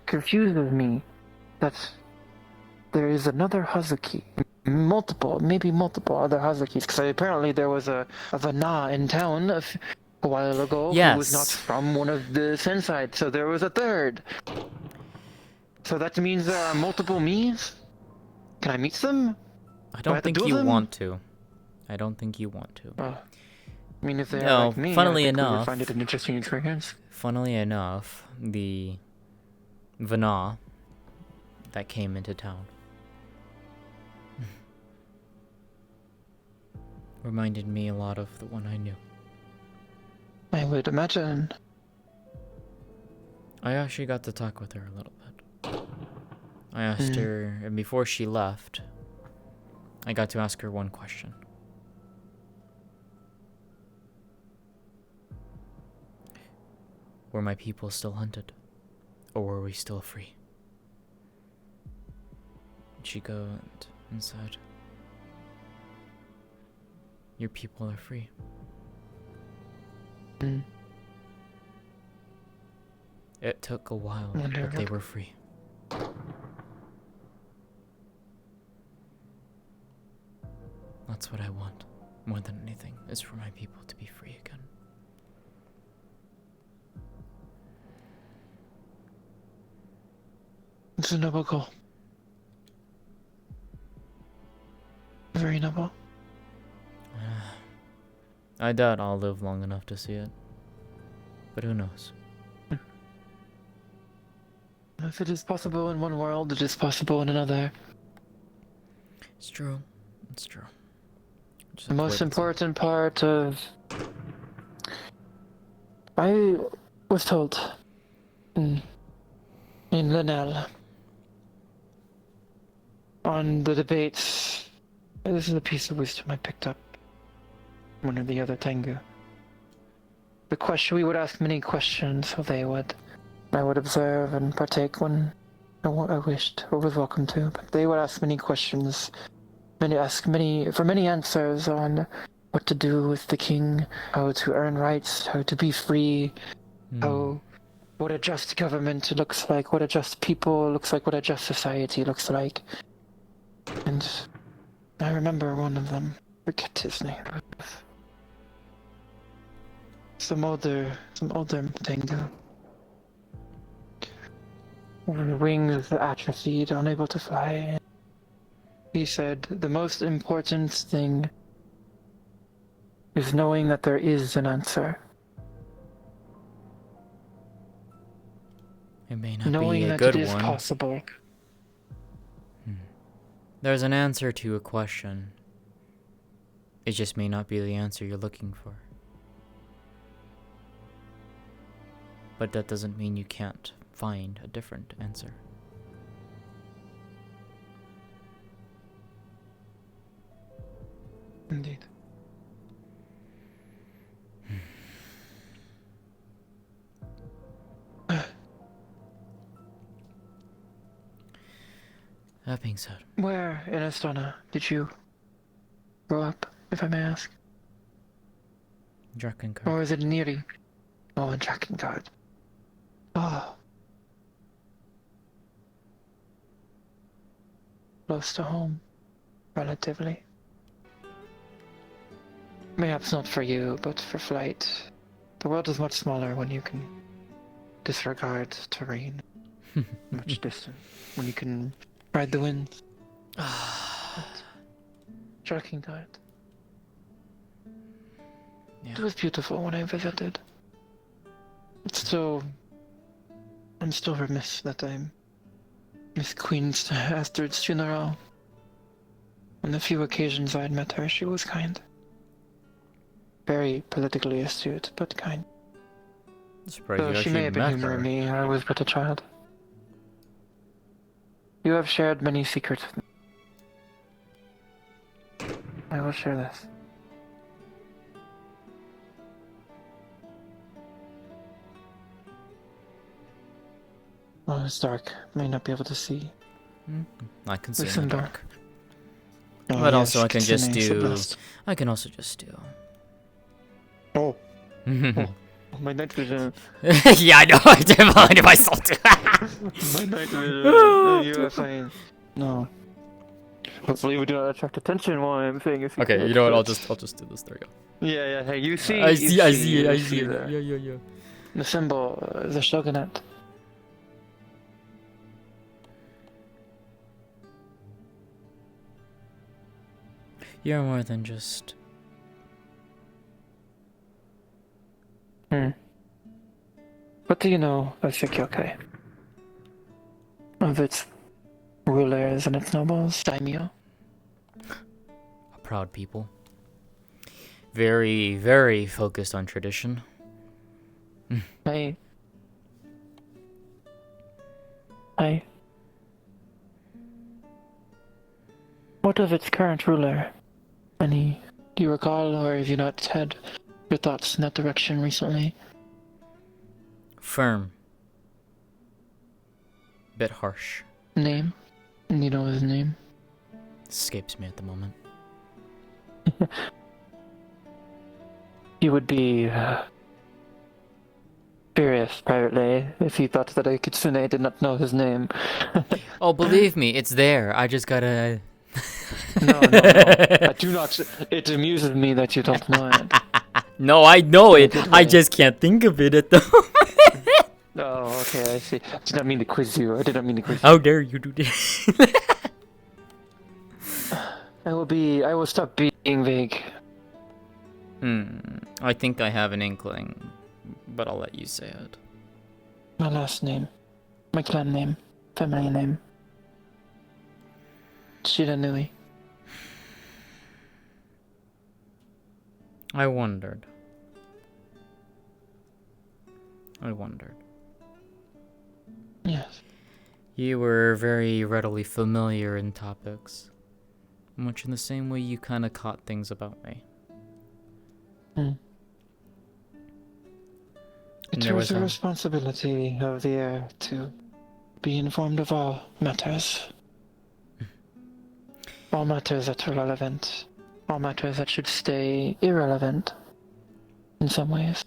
confuses me that there is another Hazuki, maybe multiple other Hazukis, because apparently there was a Vana in town a while ago who was not from one of the Senside, so there was a third. So that means there are multiple me's? Can I meet them?
I don't think you want to. I don't think you want to.
I mean, if they are like me,
funnily
I think we
enough,
would find it an interesting experience.
Funnily enough, the Vana that came into town reminded me a lot of the one I knew.
I would imagine.
I actually got to talk with her a little bit. I asked her, and before she left, I got to ask her one question. Were my people still hunted? Or were we still free? She went and said, your people are free. It took a while, but they were free. That's what I want, more than anything, is for my people to be free again.
It's a noble goal. Very noble.
I doubt I'll live long enough to see it. But who knows?
If it is possible in one world, it is possible in another.
It's true. It's true. Just
The
have to
most
wait and see.
important part of... I was told in Linnell on the debates. This is a piece of wisdom I picked up from one of the other Tengu. The question, we would ask many questions, so I would observe and partake when I wished or was welcome to. But they would ask many questions, for many answers on what to do with the king, how to earn rights, how to be free, what a just government looks like, what a just people looks like, what a just society looks like. And I remember one of them, forget his name. Some older Tengu. Wings atrophied, unable to fly. He said, the most important thing is knowing that there is an answer.
It may not
Knowing
be a
that
good
it is
one.
possible.
There's an answer to a question. It just may not be the answer you're looking for. But that doesn't mean you can't find a different answer.
Indeed.
That being said,
Where in Astana did you grow up, if I may ask?
Drakengard.
Or is it Neri? Oh, in Drakengard. Oh. Close to home, relatively. Perhaps not for you, but for flight. The world is much smaller when you can disregard terrain. Much distant. When you can ride the winds. Drakengard.
Yeah.
It was beautiful when I visited. I'm still remiss that I missed Queen Astrid's funeral. On the few occasions I had met her, she was kind. Very politically astute, but kind.
Surprised
Though
you
she may
actually
have been
met
humoring
her.
me, I was but a child. You have shared many secrets with me. I will share this. Oh, it's dark. May not be able to see.
I can see in the
Listen,
dark.
Oh,
But
yes,
also I can just
Kitsune is the
do...
best.
I can also just do...
Oh. My night vision.
Yeah, I know. I did blind myself too.
My night vision. No, you are fine. No. Hopefully we do not attract attention while I'm saying a secret.
Okay, you know what? I'll just do this. There you go.
Yeah. Hey, you see.
I
you
see it. I
you
see it.
the-
Yeah.
The symbol, the shogunate.
You're more than just...
What do you know of Shikyokai? Of its rulers and its nobles, daimyo?
a proud people. Very, very focused on tradition.
I... What of its current ruler? Do you recall, or have you not had your thoughts in that direction recently?
Firm. Bit harsh.
Name? You know his name?
Escapes me at the moment.
He would be furious privately if he thought that a kitsune did not know his name.
Oh, believe me, it's there. I just gotta...
No. I do not. It amuses me that you don't know it.
No, I know it. I just can't think of it at the moment.
Oh, okay, I see. I did not mean to quiz you.
How dare you do this?
I will stop being vague.
I think I have an inkling, but I'll let you say it.
My last name My clan name. Family name. Shiranui.
I wondered.
Yes.
You were very readily familiar in topics, much in the same way you kind of caught things about me.
It was the responsibility of the heir to be informed of all matters. All matters that are relevant. All matters that should stay irrelevant in some ways.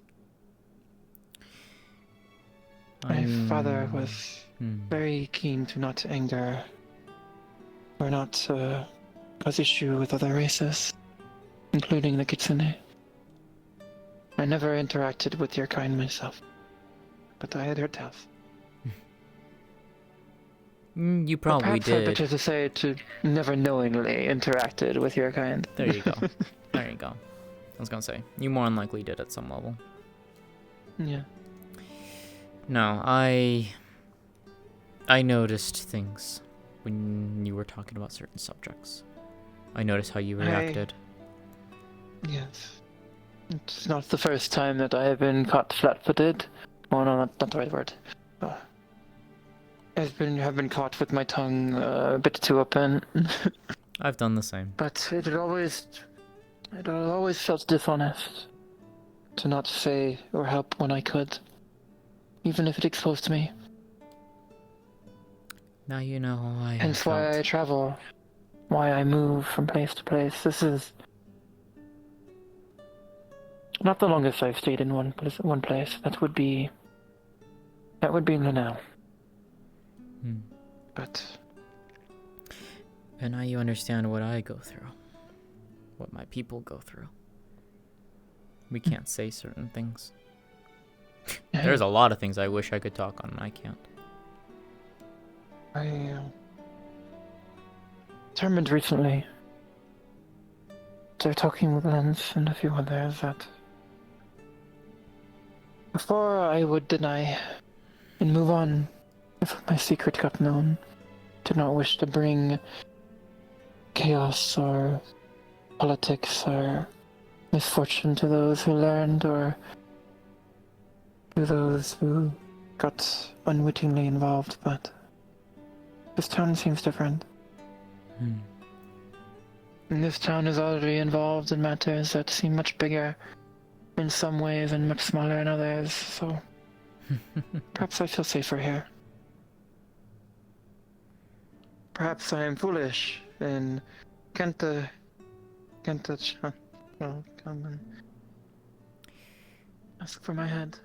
My father was very keen to not anger or not cause issue with other races, including the Kitsune. I never interacted with your kind myself, but I had heard tales.
You probably
Perhaps
did.
to say to never knowingly interacted with your kind.
There you go. There you go. I was gonna say, you more than likely did at some level.
Yeah.
No, I noticed things when you were talking about certain subjects. I noticed how you reacted.
Yes. It's not the first time that I have been caught flat-footed. Oh no, not the right word. Have been caught with my tongue a bit too open.
I've done the same.
But it always felt dishonest to not say or help when I could, even if it exposed me.
Now you know how I
Hence
felt.
why I travel, why I move from place to place. This is not the longest I've stayed in one place. That would be in the now. But
and now you understand what I go through, what my people go through. We can't say certain things. There's a lot of things I wish I could talk on and I can't.
I determined recently, after talking with Lens and a few others, that before I would deny and move on if my secret got known, did not wish to bring chaos or politics or misfortune to those who learned or to those who got unwittingly involved, but this town seems different. And this town is already involved in matters that seem much bigger in some ways and much smaller in others, so perhaps I feel safer here. Perhaps I am foolish and can't come and ask for my head.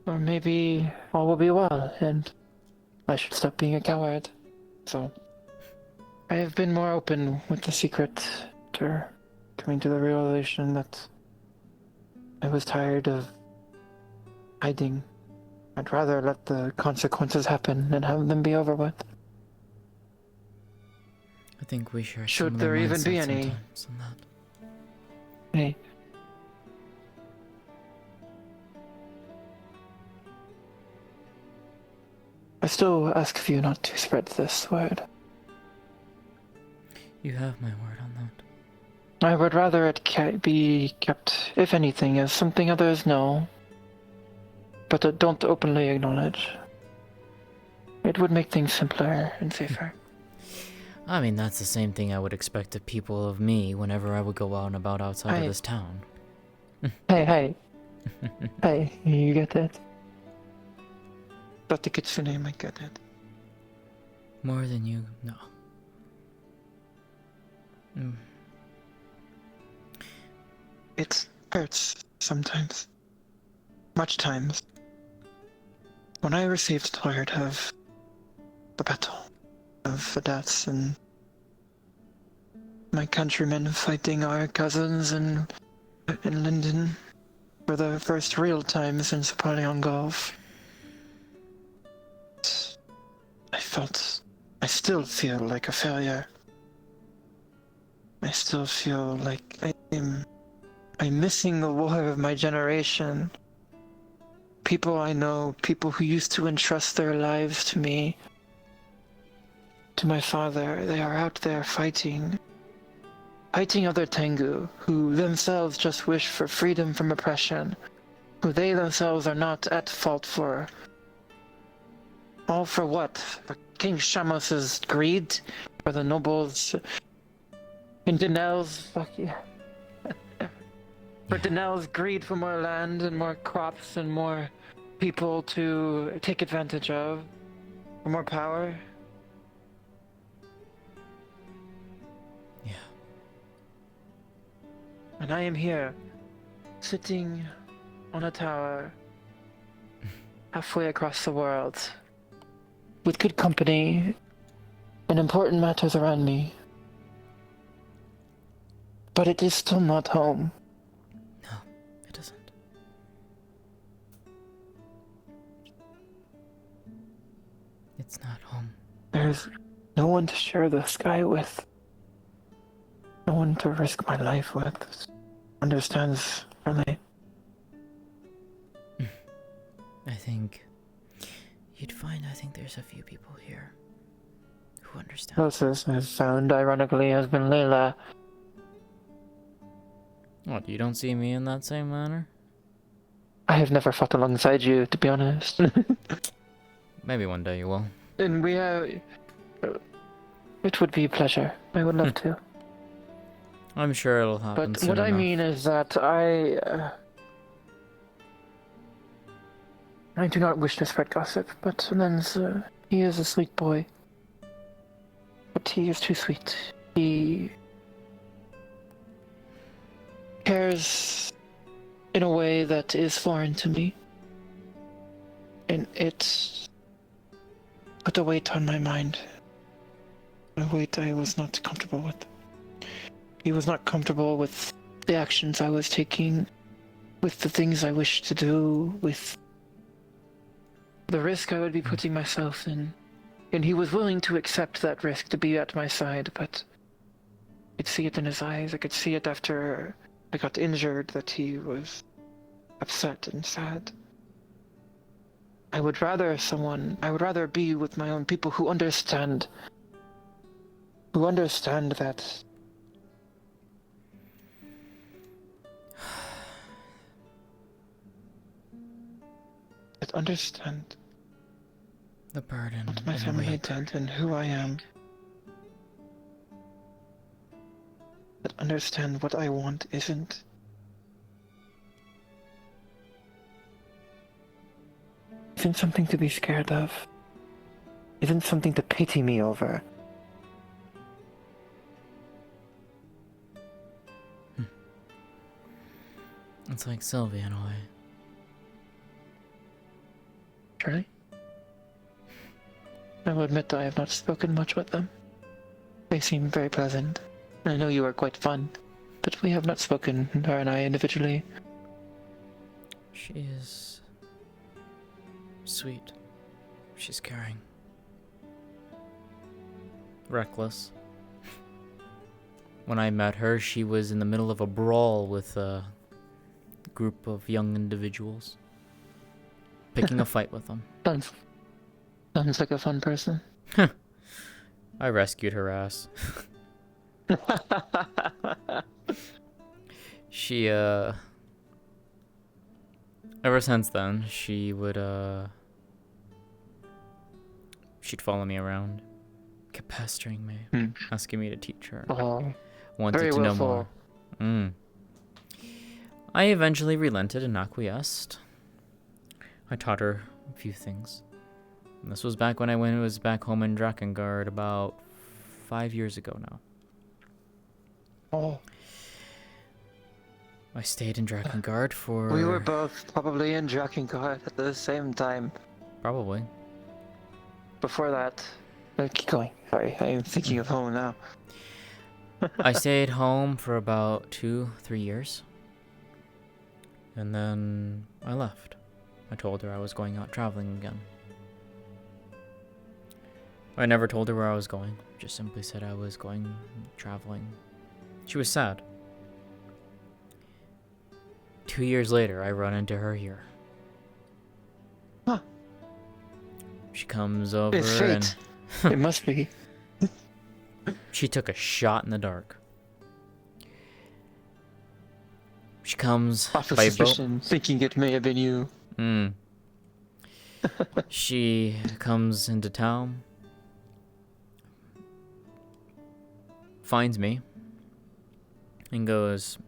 Or maybe all will be well, and I should stop being a coward. So, I have been more open with the secret after coming to the realization that I was tired of hiding. I'd rather let the consequences happen and have them be over with.
I think we share
Should there even be any?
On that.
Hey. I still ask of you not to spread this word.
You have my word on that.
I would rather it be kept, if anything, as something others know, but don't openly acknowledge. It would make things simpler and safer.
I mean, that's the same thing I would expect of people of me whenever I would go out and about outside of this town.
Hey, you get that? But the Kitsune might get it.
More than you know.
It hurts sometimes. Much times. When I received word of the battle, of the deaths, and my countrymen fighting our cousins in London for the first real time since Apollyon Gulf, I still feel like a failure. I still feel like I'm missing the war of my generation. people I know, people who used to entrust their lives to me, to my father, they are out there fighting other Tengu, who themselves just wish for freedom from oppression, who they themselves are not at fault for. All for what? For King Shamos's greed? For the nobles? And Denel's... Fuck yeah. For Denel's greed for more land and more crops and more people to take advantage of? For more power? And I am here, sitting on a tower, halfway across the world, with good company and important matters around me. But it is still not home.
No, it isn't. It's not home.
There's no one to share the sky with. No one to risk my life with. Understands really.
I think you'd find, I think there's a few people here who understand.
Closest I've found, ironically, has been Layla.
What, you don't see me in that same manner?
I have never fought alongside you, to be honest.
Maybe one day you will.
And we have... It would be a pleasure. I would love to.
I'm sure it'll happen
But
soon
what I
enough.
mean is that I do not wish to spread gossip, but Len's, he is a sweet boy. But he is too sweet. He cares in a way that is foreign to me. And it put a weight on my mind. A weight I was not comfortable with. He was not comfortable with the actions I was taking, with the things I wished to do, with the risk I would be putting myself in. And he was willing to accept that risk to be at my side, but I could see it in his eyes. I could see it after I got injured that he was upset and sad. I would rather be with my own people who understand that understand
the burden
what my family did and who I am. That understand what I want isn't something to be scared of. Isn't something to pity me over.
It's like Sylvie in a way.
Really? I will admit that I have not spoken much with them. They seem very pleasant. I know you are quite fun, but we have not spoken, her and I, individually.
She is sweet. She's caring. Reckless. When I met her, she was in the middle of a brawl with a group of young individuals. Picking a fight with them.
Sounds like a fun person.
I rescued her ass. She, ever since then, she would, she'd follow me around, kept pestering me, asking me to teach her. Wanted to know more. I eventually relented and acquiesced. I taught her a few things. And this was back when I was back home in Drakengard about 5 years ago now.
Oh.
I stayed in Drakengard for...
We were both probably in Drakengard at the same time.
Probably.
Before that... keep going. Sorry, I am thinking of home now.
I stayed home for about 2-3 years. And then I left. I told her I was going out traveling again. I never told her where I was going. Just simply said I was going traveling. She was sad. 2 years later, I run into her here. She comes over
It's
and
fate. It must be.
she took a shot in the dark. She comes
Off of
by boat.
suspicion, thinking it may have been you.
She comes into town, finds me, and goes,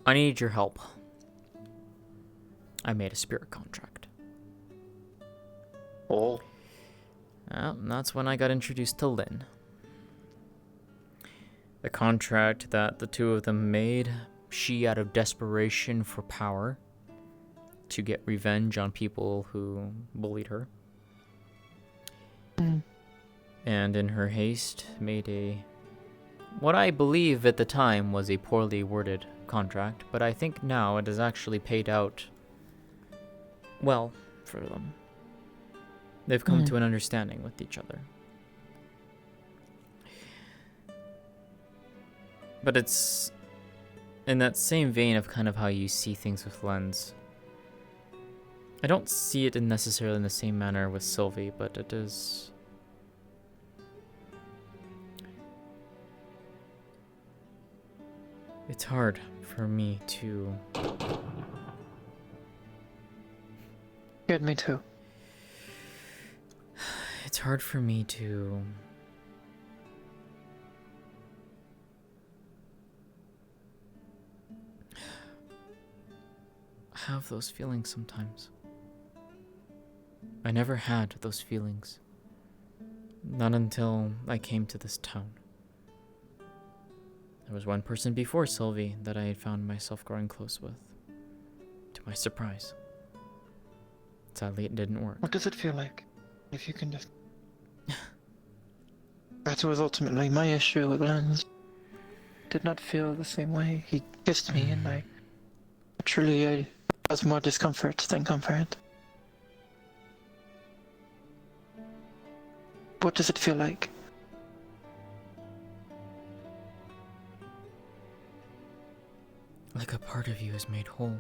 I need your help. I made a spirit contract.
Oh.
And that's when I got introduced to Lynn. The contract that the two of them made, she out of desperation for power to get revenge on people who bullied her. And in her haste made what I believe at the time was a poorly worded contract, but I think now it has actually paid out well for them. They've come to an understanding with each other. But it's in that same vein of kind of how you see things with Lens. I don't see it necessarily in the same manner with Sylvie, but it is... It's hard for me to...
Good, me too.
It's hard for me to... have those feelings sometimes. I never had those feelings. Not until I came to this town. There was one person before Sylvie that I had found myself growing close with. To my surprise. Sadly, it didn't work.
What does it feel like? If you can just... That was ultimately my issue with Lens. Did not feel the same way. He kissed me and I was more discomfort than comfort. What does it feel like?
Like a part of you is made whole.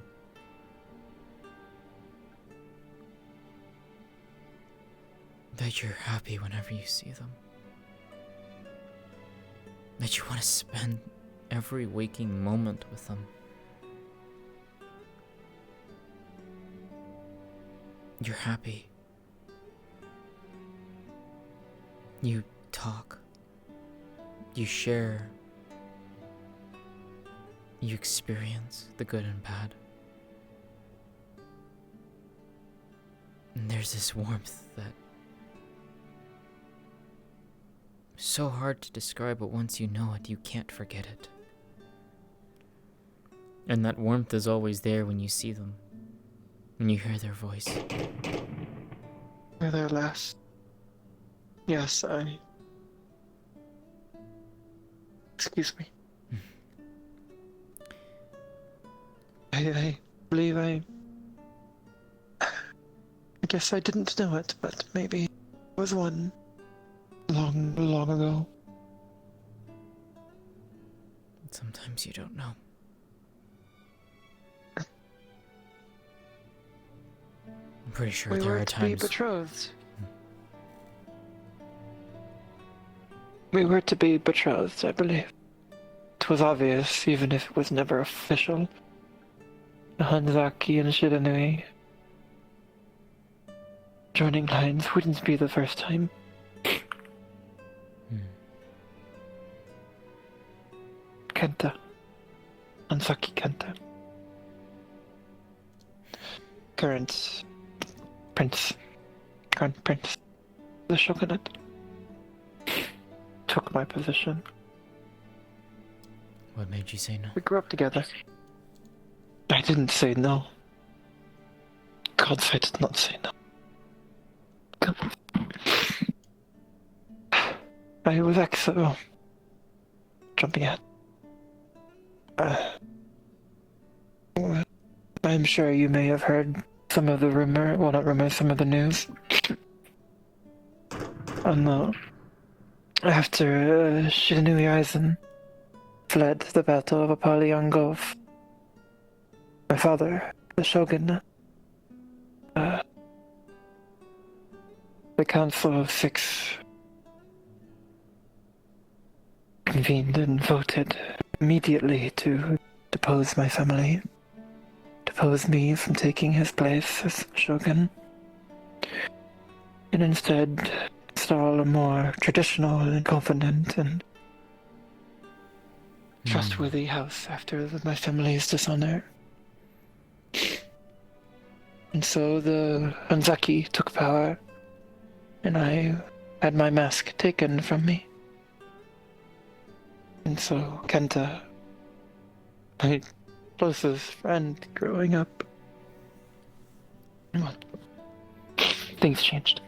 That you're happy whenever you see them. That you want to spend every waking moment with them. You're happy. You talk. You share. You experience the good and bad. And there's this warmth that is so hard to describe, but once you know it, you can't forget it. And that warmth is always there when you see them, when you hear their voice.
You're there last. Yes, Excuse me. I believe I guess I didn't know it, but maybe it was one long, long ago.
Sometimes you don't know. I'm pretty sure there are times...
We were to be betrothed. We were to be betrothed, I believe. It was obvious, even if it was never official. Hanzaki and Shiranui joining lines wouldn't be the first time. Kenta. Hanzaki Kenta. Current prince. The shogunate. Took my position.
What made you say no?
We grew up together. I didn't say no. Gods, I did not say no. I was Exo. Jumping ahead. I'm sure you may have heard some of the some of the news. After Shiranui Aizen fled the Battle of Apollyon Gulf, my father, the Shogun, the Council of Six convened and voted immediately to depose my family, depose me from taking his place as shogun, and instead install a more traditional and confident and trustworthy house after my family's dishonor. And so the Hanzaki took power, and I had my mask taken from me. And so Kenta, my closest friend growing up, well, things changed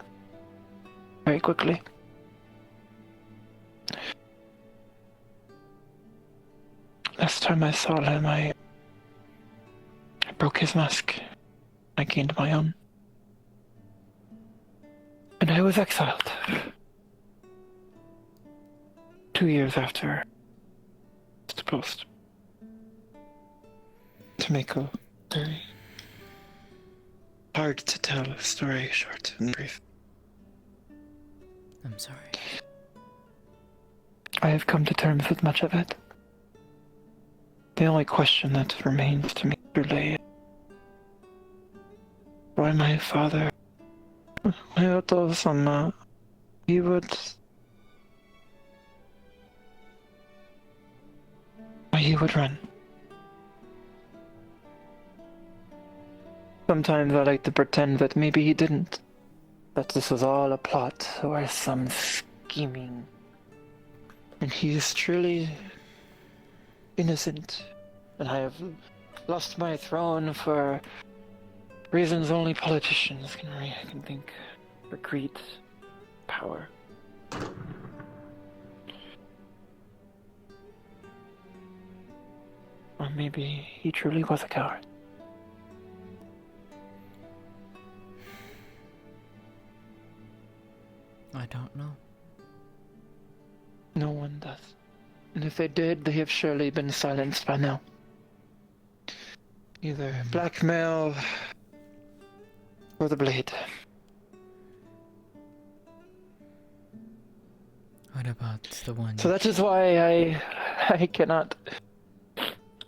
very quickly. Last time I saw him, I broke his mask. I gained my own. And I was exiled. 2 years after it's supposed to make a very hard to tell story short and brief.
I'm sorry.
I have come to terms with much of it. The only question that remains to me truly is why my father, he would run. Sometimes I like to pretend that maybe he didn't. That this was all a plot or some scheming. And he is truly innocent. And I have lost my throne for reasons only politicians can think. For greed, power. Or maybe he truly was a coward.
I don't know.
No one does. And if they did, they have surely been silenced by now. Either blackmail or the blade.
What about the one?
So that is why I cannot.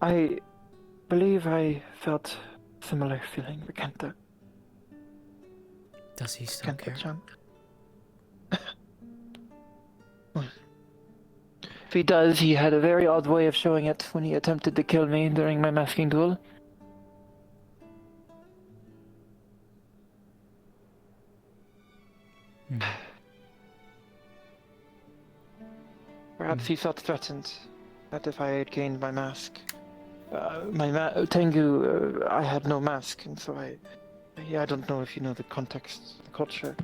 I believe I felt similar feeling for Kenta.
Does he still care?
If he does, he had a very odd way of showing it when he attempted to kill me during my masking duel. Perhaps he felt threatened that if I had gained my mask, Tengu, I had no mask, and so I don't know if you know the context, the culture.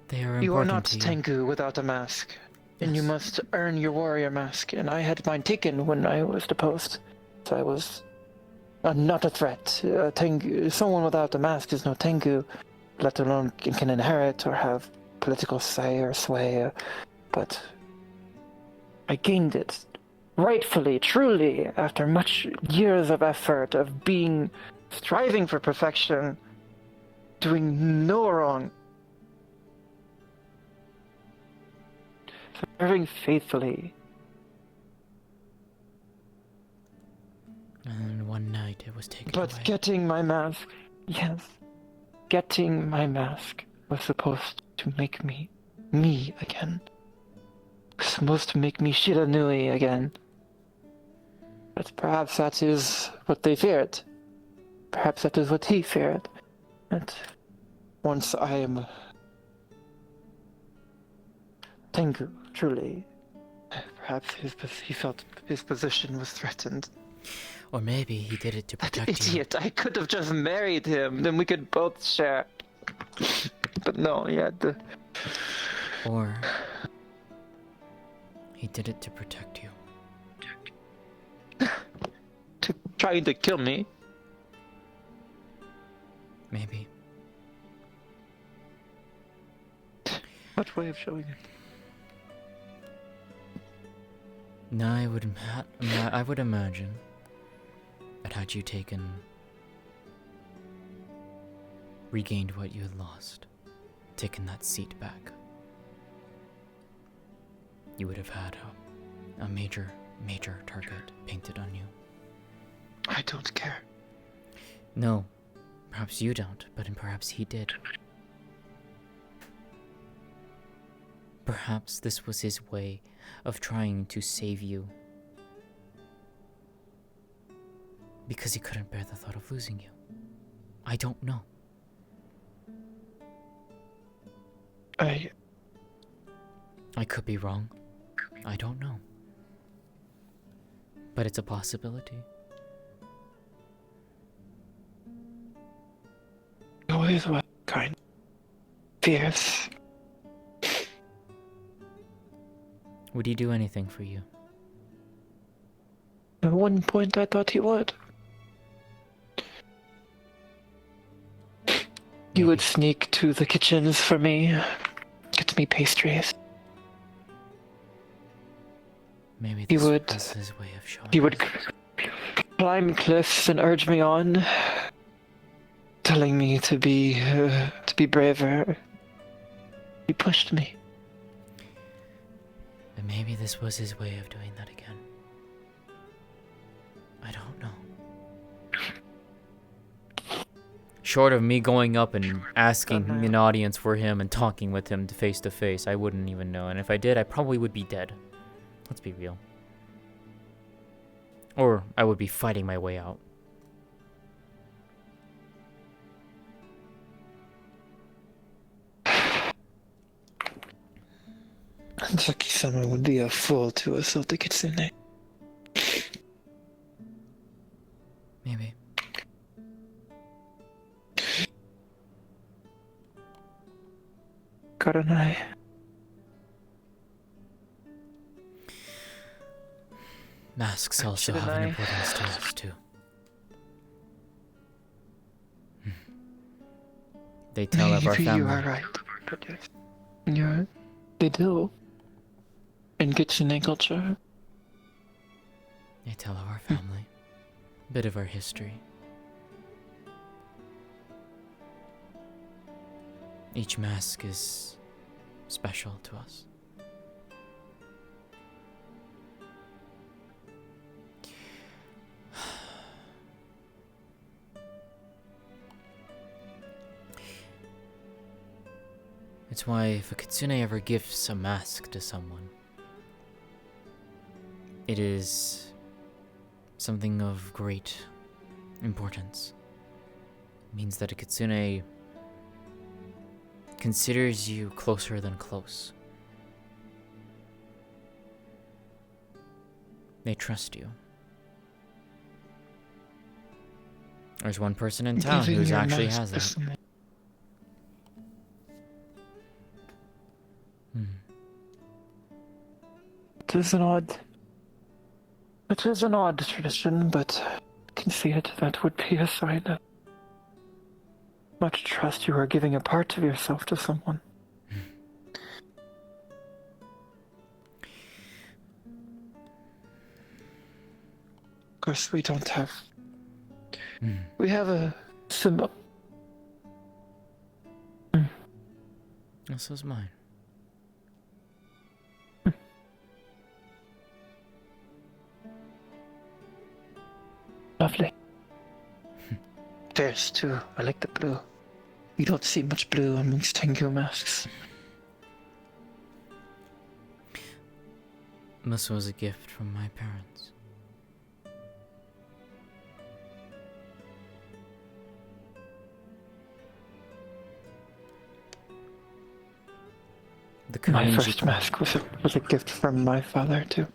They are
You are
important
not
to you.
Tengu without a mask, and you must earn your warrior mask, and I had mine taken when I was deposed, so I was not a threat. Tengu, someone without a mask is no Tengu, let alone can inherit or have political say or sway, but I gained it rightfully, truly, after much years of effort, of striving for perfection, doing no wrong. Serving faithfully.
And one night it was taken
But
away.
getting my mask, yes, getting my mask was supposed to make me again. It was supposed to make me Shiranui again. But perhaps that is what they feared. Perhaps that is what he feared. That once I am Tengu, truly, perhaps he felt his position was threatened.
Or maybe he did it to protect you.
Idiot, I could have just married him, then we could both share. But no, he had to...
Or he did it to protect you.
Trying to kill me.
Maybe.
What way of showing it?
No, I would imagine that had you regained what you had lost, taken that seat back, you would have had a major target painted on you.
I don't care.
No, perhaps you don't, but perhaps he did. Perhaps this was his way of trying to save you. Because he couldn't bear the thought of losing you. I don't know. I could be wrong. I don't know. But it's a possibility.
Always was kind of fierce.
Would he do anything for you?
At one point I thought he would. He would sneak to the kitchens for me, get me pastries.
Maybe
He
this
would,
was his way of showing.
He would climb cliffs and urge me on, telling me to be braver. He pushed me.
And maybe this was his way of doing that again. I don't know. Short of me going up and asking an audience for him and talking with him face to face, I wouldn't even know. And if I did, I probably would be dead. Let's be real. Or I would be fighting my way out.
Zaki-sama would be a fool to assault the kitsune.
Maybe.
Karanai.
Masks also have an importance to us, too. They tell of our family.
You are right. But yes. They do. In kitsune culture.
They tell of our family. A bit of our history. Each mask is special to us. It's why if a kitsune ever gifts a mask to someone, it is something of great importance. It means that a kitsune considers you closer than close. They trust you. There's one person in town who actually has that.
It is an odd tradition, but I can see it. That would be a sign of much trust. You are giving a part of yourself to someone. Of course, we don't have. We have a symbol.
This is mine.
Lovely. There's too. I like the blue. You don't see much blue amongst Tengu masks.
This was a gift from my parents.
My first mask was a gift from my father too.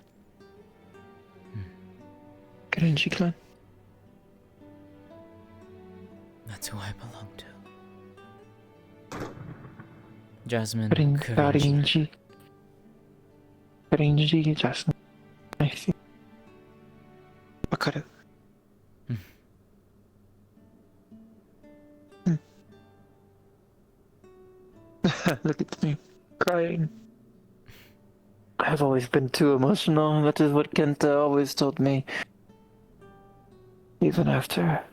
Karenji clan.
That's who I belong to. Jasmine.
Karenji. Karenji, Jasmine. I see. Wakaru. Look at me. Crying. I've always been too emotional. That is what Kenta always told me. Even after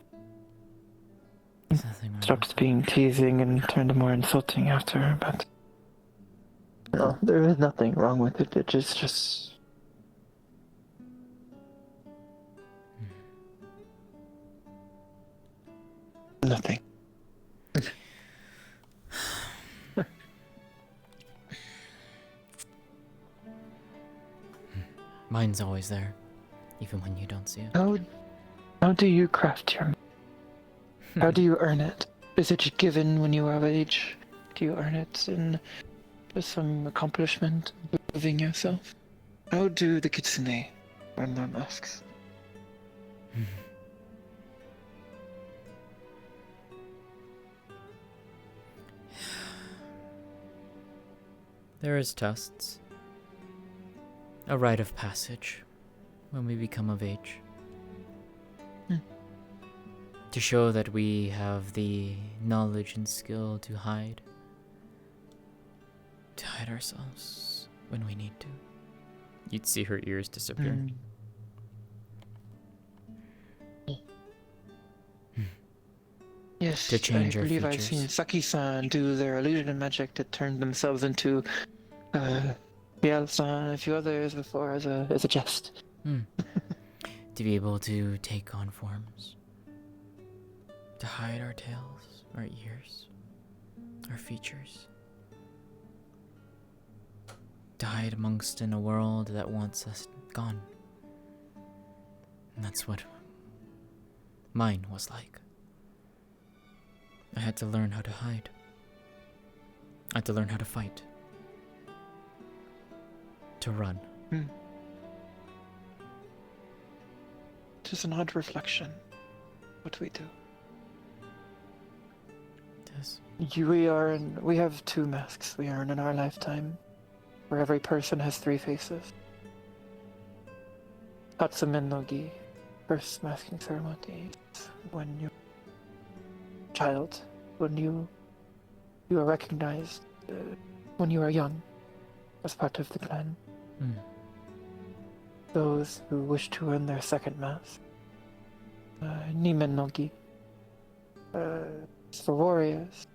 stopped being teasing and turned more insulting after, but no, there is nothing wrong with it. It is just nothing.
Mine's always there, even when you don't see it.
How do you craft your? How do you earn it? Is it given when you are of age? Do you earn it in some accomplishment, proving yourself? How do the kitsune earn their masks?
There is tests. A rite of passage when we become of age. To show that we have the knowledge and skill to hide. To hide ourselves when we need to. You'd see her ears disappear.
Yes,
To change
I
our
believe I've
features.
seen Saki-san do their illusion magic to turn themselves into Biel-san and a few others before as a jest.
To be able to take on forms. To hide our tails, our ears, our features. To hide amongst in a world that wants us gone. And that's what mine was like. I had to learn how to hide. I had to learn how to fight. To run.
It is an odd reflection, what we do.
Yes.
We have 2 masks we earn in our lifetime, where every person has 3 faces. Hatsumen no Gi, first masking ceremony, when you're a child, when you are recognized when you are young as part of the clan. Those who wish to earn their second mask, Nimen no Gi, for warriors.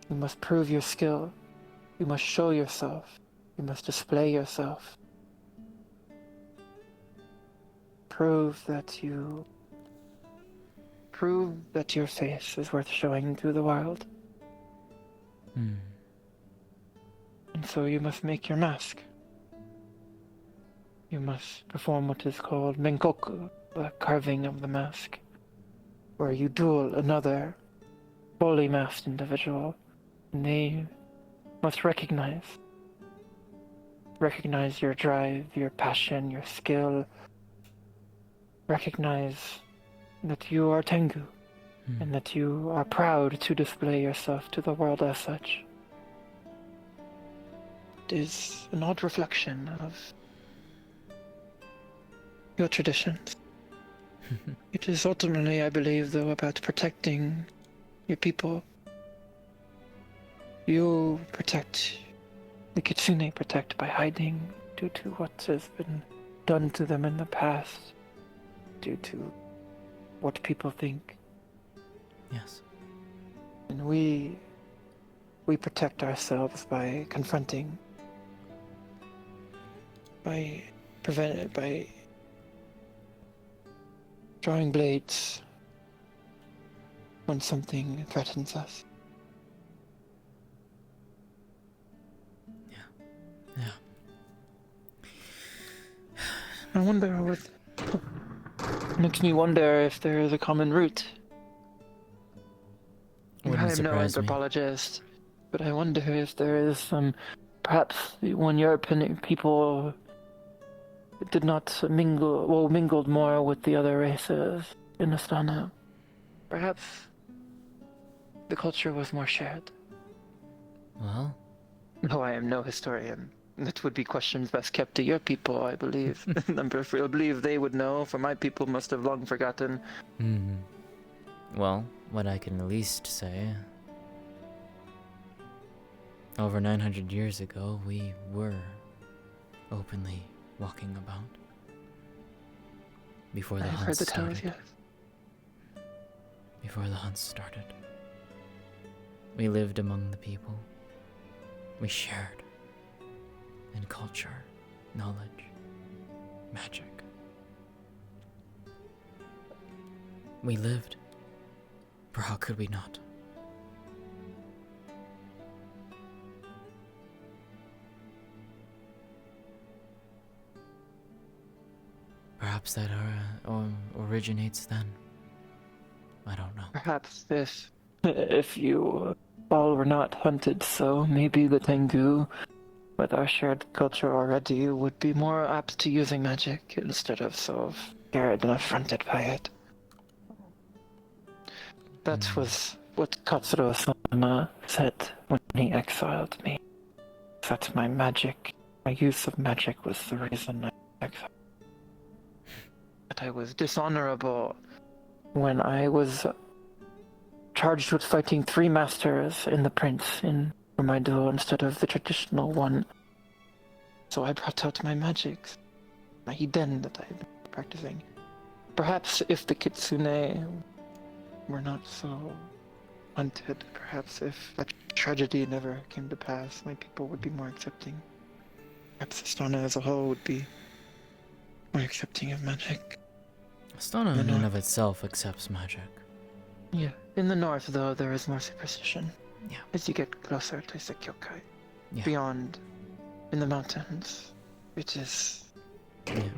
You must prove your skill. You must show yourself. You must display yourself. Prove that your face is worth showing to the world. And so you must make your mask. You must perform what is called menkoku, the carving of the mask, where you duel another fully masked individual, and they must recognize your drive, your passion, your skill, recognize that you are Tengu, and that you are proud to display yourself to the world as such. It is an odd reflection of your traditions. It is ultimately, I believe, though, about protecting your people. You protect, the kitsune protect by hiding due to what has been done to them in the past, due to what people think.
Yes.
And we protect ourselves by confronting, by drawing blades when something threatens us.
Yeah.
I wonder makes me wonder if there is a common root.
Wouldn't
I am no
surprise me.
anthropologist, but I wonder if there is some, perhaps when European people did not mingled more with the other races in Astana. Perhaps the culture was more shared.
Well?
No, I am no historian. That would be questions best kept to your people, I believe. I believe they would know, for my people must have long forgotten.
Well, what I can at least say... Over 900 years ago, we were openly walking about. Before the
I've
hunts
heard the
started.
tales, yes.
before the hunt started. We lived among the people. We shared in culture, knowledge, magic. We lived, for how could we not? Perhaps that originates then. I don't know.
Perhaps if you all were not hunted, so maybe the Tengu, with our shared culture already, would be more apt to using magic instead of so scared and affronted by it. That was what Katsuro-sama said when he exiled me. That my use of magic was the reason I exiled. That I was dishonorable when I was charged with fighting 3 masters in the Prince in Romaido instead of the traditional one. So I brought out my magics, my hiden that I've been practicing. Perhaps if the Kitsune were not so hunted, perhaps if that tragedy never came to pass, my people would be more accepting. Perhaps Astana as a whole would be more accepting of magic.
Astana in and of itself accepts magic.
Yeah, in the north though, there is more superstition.
Yeah.
As you get closer to Sekyokai.
Yeah.
Beyond, in the mountains, it is...
Yeah.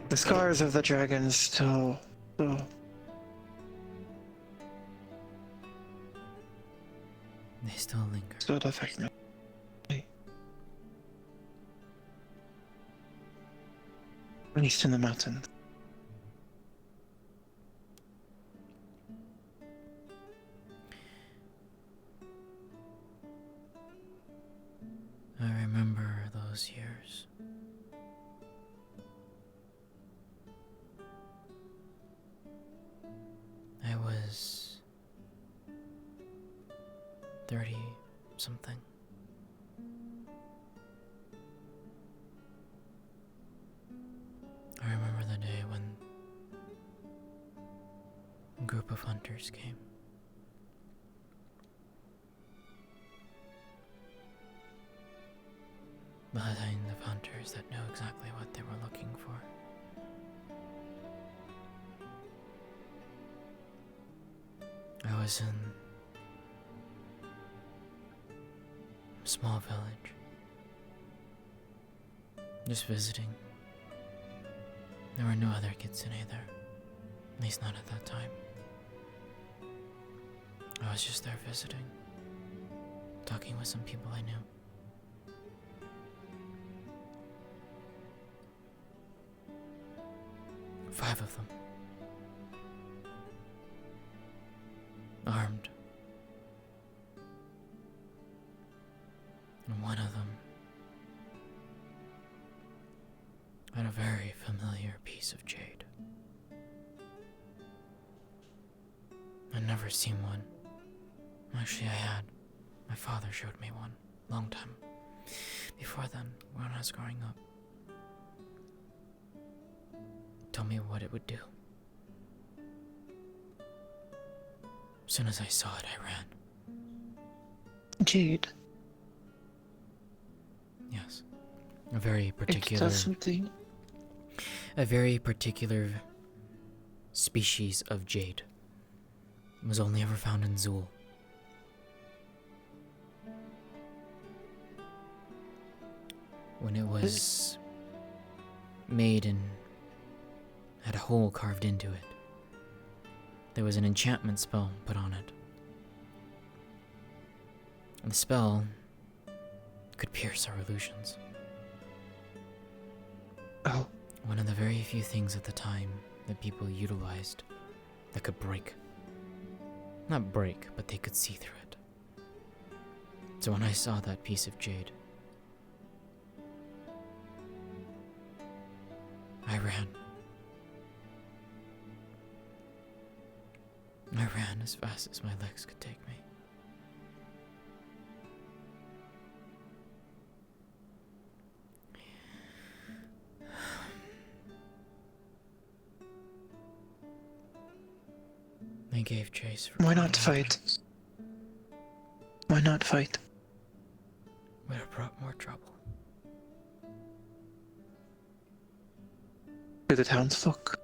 The scars of the dragons still
They still linger.
Still affect me. At least in the mountains.
I remember those years. I was 30-something. I remember the day when a group of hunters came. The kind of hunters that knew exactly what they were looking for. I was in a small village, just visiting. There were no other Kitsune there, at least not at that time. I was just there visiting, talking with some people I knew. Five of them. Armed. And one of them had a very familiar piece of jade. I'd never seen one. Actually, I had. My father showed me one, long time. Before then, when I was growing up. Told me what it would do. As soon as I saw it, I ran.
Jade.
Yes. A very
It
particular...
does something.
A very particular species of jade. It was only ever found in Zool. When it was made and had a hole carved into it, there was an enchantment spell put on it. And the spell could pierce our illusions.
Oh.
One of the very few things at the time that people utilized that could break. Not break, but they could see through it. So when I saw that piece of jade, I ran. I ran as fast as my legs could take me. I gave chase for
Why not
20
fight? Why not fight?
Would have brought more trouble.
To the townsfolk.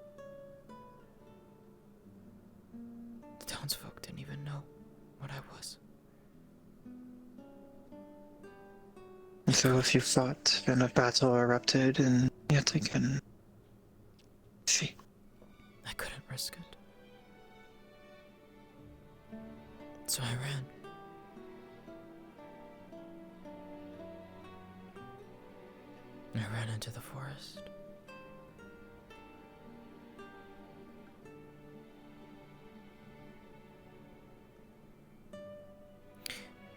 The townsfolk didn't even know what I was.
And so if you fought and a battle erupted and yet again... See.
I couldn't risk it. So I ran. I ran into the forest.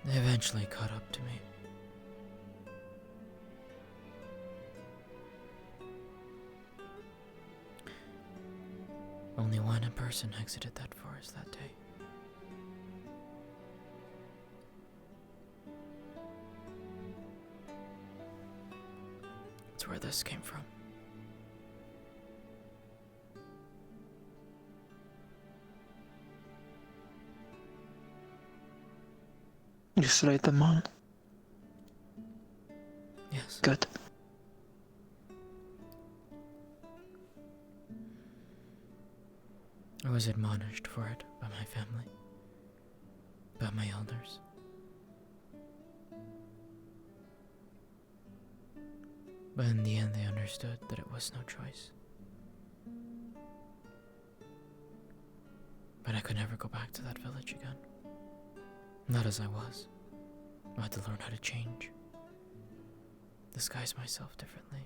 They eventually caught up to me. Only one person exited that forest that day. That's where this came from.
You slayed them all?
Yes.
Good.
I was admonished for it by my family, by my elders. But in the end, they understood that it was no choice. But I could never go back to that village again. Not as I was. I had to learn how to change. Disguise myself differently.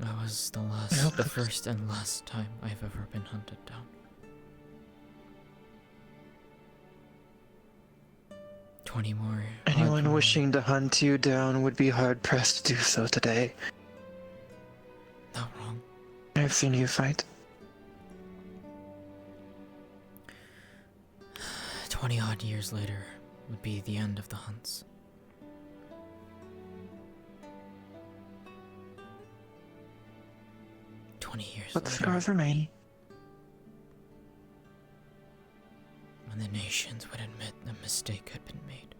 That was the first and last time I've ever been hunted down. 20 more.
Anyone wishing to hunt you down would be hard-pressed to do so today.
Not wrong.
I've seen you fight.
20 odd years later would be the end of the hunts.
But the scars remain.
When the nations would admit a mistake had been made.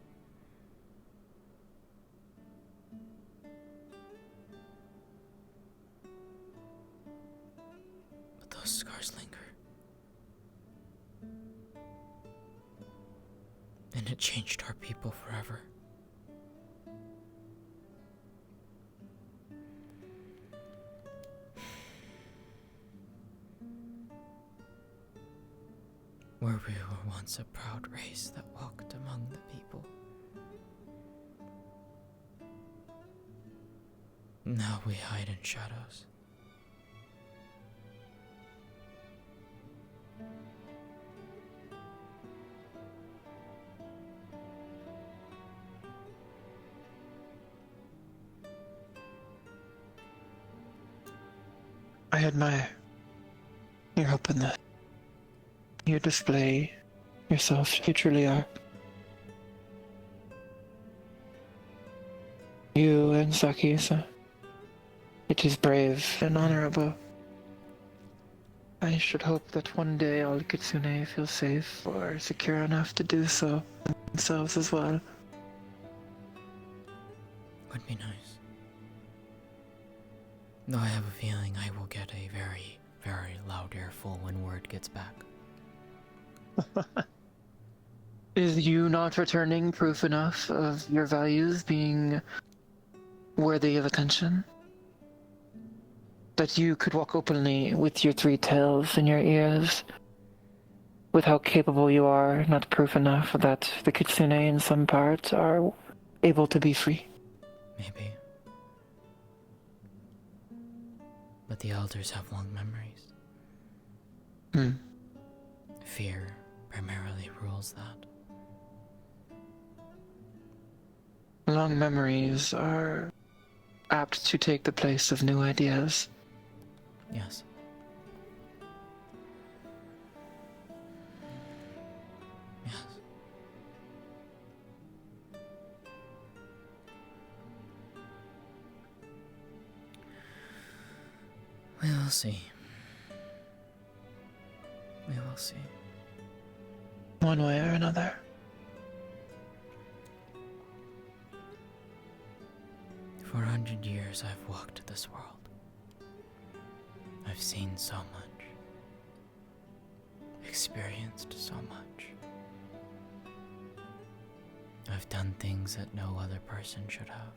But those scars linger. And it changed our people forever. Where we were once a proud race that walked among the people. Now we hide in shadows.
I admire your openness. You display yourself, you truly are. You and Saki-san. It is brave and honorable. I should hope that one day all Kitsune feel safe or secure enough to do so themselves as well.
Would be nice. Though I have a feeling I will get a very, very loud earful when word gets back.
Is you not returning proof enough of your values being worthy of attention? That you could walk openly with your three tails in your ears, with how capable you are, not proof enough that the Kitsune in some parts are able to be free?
Maybe. But the elders have long memories. Fear primarily rules that.
Long memories are apt to take the place of new ideas.
Yes. Yes. will see. We will see.
One way or another.
For 100 years, I've walked this world. I've seen so much, experienced so much. I've done things that no other person should have,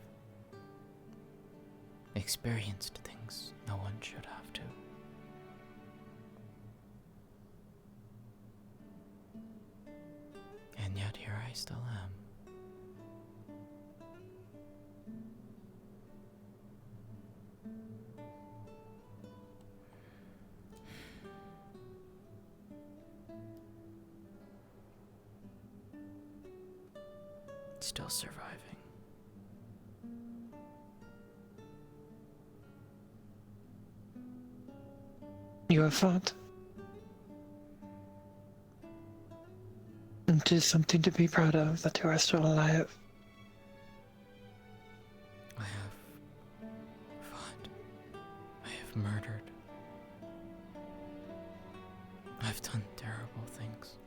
experienced things no one should have to. And yet here I still am. Still surviving.
You have fought. It is something to be proud of that you are still alive.
I have fought. I have murdered. I've done terrible things.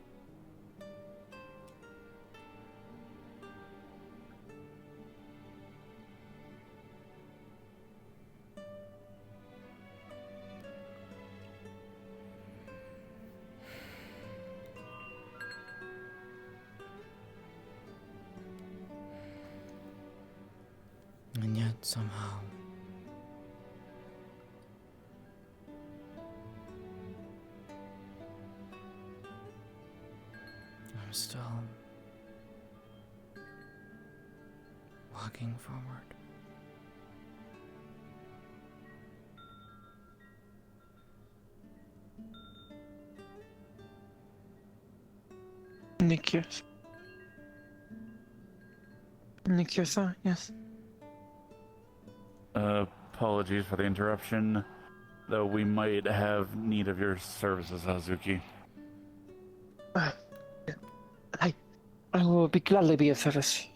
And yet, somehow, I'm still walking forward.
Nikios. Nikiosa, yes.
Apologies for the interruption, though we might have need of your services, Hazuki.
I will gladly be of service.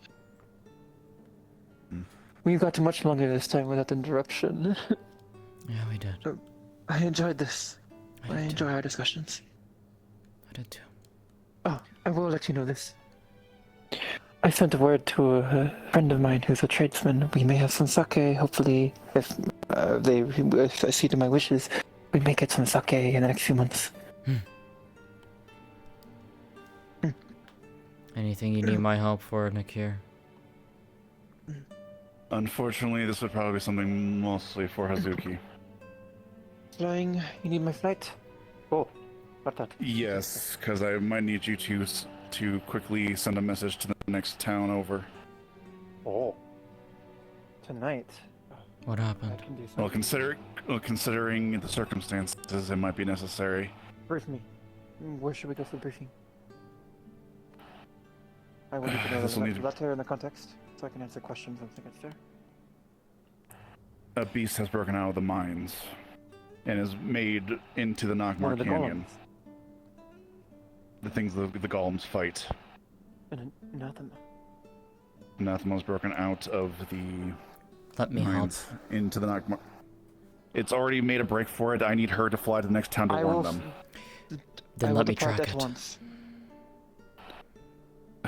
We got much longer this time without interruption.
Yeah, we did.
I enjoyed this. I enjoy our discussions.
I did too.
Oh, I will let you know this. I sent a word to a friend of mine who's a tradesman. We may have some sake, hopefully, if I see to my wishes, we may get some sake in the next few months.
Anything you need my help for, Nakir?
Unfortunately, this would probably be something mostly for Hazuki.
Flying, you need my flight? Oh, what that?
Yes, because I might need you to quickly send a message to the next town over.
Oh. Tonight?
What happened?
Well, considering the circumstances, it might be necessary.
Brief me. Where should we go for briefing? I will need to know the letter and the context, so I can answer questions once it gets there.
A beast has broken out of the mines and is made into the Nagmar Canyon. The things the golems fight.
And Anathema.
Anathema's broken out of the
Let me help.
mines into the Nagmar. It's already made a break for it. I need her to fly to the next town to warn them.
Then let me track it.
Once.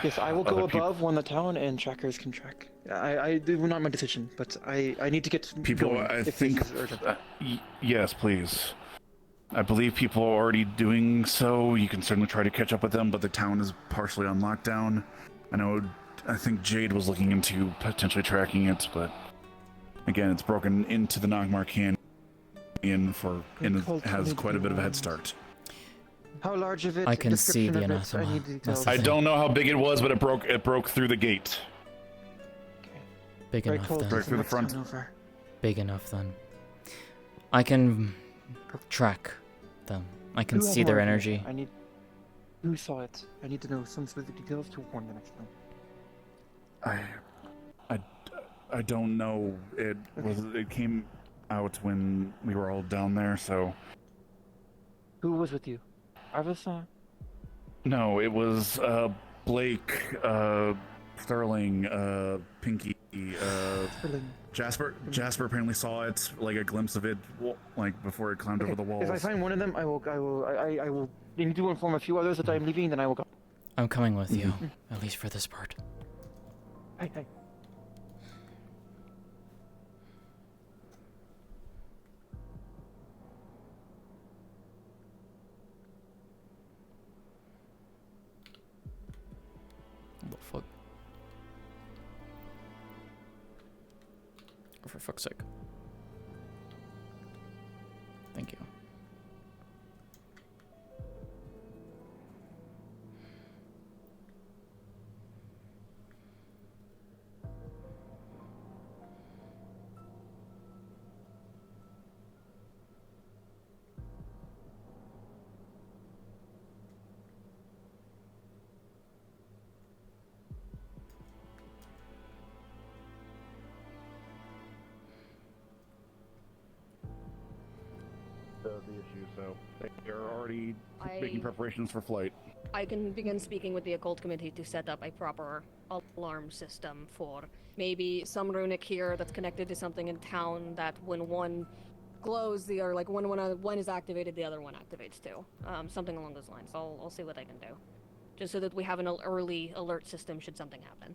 Yes, I will go above when the town and trackers can track. I do not my decision, but I need to get
people.
Going
I think. Yes, please. I believe people are already doing so. You can certainly try to catch up with them, but the town is partially on lockdown. I think Jade was looking into potentially tracking it, but again, it's broken into the Nagmar Canyon and it has quite a bit of a head start.
How large of it?
I can see the anathema.
I don't know how big it was, but it broke through the gate.
Big enough then.
Break through the front.
Big enough then. I can track them. I can see their energy.
Who saw it? I need to know some specific details to warn the next time.
I don't know. It came out when we were all down there, so.
Who was with you? Arvisa?
No, it was Blake, Sterling, Pinky. Jasper apparently saw it, like a glimpse of it, like before it climbed over the walls.
If I find one of them, I will. You need to inform a few others that I'm leaving, then I will go.
I'm coming with you, at least for this part.
Hey.
What the fuck? Oh, for fuck's sake. Thank you.
The issue, so they're already making preparations for flight.
I can begin speaking with the occult committee to set up a proper alarm system for maybe some runic here that's connected to something in town that when one glows, the other, like when one is activated, the other one activates too. Something along those lines. I'll see what I can do, just so that we have an early alert system should something happen.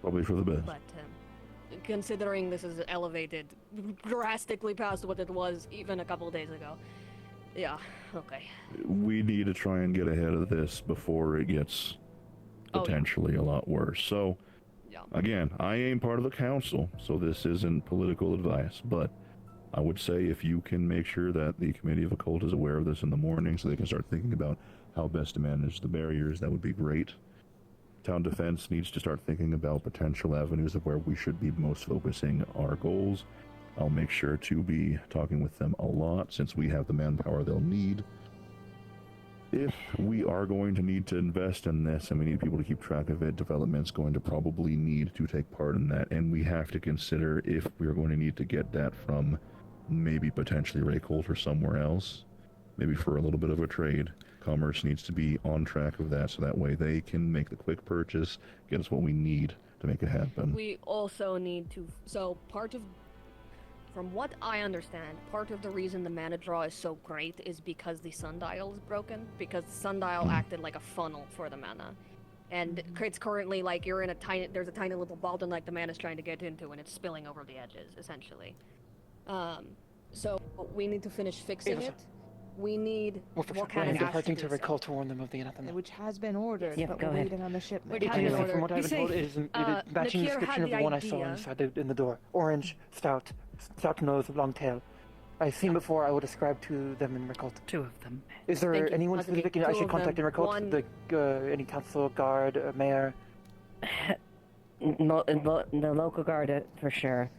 Probably for the best.
But considering this is elevated drastically past what it was even a couple of days ago. Yeah, okay.
We need to try and get ahead of this before it gets potentially a lot worse. So, again, I ain't part of the council, so this isn't political advice, but I would say if you can make sure that the Committee of Occult is aware of this in the morning so they can start thinking about how best to manage the barriers, that would be great. Town Defense needs to start thinking about potential avenues of where we should be most focusing our goals. I'll make sure to be talking with them a lot since we have the manpower they'll need. If we are going to need to invest in this and we need people to keep track of it, development's going to probably need to take part in that, and we have to consider if we're going to need to get that from maybe potentially Raycolt or somewhere else, maybe for a little bit of a trade. Commerce needs to be on track of that so that way they can make the quick purchase, get us what we need to make it happen.
We also need to, from what I understand, part of the reason the mana draw is so great is because the sundial is broken, because the sundial acted like a funnel for the mana. And it's currently like you're in there's a tiny little ball like the mana's trying to get into and it's spilling over the edges, essentially. So we need to finish fixing it. We need more kind of
I think to recall to warn them of the anathema.
Which has been ordered, but we're waiting on the shipment.
From what I've been told, it is matching the description of the one I saw inside in the door. Orange, stout nose, long tail. I've seen before. I would ascribe to them in Recult.
2 of them.
Is there anyone specific I should contact in Recult? Any council, guard, mayor?
The local guard, for sure.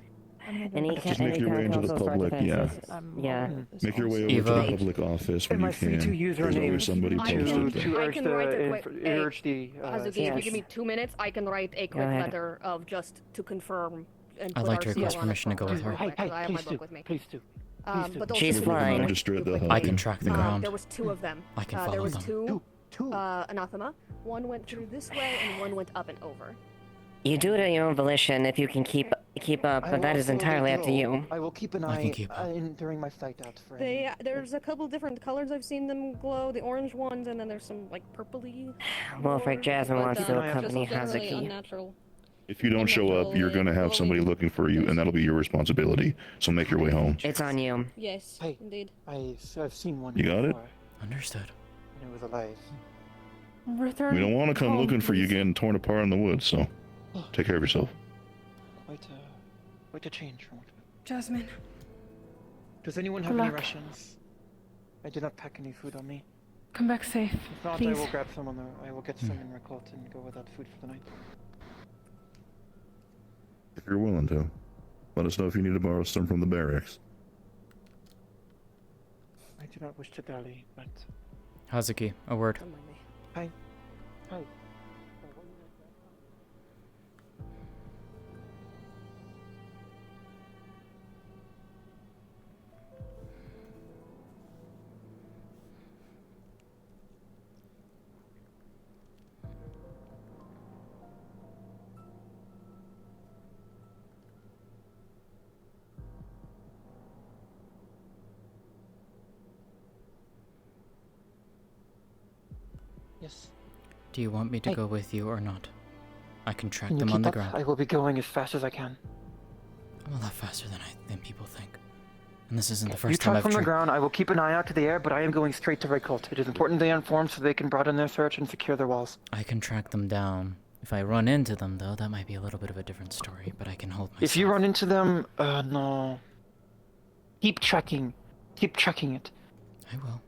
Just make your way into the public, Make your way over to the public office when you can. There's always somebody posted
to urge the
Hazuki, if you give me 2 minutes, I can write a quick letter of just to confirm and
I'd like to request permission to go with her.
I have my book with me.
Please do.
She's flying.
I can track the ground.
There was 2 of them.
I can follow
there was
them.
two anathema. One went through this way and one went up and over.
You do it at your own volition if you can keep up, but that is entirely up to you.
I will keep an eye during my flight out for
There's a couple different colors I've seen them glow, the orange ones, and then there's some like purpley.
Well, if Jasmine wants to accompany Hazuki.
If you don't show up, you're going to have somebody looking for you, and that'll be your responsibility. So make your way home.
It's on you.
Yes, indeed.
I've seen one.
You got it?
Understood.
And it was alive.
We don't want to come looking for you getting torn apart in the woods, so take care of yourself.
Quite a change from what.
Jasmine.
Does anyone have any rations? I did not pack any food on me.
Come back safe.
If not,
please.
I will grab some I will get some in Recult and go without food for the night.
If you're willing to. Let us know if you need to borrow some from the barracks.
I do not wish to dally, but...
Hazuki, a word.
Hi. Yes.
Do you want me to
Hey.
go with you or not? I can track
Can you
them
keep
on the
up?
ground.
I will be going as fast as I can.
I'm a lot faster than people think. And this isn't the
You
first time
track
I've
from the
tried.
ground. I will keep an eye out to the air, but I am going straight to Red Cult. It is important they are informed so they can broaden their search and secure their walls.
I can track them down. If I run into them, though, that might be a little bit of a different story, but I can hold myself.
If you run into them, no. Keep tracking. Keep tracking it.
I will.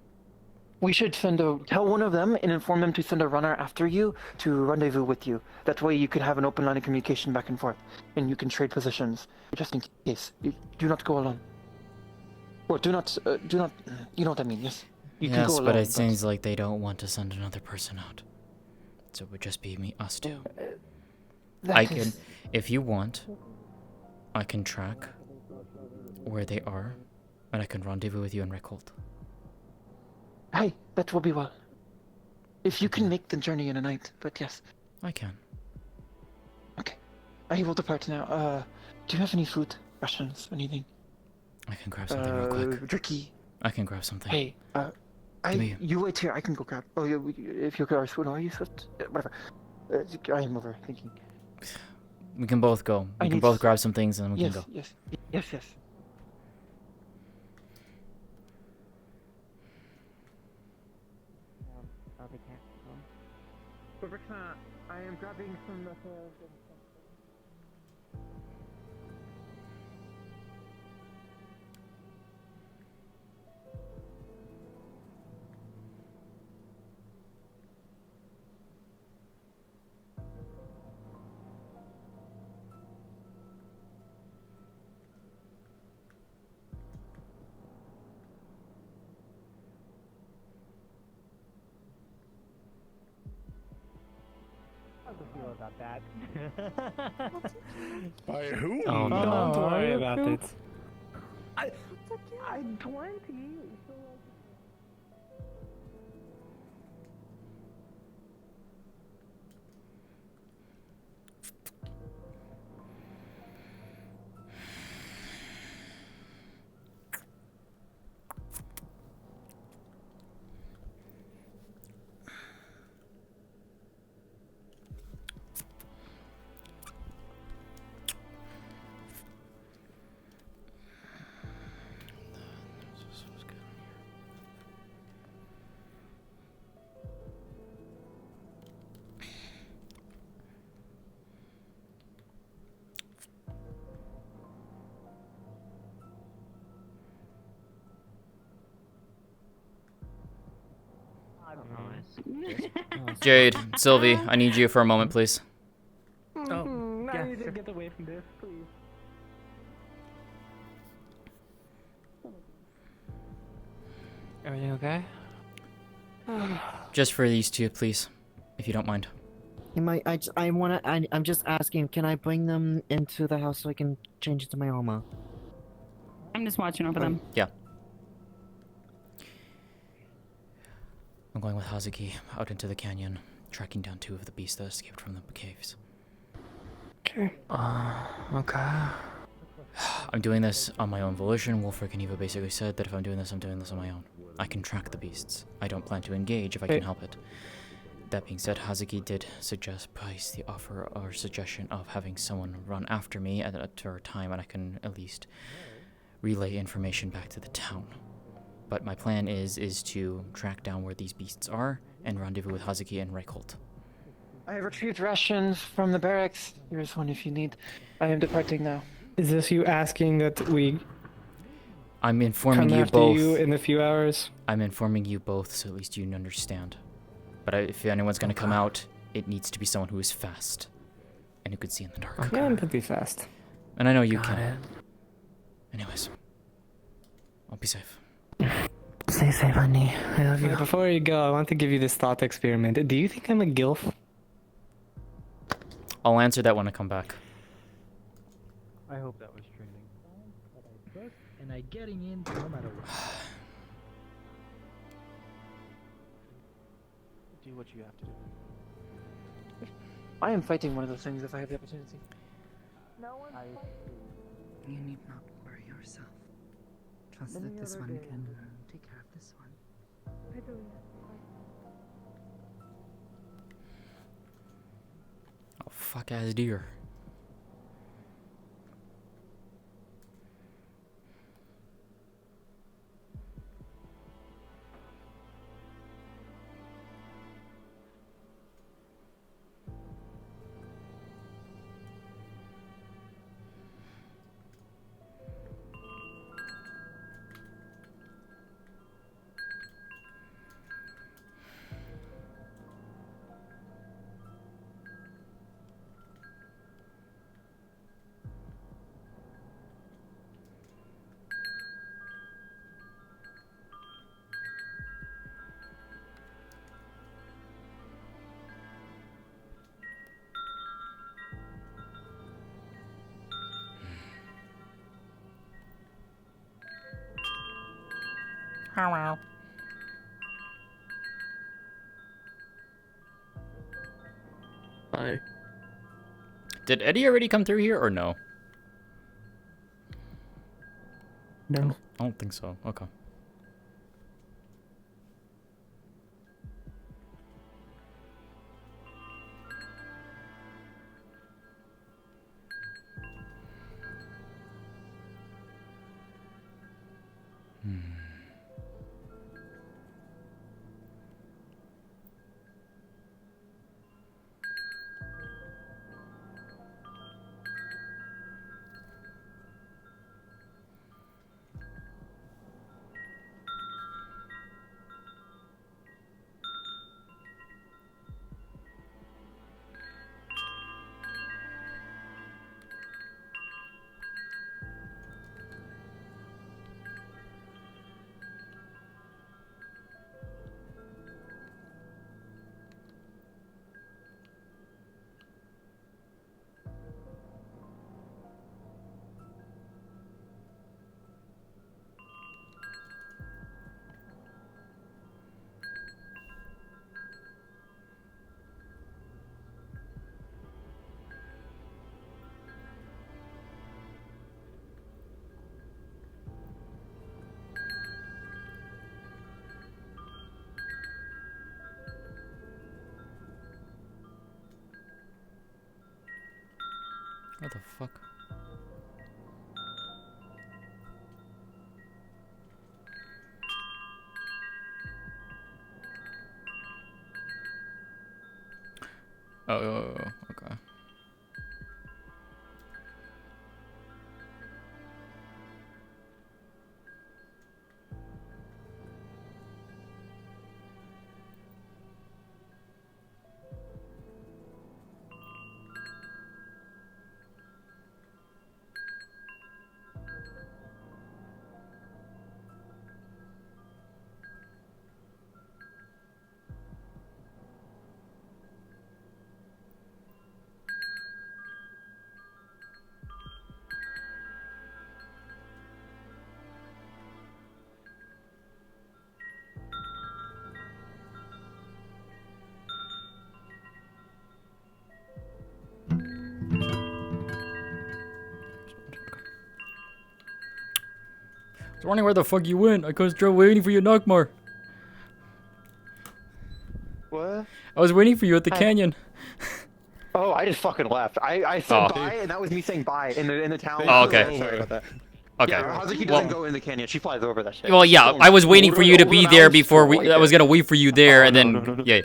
We should tell one of them and inform them to send a runner after you to rendezvous with you. That way you can have an open line of communication back and forth, and you can trade positions, just in case. You do not go alone. Or do not, you know what I mean, yes? You can go
Yes,
alone,
but it seems like they don't want to send another person out. So it would just be us two. If you want, I can track where they are, and I can rendezvous with you in Recolt.
Hey, that will be well. If you can make the journey in a night, but yes.
I can.
Okay. I will depart now. Do you have any food? Rations? Anything?
I can grab something real quick.
Dricky.
I can grab something.
Hey, you wait here. I can go grab. Oh, yeah, if you grab food, are you swift? Whatever. I am over thinking.
We can both go. We can both grab some things and then we can go.
Yes. I am grabbing some.
How do you feel about that?
By whom?
Oh, no. Don't worry about it.
I'm 20.
Jade, Sylvie, I need you for a moment, please.
Oh, I need to get away from this, please.
Everything okay?
Just for these two, please, if you don't mind.
I'm just asking, can I bring them into the house so I can change it to my armor?
I'm just watching over them.
Yeah. I'm going with Hazuki out into the canyon, tracking down 2 of the beasts that escaped from the caves.
Okay. Okay.
I'm doing this on my own volition. Wolfric and Eva basically said that if I'm doing this on my own. I can track the beasts. I don't plan to engage if I can help it. That being said, Hazuki did place the offer or suggestion of having someone run after me at a time, and I can at least relay information back to the town. But my plan is to track down where these beasts are and rendezvous with Hazuki and Reichold.
I have retrieved rations from the barracks. Here's one if you need. I am departing now.
Is this you asking that we
I'm informing
come
you
after
both.
you in a few hours?
I'm informing you both so at least you understand. But if anyone's going to come out, it needs to be someone who is fast and who can see in the dark.
Okay. Yeah, I'm pretty fast.
And I know you
Got
can.
it.
Anyways, I'll be safe.
Stay safe, honey. I love you.
Before you go, I want to give you this thought experiment. Do you think I'm a gilf?
I'll answer that when I come back.
I hope that was training. But I took, and I getting in no matter what.
Do what you have to do. I am fighting one of those things if I have the opportunity.
No one.
You need not worry yourself. Trust that this one can take care of this one.
I do.
fuck ass deer.
Hello.
Hi.
Did Eddie already come through here or no?
No.
I don't think so. Okay. What the fuck? Oh, okay. I was wondering where the fuck you went. I couldn't stop waiting for you, Knockmar.
What?
I was waiting for you at the canyon.
Oh, I just fucking left. I said
Oh.
bye, and that was me saying bye in the town.
Oh, okay.
Sorry about that.
Okay.
Yeah, Hazuki doesn't go in the canyon. She flies over that shit.
Well, yeah,
She's
I was waiting
over
for you to
over
be
the
there
mountains
before
for
we.
like
I was
that.
gonna wait for you there,
Oh,
and then
no.
yeah.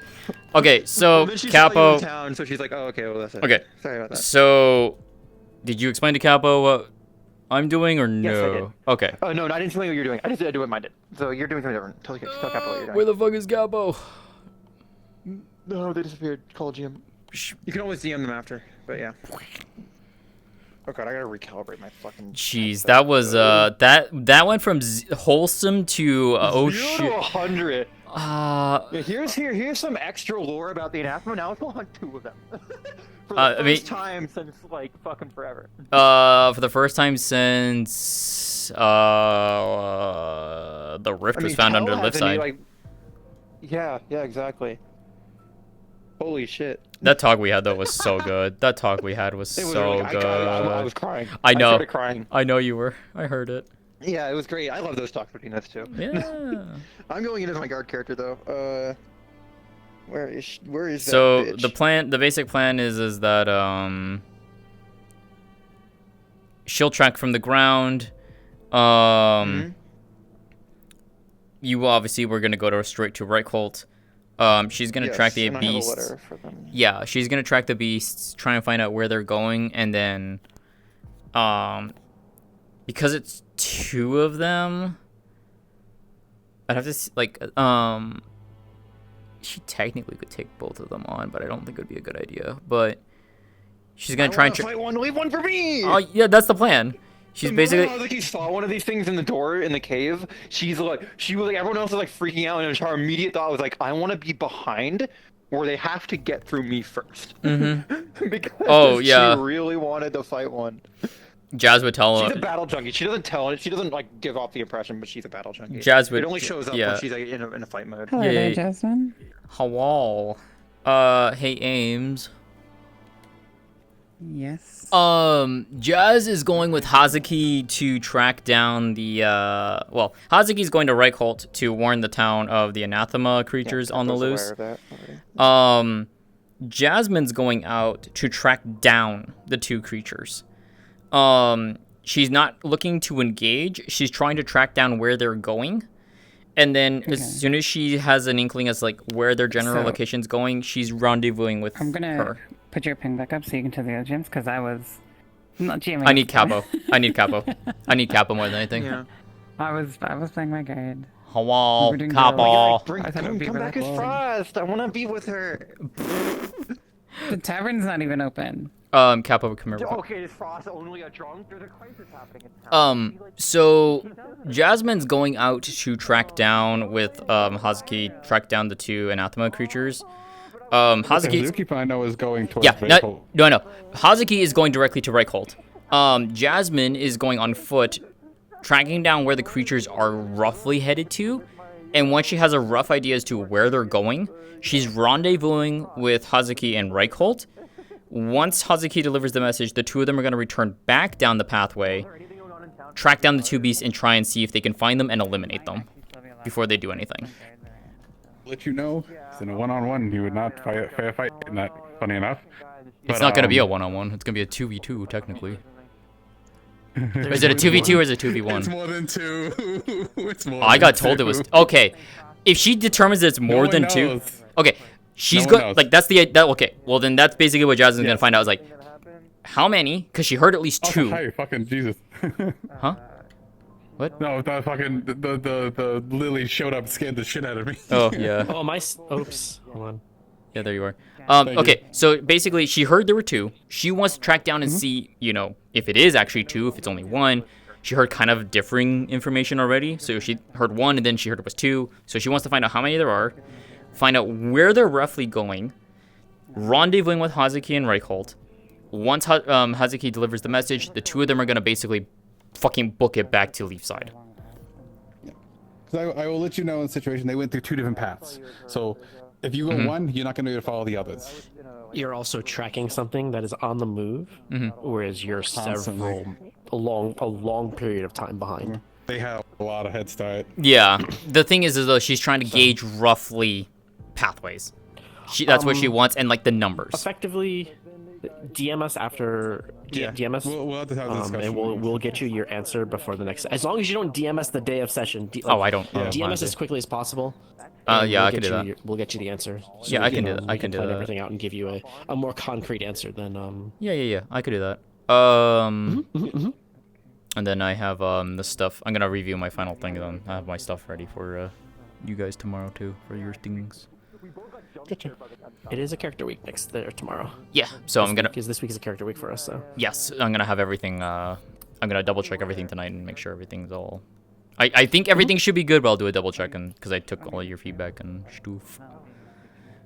Okay, so
And then she saw you in
Capo.
town, so she's like, oh, okay, well that's it.
Okay.
Sorry about that.
So, did you explain to Capo what I'm doing or no?
Yes, I did.
Okay.
Oh no, I didn't tell you what you're doing. I just did what mine did. So you're doing something different. Tell Capo what you're doing.
Where the fuck is Capo?
No, they disappeared. Call GM. You can always DM them after, but yeah. Oh god, I gotta recalibrate my fucking.
Jeez, that was that went from wholesome to oh
0
shit.
to 100.
Yeah,
here's some extra lore about the anathema. Now let's go hunt 2 of them. For the
I mean-
first time since like fucking forever.
for the first time since the rift was found under the left side.
Like, yeah, exactly. Holy shit.
That talk we had though was so good. That talk we had was
It was
so
really-
good.
I was crying.
I know.
I started crying.
I know you were. I heard it.
Yeah, it was great. I love those talks between us too.
Yeah.
I'm going in as my guard character though. Where is
So
that bitch?
the basic plan is that she'll track from the ground. You obviously were gonna go straight to Reichholt. She's gonna track the
and I have a
beasts.
letter for them.
Yeah, she's gonna track the beasts, try and find out where they're going, and then, because it's 2 of them, I'd have to she technically could take both of them on, but I don't think it would be a good idea. But she's gonna try and
fight one, leave one for me.
Oh yeah, that's the plan. She's basically.
Like he saw one of these things in the door in the cave. She was like, everyone else was like freaking out, and her immediate thought was like, I want to be behind, where they have to get through me first. Because she really wanted to fight one.
Jazz would tell her.
She's a battle junkie. She doesn't tell it. She doesn't like give off the impression, but she's a battle junkie.
Jazz would.
It only shows up when she's like, in a fight mode.
Hello there, Jasmine.
Hello. Hey Ames.
Yes.
Jazz is going with Hazuki to track down the, Hazuki's going to Reichholt to warn the town of the anathema creatures on the loose. Jasmine's going out to track down the 2 creatures. She's not looking to engage. She's trying to track down where they're going. And then as soon as she has an inkling as like where their general location's going, she's rendezvousing with her.
Put your ping back up so you can tell the other gyms, because I was not GMing.
I need Capo. I need Capo more than anything.
Yeah. I was playing my guide.
Hello, Capo.
Come back as Frost. I want to be with her.
The tavern's not even open.
Capo, come here.
Okay, is Frost only a drunk? There's a crisis happening in town.
So Jasmine's going out to track down with Hazuki, track down the 2 anathema creatures. Hazuki
I know is going towards
Reichholt. No. Hazuki is going directly to Reichholt. Jasmine is going on foot, tracking down where the creatures are roughly headed to, and once she has a rough idea as to where they're going, she's rendezvousing with Hazuki and Reichholt. Once Hazuki delivers the message, the 2 of them are going to return back down the pathway, track down the 2 beasts, and try and see if they can find them and eliminate them before they do anything.
Let you know, it's in a one-on-one. You would not fight a fight in that. Funny enough,
it's not going to be a one-on-one. It's going to be a 2v2 technically. Is it a 2v2 or is it a 2v1?
It's more than 2. It's more.
I got told it was okay. If she determines that it's more than 2, okay, she's good. Like that's okay. Well, then that's basically what Jasmine's gonna find out. Is like, how many? Because she heard at least 2.
Hey, fucking Jesus.
Huh? What?
No, the fucking the Lily showed up and scared the shit out of me.
Oh yeah.
Oh my. Oops. Hold on.
Yeah, there you are. Okay, so basically, she heard there were 2. She wants to track down and see, if it is actually 2, if it's only 1. She heard kind of differing information already. So she heard 1, and then she heard it was 2. So she wants to find out how many there are, find out where they're roughly going, rendezvousing with Hazuki and Reichholt. Once Hazuki delivers the message, the 2 of them are going to basically fucking book it back to Leafside.
Because I will let you know in the situation, they went through 2 different paths. So if you go one, you're not going to be able to follow the others.
You're also tracking something that is on the move, whereas you're a long period of time behind.
They have a lot of head start.
Yeah, the thing is though, she's trying to gauge roughly pathways. That's what she wants, and like the numbers.
Effectively, DM us after DM us.
We'll have to have this discussion.
And we'll get you your answer before the next. As long as you don't DM us the day of session.
I don't.
DM us as quickly as possible.
Yeah, I can do that.
We'll get you the answer. So
yeah, I can do that. I can do that.
Everything out and give you a more concrete answer than.
Yeah. I could do that. And then I have the stuff. I'm gonna review my final thing. Then I have my stuff ready for you guys tomorrow too for your things.
Gotcha. It is a character week tomorrow.
Yeah, so
this week is a character week for us. So
yes, I'm gonna have everything. I'm gonna double check everything tonight and make sure everything's all. I think everything should be good, but I'll do a double check because I took all your feedback and stuff.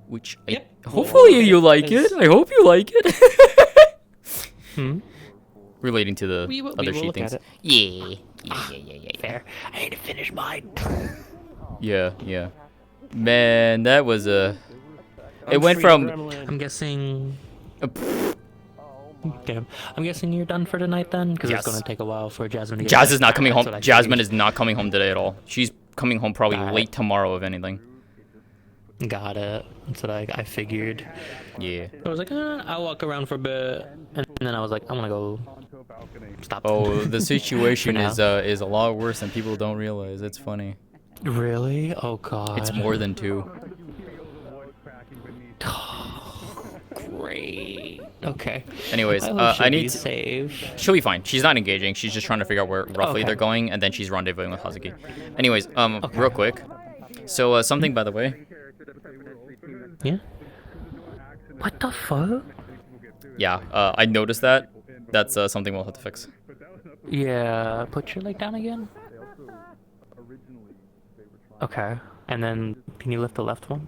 Which hopefully you like it. I hope you like it. Relating to the other sheet things. Yeah.
Fair. I need to finish mine.
Yeah. Man, that was a. It went from.
I'm guessing. Damn. I'm guessing you're done for tonight then, because it's going to take a while for Jasmine to get
Jazz is not coming home. Jasmine is not coming home today at all. She's coming home probably late tomorrow, if anything.
Got it. That's what I figured.
Yeah.
I was like, I'll walk around for a bit, and then I was like, I'm gonna go stop.
Oh, the situation
For
is a lot worse than people don't realize. It's funny.
Really? Oh god.
It's more than 2.
Great. Okay.
Anyways,
I hope
I
she'll be
need to
safe.
She'll be fine. She's not engaging. She's just trying to figure out where roughly
Okay.
they're going, and then she's rendezvousing with Hazuki. Anyways, real quick. So something by the way.
Yeah. What the fuck?
Yeah, I noticed that. That's something we'll have to fix.
Yeah. Put your leg down again. Okay. And then can you lift the left one?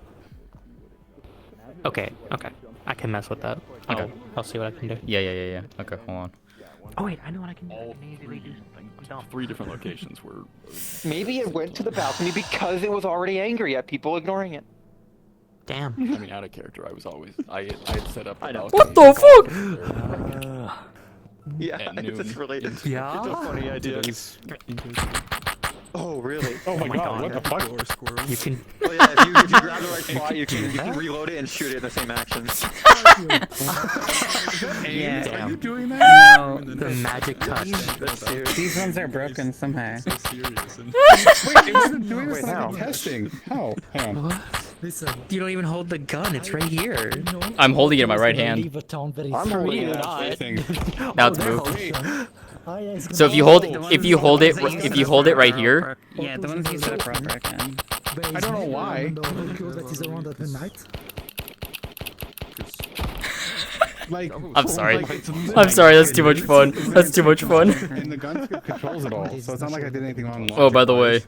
Okay. Okay. I can mess with that.
Okay.
I'll see what I can do.
Yeah. Okay, hold on.
Oh wait, I know what I can do. I can easily do something. I'm dumb.
3 different locations were.
Maybe it went to the balcony because it was already angry at people ignoring it.
Damn.
I mean, out of character, I had set up.
What the fuck?
Yeah, it's really.
Yeah.
It's a funny idea. Oh really?
Oh my god, what the fuck?
You can.
Oh yeah, if you grab the right spot, you can reload it and shoot it in the same action.
Yeah.
Are you doing that?
No,
The magic touch.
these ones are broken somehow.
Wait, it wasn't doing this
Wait,
like
how?
testing. How? Hang on.
Listen, you don't even hold the gun. It's right here.
I'm holding it in my right hand.
I'm holding it.
Everything.
Now it's moved. So if you hold it right here.
Yeah, the ones you set up are all broken.
I don't know why. Like,
I'm sorry.
like,
I'm sorry. That's too much fun. That's too much fun.
And the gun controls it all, so it's not like I did anything wrong.
Oh, by the way,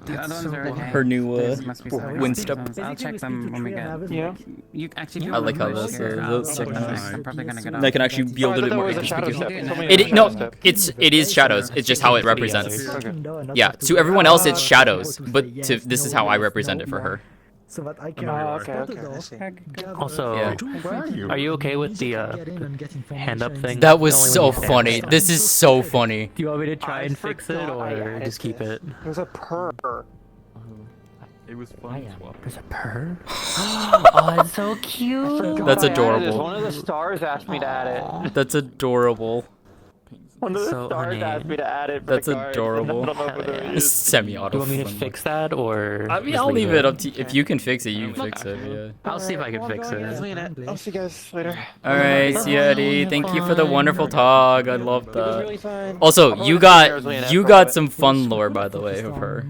The other ones are okay.
her new
These must be some
wind
random
step.
ones. I'll check them when we get.
Yeah.
You actually.
I like how
this.
this looks so nice.
I'm probably gonna get
I can actually be able to do more
was a shadow step.
It is shadows. It's just how it represents. Yeah. To everyone else, it's shadows, but this is how I represent it for her.
So that I can
okay.
Also,
Yeah.
are you okay with the hand up thing?
That was
Only when
so
you stand
funny.
up.
This is so funny.
Do you want me to try and fix it, or just keep it?
There's a purr.
It was fun.
There's a purr. Oh, it's so cute.
That's
I added it.
adorable.
One of the stars asked me to add it.
That's adorable.
One of the
So,
stars
honey,
asked me to add it. For
That's
the cards,
adorable.
and I don't know whether it is.
Semi-auto.
Do you want me to fix that, or?
I mean,
just
I'll leave it up to you. If you can fix it, you fix it. Yeah.
I'll see if I can fix it.
I'll see you guys later.
All right, see you, Eddie. Thank you for the wonderful talk. I love
really
that.
fun.
Also,
I'm
you
always
got
Rosalina,
some fun lore, by the way, of her.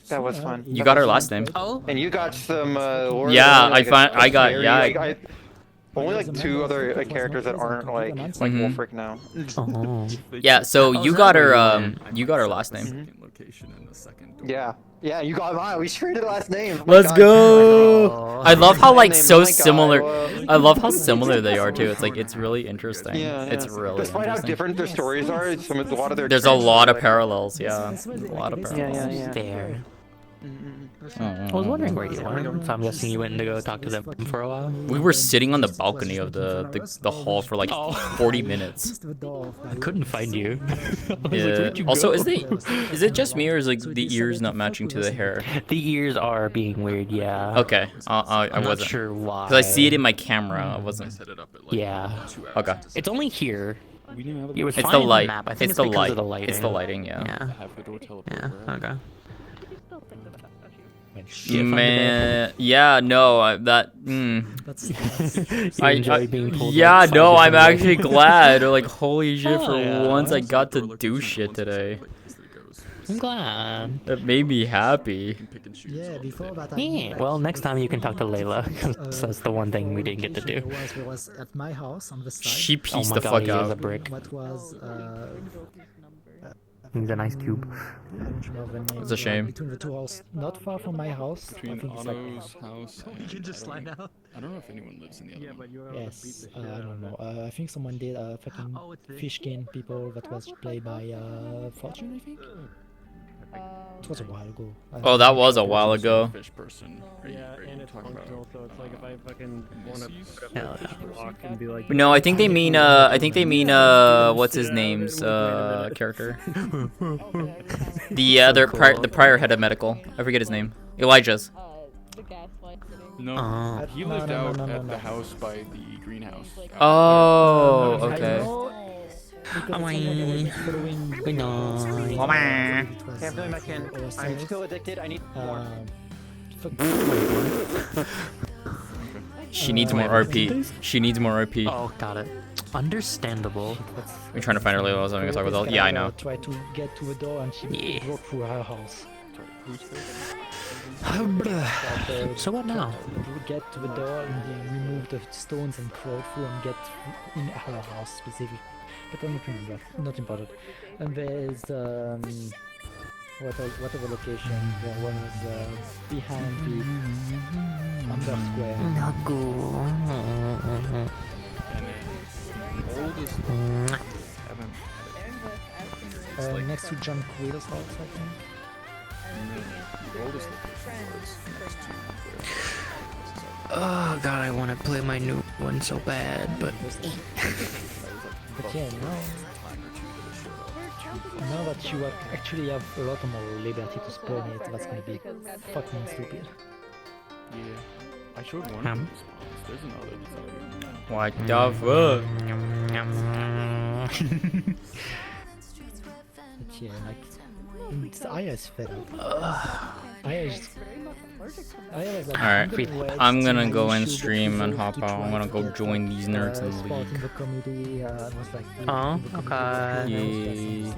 That was fun.
You got her last name.
Oh.
And you got some.
Yeah,
I
yeah.
Only like 2 other characters that aren't like
Mhm.
Wolfric now.
Oh.
Yeah, so you got her last name.
Yeah. Yeah, you got mine. We traded last name.
Let's go. I love how like
Name,
so
my God,
similar.
well.
I love how similar they are too. It's like it's really interesting.
Yeah,
It's really
Despite how
interesting.
different their stories are, a lot of their.
There's a
traits
lot
are,
of
like,
parallels. Yeah, a lot of parallels.
Yeah.
There.
Oh,
I was wondering where you were, so I'm guessing you went to go talk to them for a while.
We were sitting on the balcony of the hall for like 40 minutes.
I couldn't find you.
Yeah. Also, is it just me or is like the ears not matching to the hair?
The ears are being weird, yeah.
Okay, I
I'm not
wasn't
sure why.
because I see it in my camera. I wasn't.
Yeah.
Okay.
It's only here. It was
It's
fine
the
in
light.
Map. I think
It's the
because
light.
of the lighting.
It's the lighting. Yeah.
Yeah. Okay.
Man, yeah, no, that.
enjoy being pulled
yeah,
like
no,
5
I'm
different
actually
ways.
glad. Like, holy shit! For
yeah.
once, I got to do shit today.
I'm glad.
That made me happy.
Yeah, before that.
Yeah. Well, next time you can talk to Layla, 'cause that's the one thing we didn't get to do.
Was at my house on the side.
She pieced
my
the
God,
fuck
he is
out.
a brick.
What was
He's an ice cube.
I don't know the name.
It's a shame.
Between the 2 houses, not far from my house. I
Between
think it's like.
Otto's house.
You can just slide out.
I don't know if anyone lives in the other one.
Yes, I don't know. I think someone did fucking Fishkin people that was played by Fortune, I think. It was a while ago.
Oh, that was a while ago.
Fish person.
Yeah, and it's functional, so it's like if I fucking want to put
Hell
up a fish block and be like.
No, I think they mean what's his name's character? The prior head of medical. I forget his name. Elijah's.
No, he lived
no,
out
no, no,
at
no.
the house by the greenhouse.
Oh,
I
okay.
know because someone was following
Can't feel my kin. I'm still addicted. I need more.
She needs more RP. She needs more RP.
Oh, got it. Understandable.
We're trying to find her later. I was having a talk with her. Yeah, I know.
Try to get to the door and she broke through her house.
So what now?
Get to the door and he removed the stones and crawled through and get in her house specifically. But I don't remember. Not important. And there's what other location? The one is behind the undersquare. Next to John Quill's house, I think.
The oldest location was next to
Oh god, I want to play my new one so bad, but
But yeah, now that you actually have a lot more liberty to spawn it, that's gonna be fucking stupid.
Yeah, I showed one of these spawns. There's another design.
What the fuck?
But yeah, like Aya is fed up.
Alright, I'm gonna go in stream and hop out. I'm gonna go join these nerds in the league.
In the community, was like,
oh, okay.
Yay.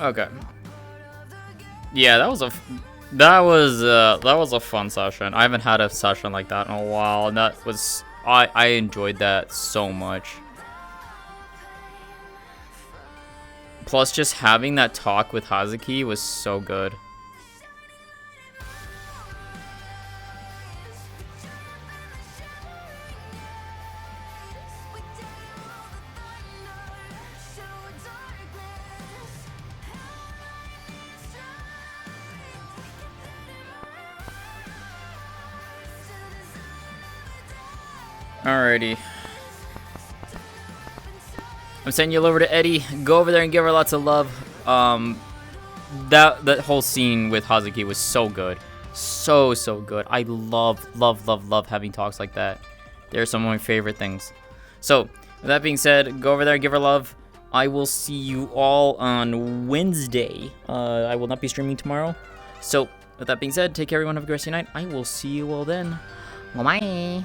Okay. Yeah, that was a fun session. I haven't had a session like that in a while, and that was I enjoyed that so much. Plus, just having that talk with Hazuki was so good. Alrighty. I'm sending you over to Eddie. Go over there and give her lots of love. That whole scene with Hazuki was so good. So good. I love having talks like that. They're some of my favorite things. So, with that being said, go over there and give her love. I will see you all on Wednesday. I will not be streaming tomorrow. So, with that being said, take care everyone. Have a great rest of your night. I will see you all then. Bye-bye.